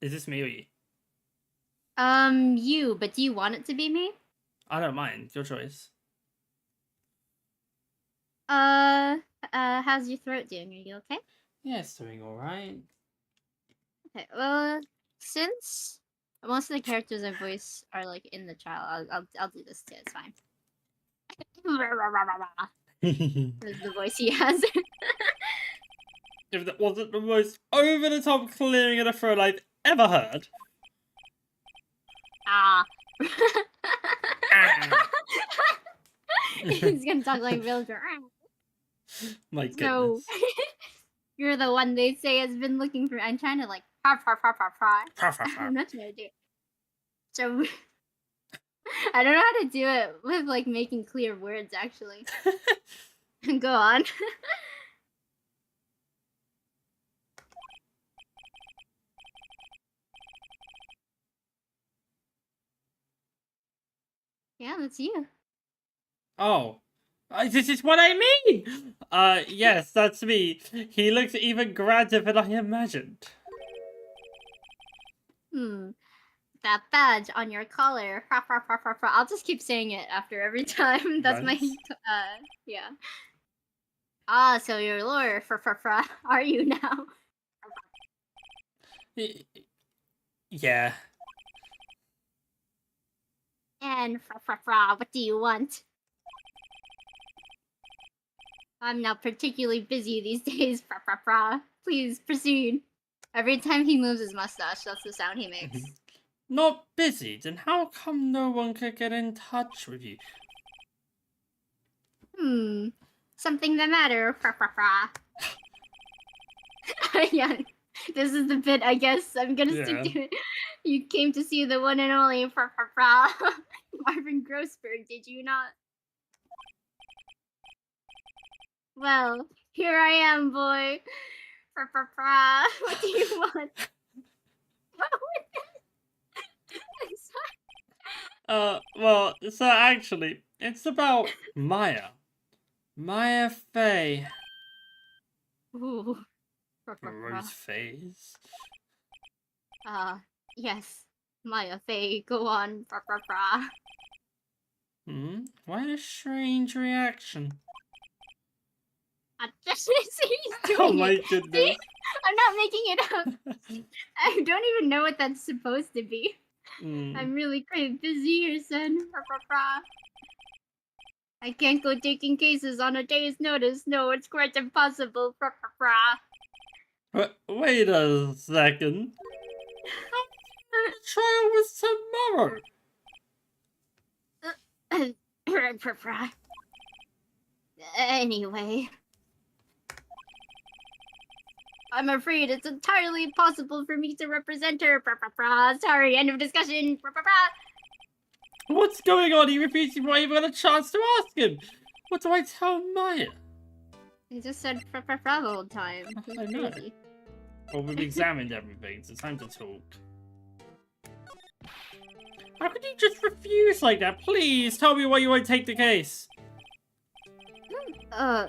S2: Is this me or you?
S1: You, but do you want it to be me?
S2: I don't mind. Your choice.
S1: How's your throat doing? Are you okay?
S2: Yeah, it's doing all right.
S1: Okay, well, since most of the characters I voice are like in the trial, I'll do this too. It's fine. That's the voice he has.
S2: If that wasn't the most over-the-top clearing of the throat I've ever heard.
S1: Ah.
S2: Ah.
S1: He's gonna talk like Villager.
S2: My
S1: So,
S2: goodness.
S1: you're the one they say has been looking for. I'm trying to like. I'm not trying to do it. So, I don't know how to do it with like making clear words actually. Go on. Yeah, that's you.
S2: Oh. This is what I mean! Yes, that's me. He looks even grander than I imagined.
S1: That badge on your collar. I'll just keep saying it after every time. That's my yeah. Ah, so you're a lawyer. Are you now?
S2: Yeah.
S1: And what do you want? I'm not particularly busy these days. Please proceed. Every time he moves his mustache, that's the sound he makes.
S2: Not busy? Then how come no one could get in touch with you?
S1: Something the matter. Yeah, this is the bit, I guess. I'm gonna stick to it. You came to see the one and only Marvin Grossberg, did you not? Well, here I am, boy. What do you want?
S2: Well, so actually, it's about Maya. Maya Faye.
S1: Ooh.
S2: Rose Faye's.
S1: Yes. Maya Faye, go on.
S2: What a strange reaction.
S1: He's doing
S2: Oh my goodness.
S1: See? I'm not making it up. I don't even know what that's supposed to be. I'm really quite busy here, son. I can't go taking cases on a day's notice. No, it's quite impossible.
S2: Wait a second. The trial was tomorrow.
S1: Anyway. I'm afraid it's entirely impossible for me to represent her. Sorry, end of discussion.
S2: What's going on? He repeats before I even got a chance to ask him. What do I tell Maya?
S1: He just said the whole time.
S2: I know. Crazy. Well, we've examined everything. It's time to talk. How could you just refuse like that? Please tell me why you won't take the case.
S1: Well,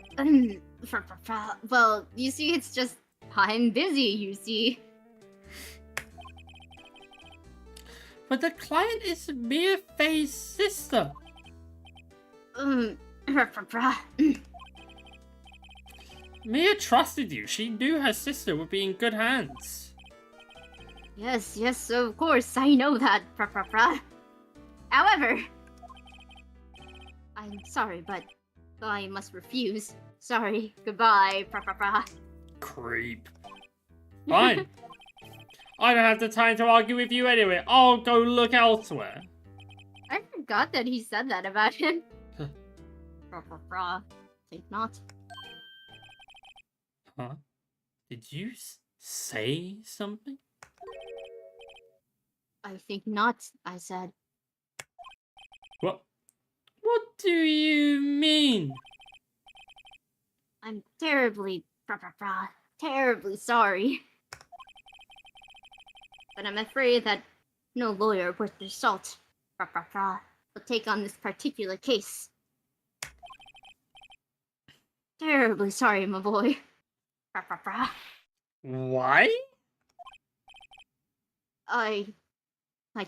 S1: you see, it's just I'm busy, you see.
S2: But the client is Mia Faye's sister. Mia trusted you. She knew her sister would be in good hands.
S1: Yes, of course, I know that. However, I'm sorry, but I must refuse. Sorry, goodbye.
S2: Creep. Fine. I don't have the time to argue with you anyway. I'll go look elsewhere.
S1: I forgot that he said that about him. Think not.
S2: Huh? Did you say something?
S1: I think not, I said.
S2: What do you mean?
S1: I'm terribly sorry. But I'm afraid that no lawyer worth their salt will take on this particular case. Terribly sorry, my boy.
S2: Why?
S1: I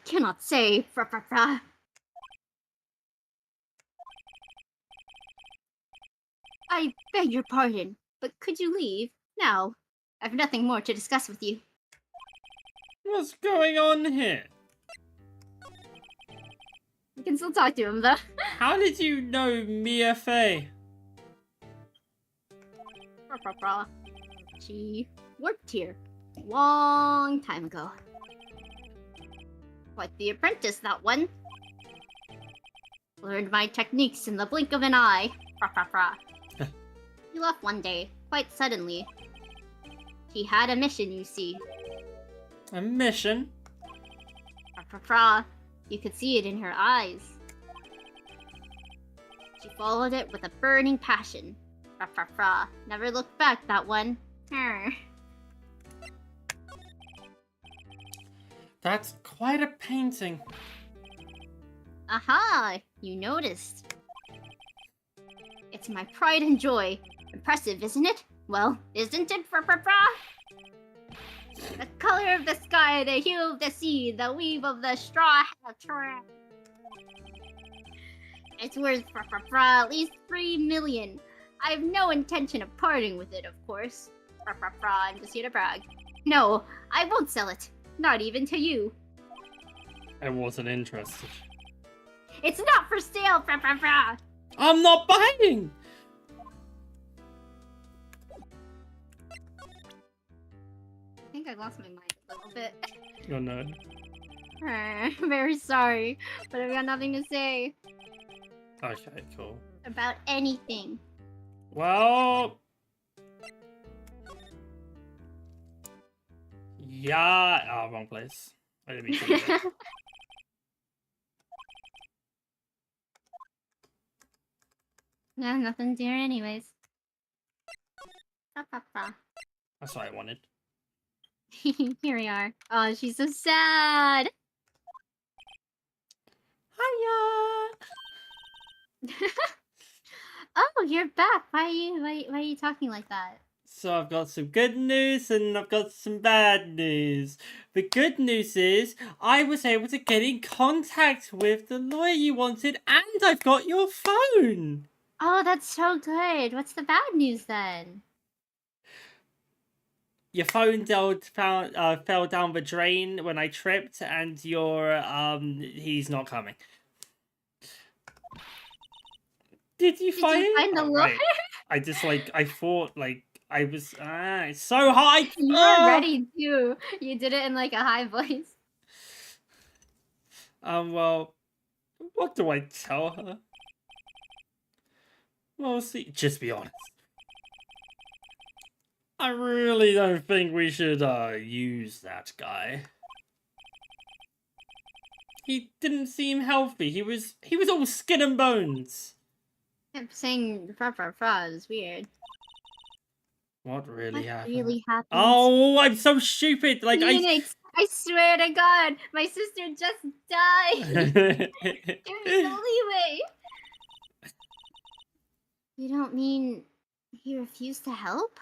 S1: cannot say. I beg your pardon, but could you leave? Now, I have nothing more to discuss with you.
S2: What's going on here?
S1: You can still talk to him, though.
S2: How did you know Mia Fey?
S1: She worked here a long time ago. Quite the apprentice, that one. Learned my techniques in the blink of an eye. He left one day, quite suddenly. She had a mission, you see.
S2: A mission?
S1: You could see it in her eyes. She followed it with a burning passion. Never looked back, that one.
S2: That's quite a painting.
S1: Aha! You noticed. It's my pride and joy. Impressive, isn't it? Well, isn't it? The color of the sky, the hue of the sea, the weave of the straw. It's worth at least 3 million. I have no intention of parting with it, of course. I'm just here to brag. No, I won't sell it. Not even to you.
S2: I wasn't interested.
S1: It's not for sale.
S2: I'm not buying!
S1: I think I lost my mind a little bit.
S2: Oh no.
S1: I'm very sorry, but I've got nothing to say
S2: Okay, cool.
S1: about anything.
S2: Well... Yeah... Oh, wrong place. I didn't mean to do that.
S1: No, nothing dear anyways.
S2: That's what I wanted.
S1: Here we are. Oh, she's so sad.
S2: Hiya!
S1: Oh, you're back. Why are you talking like that?
S2: So I've got some good news and I've got some bad news. The good news is I was able to get in contact with the lawyer you wanted and I've got your phone.
S1: Oh, that's so good. What's the bad news then?
S2: Your phone fell down the drain when I tripped and he's not coming. Did you find
S1: the lawyer?
S2: Right. I just I thought I was it's so high.
S1: You were ready too. You did it in like a high voice.
S2: Well, what do I tell her? Well, see, just be honest. I really don't think we should use that guy. He didn't seem healthy. He was all skin and bones.
S1: Kept saying fra is weird.
S2: What really happened?
S1: Really happened?
S2: Oh, I'm so stupid.
S1: Phoenix, I swear to God, my sister just died. Give me the leeway. You don't mean he refused to help?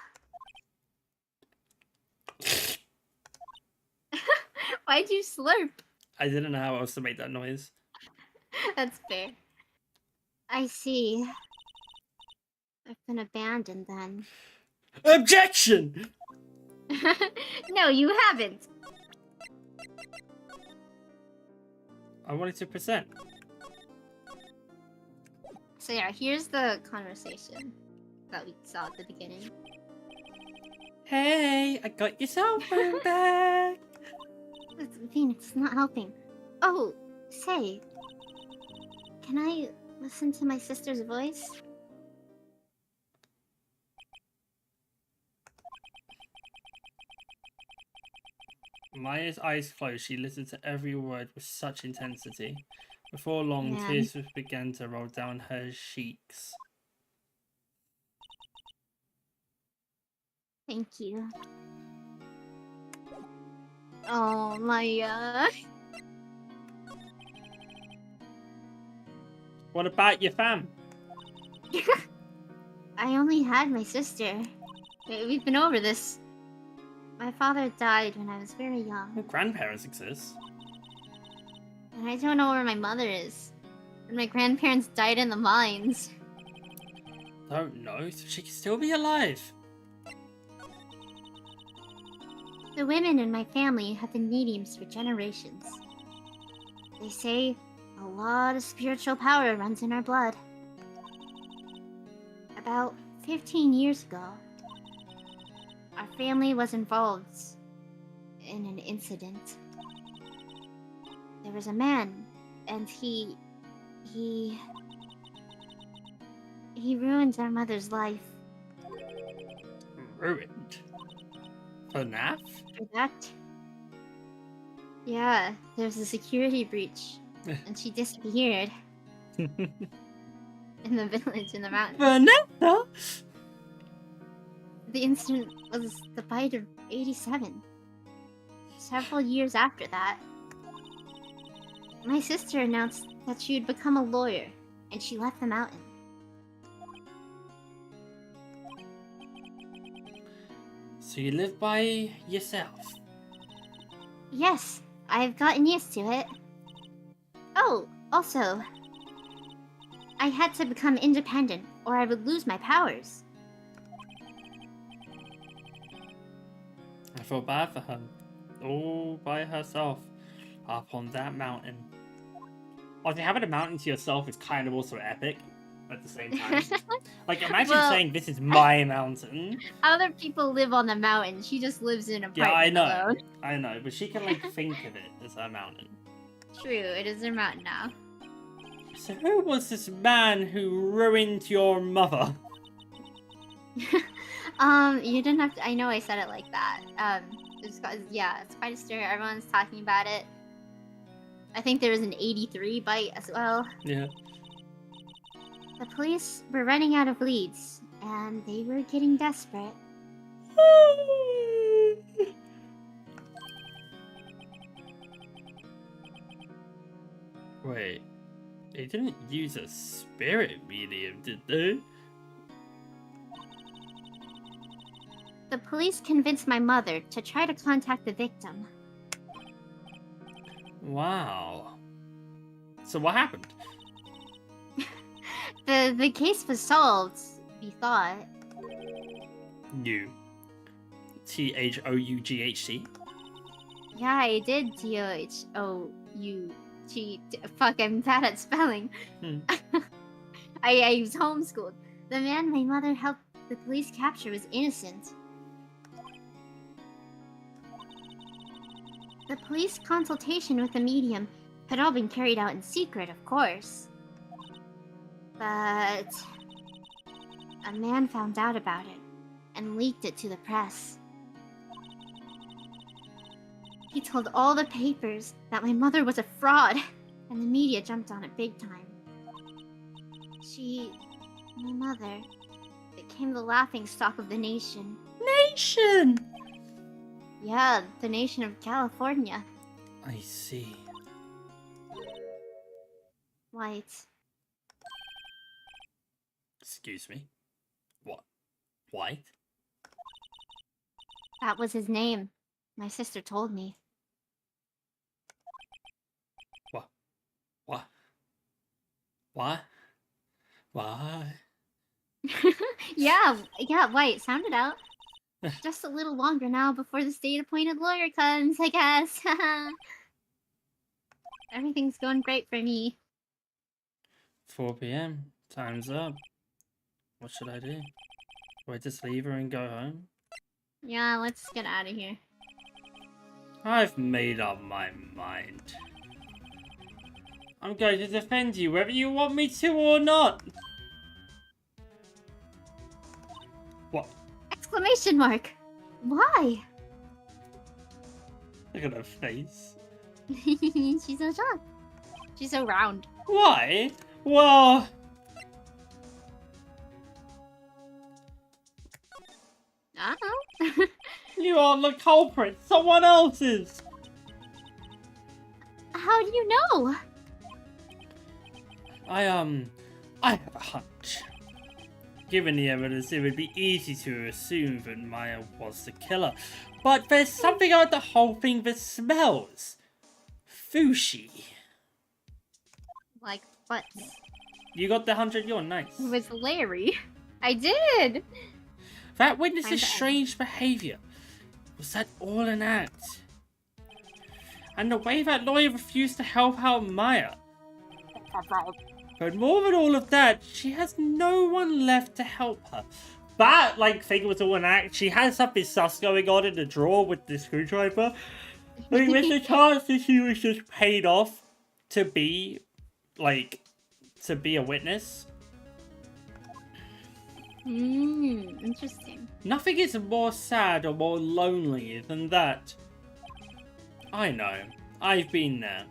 S1: Why'd you slurp?
S2: I didn't know how else to make that noise.
S1: That's fair. I see. I've been abandoned then.
S2: Objection!
S1: No, you haven't.
S2: I wanted to present.
S1: So yeah, here's the conversation that we saw at the beginning.
S2: Hey, I got your cell phone back.
S1: Phoenix, it's not helping. Oh, say, can I listen to my sister's voice?
S2: Maya's eyes closed. She listened to every word with such intensity. Before long,
S1: Man.
S2: tears began to roll down her cheeks.
S1: Thank you. Oh, Maya.
S2: What about your fam?
S1: I only had my sister. We've been over this. My father died when I was very young.
S2: Well, grandparents exist.
S1: And I don't know where my mother is. And my grandparents died in the mines.
S2: Don't know, so she can still be alive.
S1: The women in my family have been mediums for generations. They say a lot of spiritual power runs in our blood. About 15 years ago, our family was involved in an incident. There was a man, and he ruined our mother's life.
S2: Ruined? FNAF?
S1: For that? Yeah, there was a security breach, and she disappeared in the village in the mountains.
S2: FNAF?
S1: The incident was the bite of 87. Several years after that, my sister announced that she would become a lawyer, and she left the mountain.
S2: So you live by yourself?
S1: Yes, I've gotten used to it. Oh, also, I had to become independent, or I would lose my powers.
S2: I feel bad for her. All by herself. Up on that mountain. Obviously, having a mountain to yourself is kind of also epic at the same time. Like, imagine saying, this is my mountain.
S1: Other people live on the mountain. She just lives in an apartment
S2: Yeah, I know.
S1: alone.
S2: I know, but she can, like, think of it as her mountain.
S1: True, it is her mountain now.
S2: So who was this man who ruined your mother?
S1: You didn't have to. I know I said it like that. It's quite a story. Everyone's talking about it. I think there was an 83 bite as well.
S2: Yeah.
S1: The police were running out of leads, and they were getting desperate.
S2: Wait, they didn't use a spirit medium, did they?
S1: The police convinced my mother to try to contact the victim.
S2: Wow. So what happened?
S1: The case was solved, we thought.
S2: You. THOUGHT?
S1: Yeah, I did TOHOUG. Fuck, I'm bad at spelling. I was homeschooled. The man my mother helped the police capture was innocent. The police consultation with the medium had all been carried out in secret, of course. But a man found out about it and leaked it to the press. He told all the papers that my mother was a fraud, and the media jumped on it big time. My mother, became the laughingstock of the nation.
S2: Nation!
S1: Yeah, the nation of California.
S2: I see.
S1: White.
S2: Excuse me? What? White?
S1: That was his name. My sister told me.
S2: What? What? What? Why?
S1: yeah, White. Sound it out. Just a little longer now before the state-appointed lawyer comes, I guess. Everything's going great for me.
S2: 4 p.m. Time's up. What should I do? Do I just leave her and go home?
S1: Yeah, let's get out of here.
S2: I've made up my mind. I'm going to defend you whether you want me to or not. What?
S1: Exclamation mark! Why?
S2: Look at her face.
S1: She's so shocked. She's so round.
S2: Why? Well...
S1: I don't know.
S2: You are the culprit. Someone else is.
S1: How do you know?
S2: I have a hunch. Given the evidence, it would be easy to assume that Maya was the killer. But there's something about the whole thing that smells fishy.
S1: Like what?
S2: You got the 100 yuan, nice.
S1: It was Larry. I did.
S2: That witness's strange behavior. Was that all an act? And the way that lawyer refused to help out Maya. But more than all of that, she has no one left to help her. That, like, thing was all an act. She had something sus going on in the drawer with the screwdriver. Like, there's a chance that she was just paid off to be, like, to be a witness.
S1: Interesting.
S2: Nothing is more sad or more lonely than that. I know. I've been there.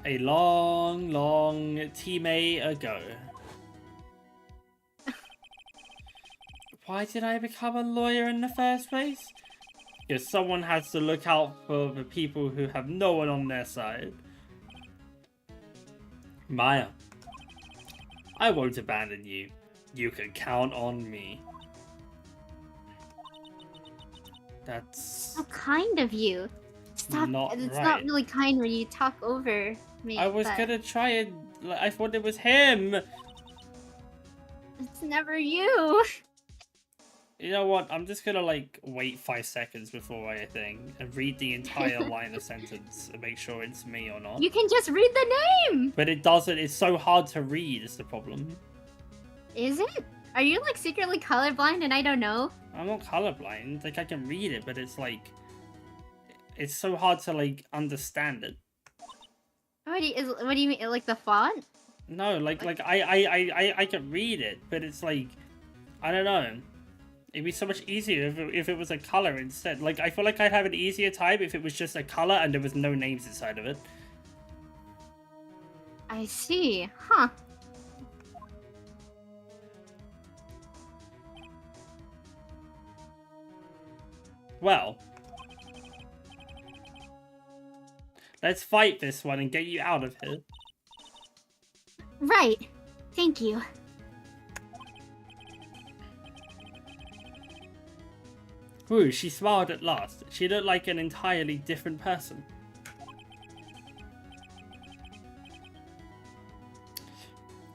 S2: A long, long teammate ago. Why did I become a lawyer in the first place? Because someone has to look out for the people who have no one on their side. Maya, I won't abandon you. You can count on me. That's
S1: how kind of you. Stop. It's
S2: right.
S1: not really kind when you talk over me.
S2: I was gonna try and... I thought it was him.
S1: It's never you.
S2: You know what? I'm just gonna, like, wait 5 seconds before I think and read the entire line of sentence and make sure it's me or not.
S1: You can just read the name!
S2: But it doesn't. It's so hard to read is the problem.
S1: Is it? Are you, like, secretly colorblind and I don't know?
S2: I'm not colorblind. Like, I can read it, but it's, like... It's so hard to, like, understand it.
S1: What do you mean? Like, the font?
S2: No, I can read it, but it's, like... I don't know. It'd be so much easier if it was a color instead. Like, I feel like I'd have an easier time if it was just a color and there was no names inside of it.
S1: I see. Huh.
S2: Well. Let's fight this one and get you out of here.
S1: Right. Thank you.
S2: Ooh, she smiled at last. She looked like an entirely different person.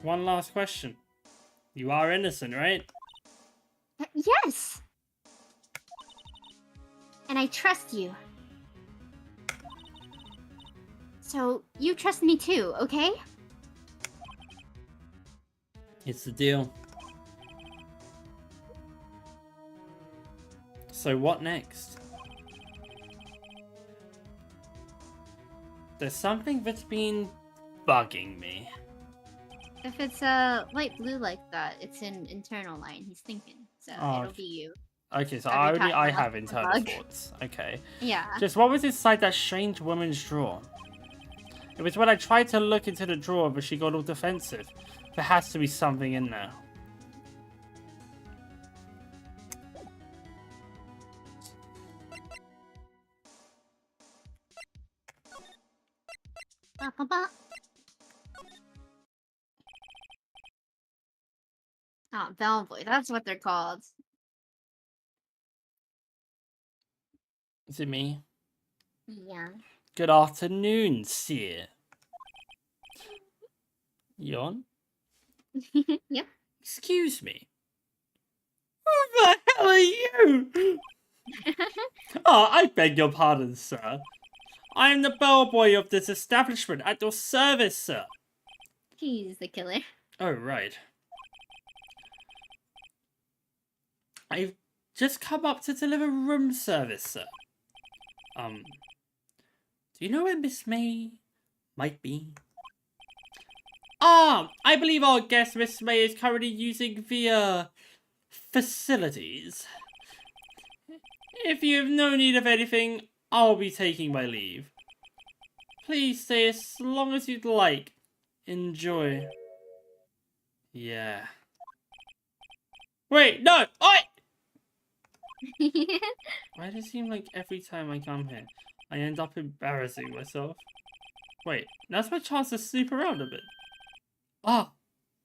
S2: One last question. You are innocent, right?
S1: Yes! And I trust you. So, you trust me too, okay?
S2: It's the deal. So what next? There's something that's been bugging me.
S1: If it's light blue like that, it's an internal line. He's thinking, so it'll be you.
S2: Okay, so
S1: Every
S2: I
S1: time
S2: have internal thoughts. Okay.
S1: Yeah.
S2: Just what was inside that strange woman's drawer? It was when I tried to look into the drawer, but she got all defensive. There has to be something in there.
S1: Oh, Bellboy, that's what they're called.
S2: Is it me?
S1: Yeah.
S2: Good afternoon, Seer. Yon?
S1: Yep.
S2: Excuse me. Who the hell are you? Oh, I beg your pardon, sir. I am the bellboy of this establishment at your service, sir.
S1: He's the killer.
S2: Oh, right. I've just come up to deliver room service, sir. Do you know where Miss May might be? Ah, I believe our guest, Miss May, is currently using the, facilities. If you have no need of anything, I'll be taking my leave. Please stay as long as you'd like. Enjoy. Yeah. Wait, no! Oi! Why does it seem like every time I come here, I end up embarrassing myself? Wait, now's my chance to snoop around a bit. Ah,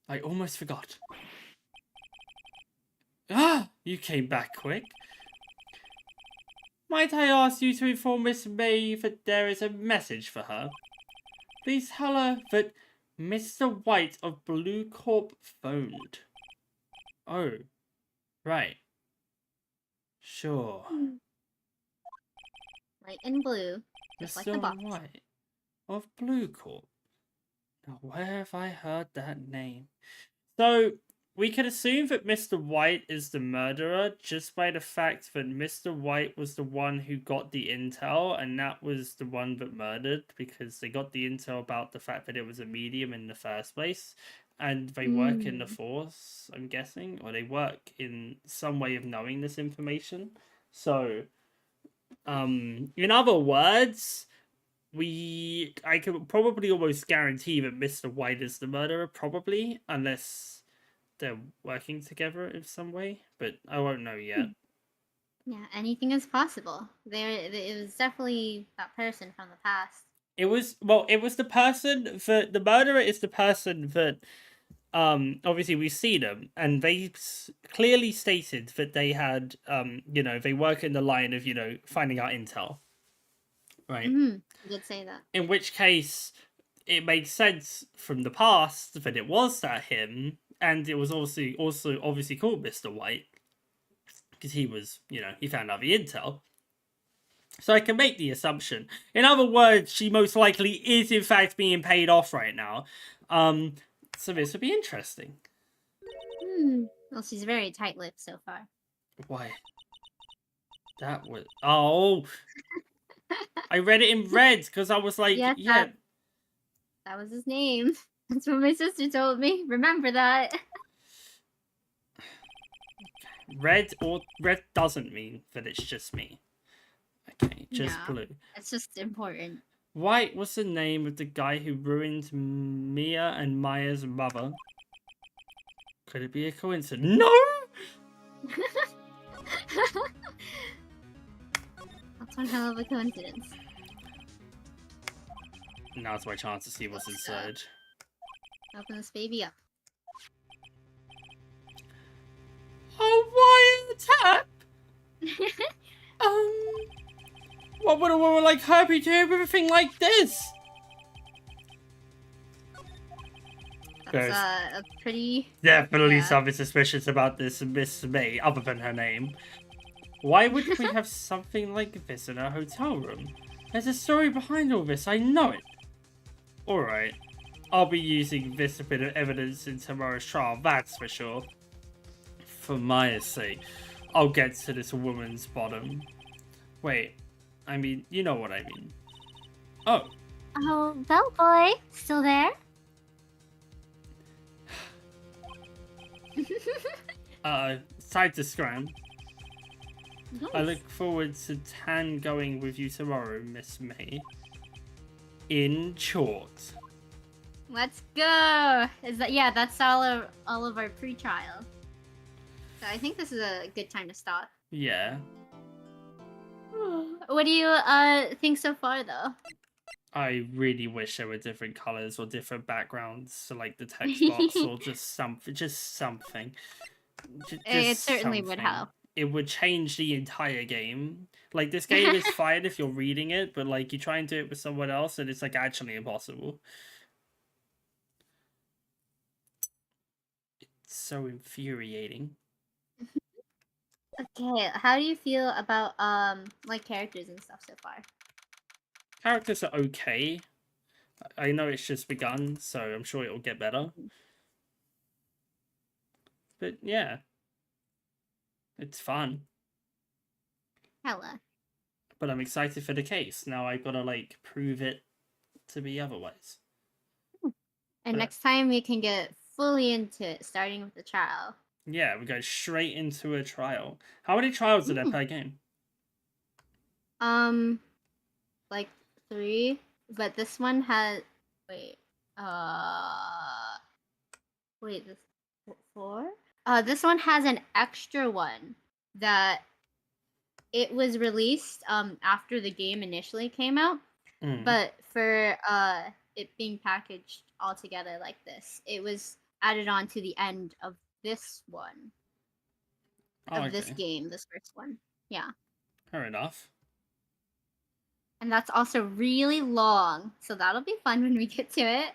S2: I almost forgot. Ah, you came back quick. Might I ask you to inform Miss May that there is a message for her? Please tell her that Mr. White of Blue Corp phoned. Oh, Right. Sure.
S1: White and blue, just like the
S2: Mr.
S1: box.
S2: White of Blue Corp. Now, where have I heard that name? So, we can assume that Mr. White is the murderer just by the fact that Mr. White was the one who got the intel, and that was the one that murdered, because they got the intel about the fact that it was a medium in the first place, and they work in the Force, I'm guessing, or they work in some way of knowing this information. So, in other words, I can probably almost guarantee that Mr. White is the murderer, probably, unless they're working together in some way, but I won't know yet.
S1: Yeah, anything is possible. It was definitely that person from the past.
S2: It was the person that the murderer is the person that obviously we see them, and they clearly stated that they had they work in the line of finding out intel, right?
S1: You did say that.
S2: In which case, it makes sense from the past that it was that him, and it was also obviously called Mr. White because he was he found out the intel. So I can make the assumption. In other words, she most likely is in fact being paid off right now. So this would be interesting.
S1: Well, she's very tight-lipped so far.
S2: Why? That was I read it in red because I was like,
S1: yes,
S2: yeah.
S1: That was his name. That's what my sister told me. Remember that.
S2: Red doesn't mean that it's just me. Okay, just blue.
S1: It's just important.
S2: White was the name of the guy who ruined Mia and Maya's mother. Could it be a coincidence? No!
S1: That's one hell of a coincidence.
S2: Now's my chance to see what's inside.
S1: Open this baby up.
S2: Oh, why tap? What would a woman like her be doing with a thing like this?
S1: That's a pretty...
S2: Definitely something suspicious about this Miss May, other than her name. Why would we have something like this in our hotel room? There's a story behind all this, I know it. Alright, I'll be using this bit of evidence in tomorrow's trial, that's for sure. For Maya's sake, I'll get to this woman's bottom. Wait, I mean, you know what I mean. Oh.
S1: Oh, Bellboy, still there?
S2: Time to scram.
S1: Nice.
S2: I look forward to Tan going with you tomorrow, Miss May. In short.
S1: Let's go. That's all of our pre-trial. So I think this is a good time to stop.
S2: Yeah.
S1: What do you think so far, though?
S2: I really wish there were different colors or different backgrounds to like the text box or just something.
S1: It certainly would help.
S2: It would change the entire game. Like, this game is fine if you're reading it, but like you try and do it with someone else and it's like actually impossible. It's so infuriating.
S1: Okay, how do you feel about like characters and stuff so far?
S2: Characters are okay. I know it's just begun, so I'm sure it'll get better. But yeah. It's fun.
S1: Hella.
S2: But I'm excited for the case. Now I've got to like prove it to be otherwise.
S1: And next time we can get fully into it, starting with the trial.
S2: Yeah, we go straight into a trial. How many trials are there per game?
S1: Like 3, but this one has this 4? This one has an extra one that it was released after the game initially came out, but for it being packaged all together like this, it was added on to the end of this one. This game, this first one. Yeah.
S2: Fair enough.
S1: And that's also really long, so that'll be fun when we get to it.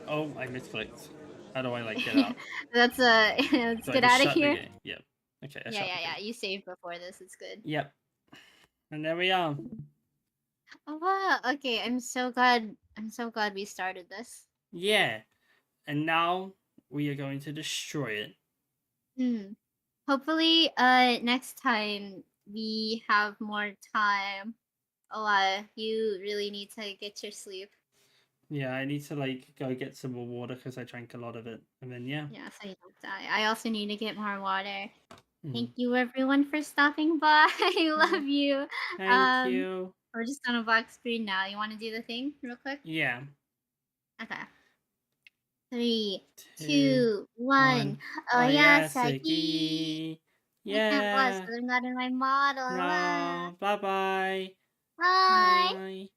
S2: Oh, I misclicked. How do I like get out?
S1: Let's get out of here.
S2: Yep. Okay, I
S1: Yeah,
S2: shot
S1: yeah,
S2: the
S1: yeah.
S2: game.
S1: You saved before this. It's good.
S2: Yep. And there we are.
S1: Oh wow. Okay, I'm so glad. I'm so glad we started this.
S2: Yeah. And now we are going to destroy it.
S1: Hmm. Hopefully, next time we have more time. Oh, you really need to get your sleep.
S2: Yeah, I need to like go get some more water because I drank a lot of it. And then yeah.
S1: Yeah, so you don't die. I also need to get more water.
S2: Hmm.
S1: Thank you everyone for stopping by. I
S2: Yeah.
S1: love you.
S2: Thank you.
S1: We're just on a black screen now. You want to do the thing real quick?
S2: Yeah.
S1: Okay. Three,
S2: 2,
S1: two, one.
S2: 1.
S1: Oh
S2: Oh
S1: yeah,
S2: yeah,
S1: Sagi.
S2: Seki.
S1: I can't pause
S2: Yeah.
S1: because I'm not in my model.
S2: No. Bye bye.
S1: Bye.
S2: Bye.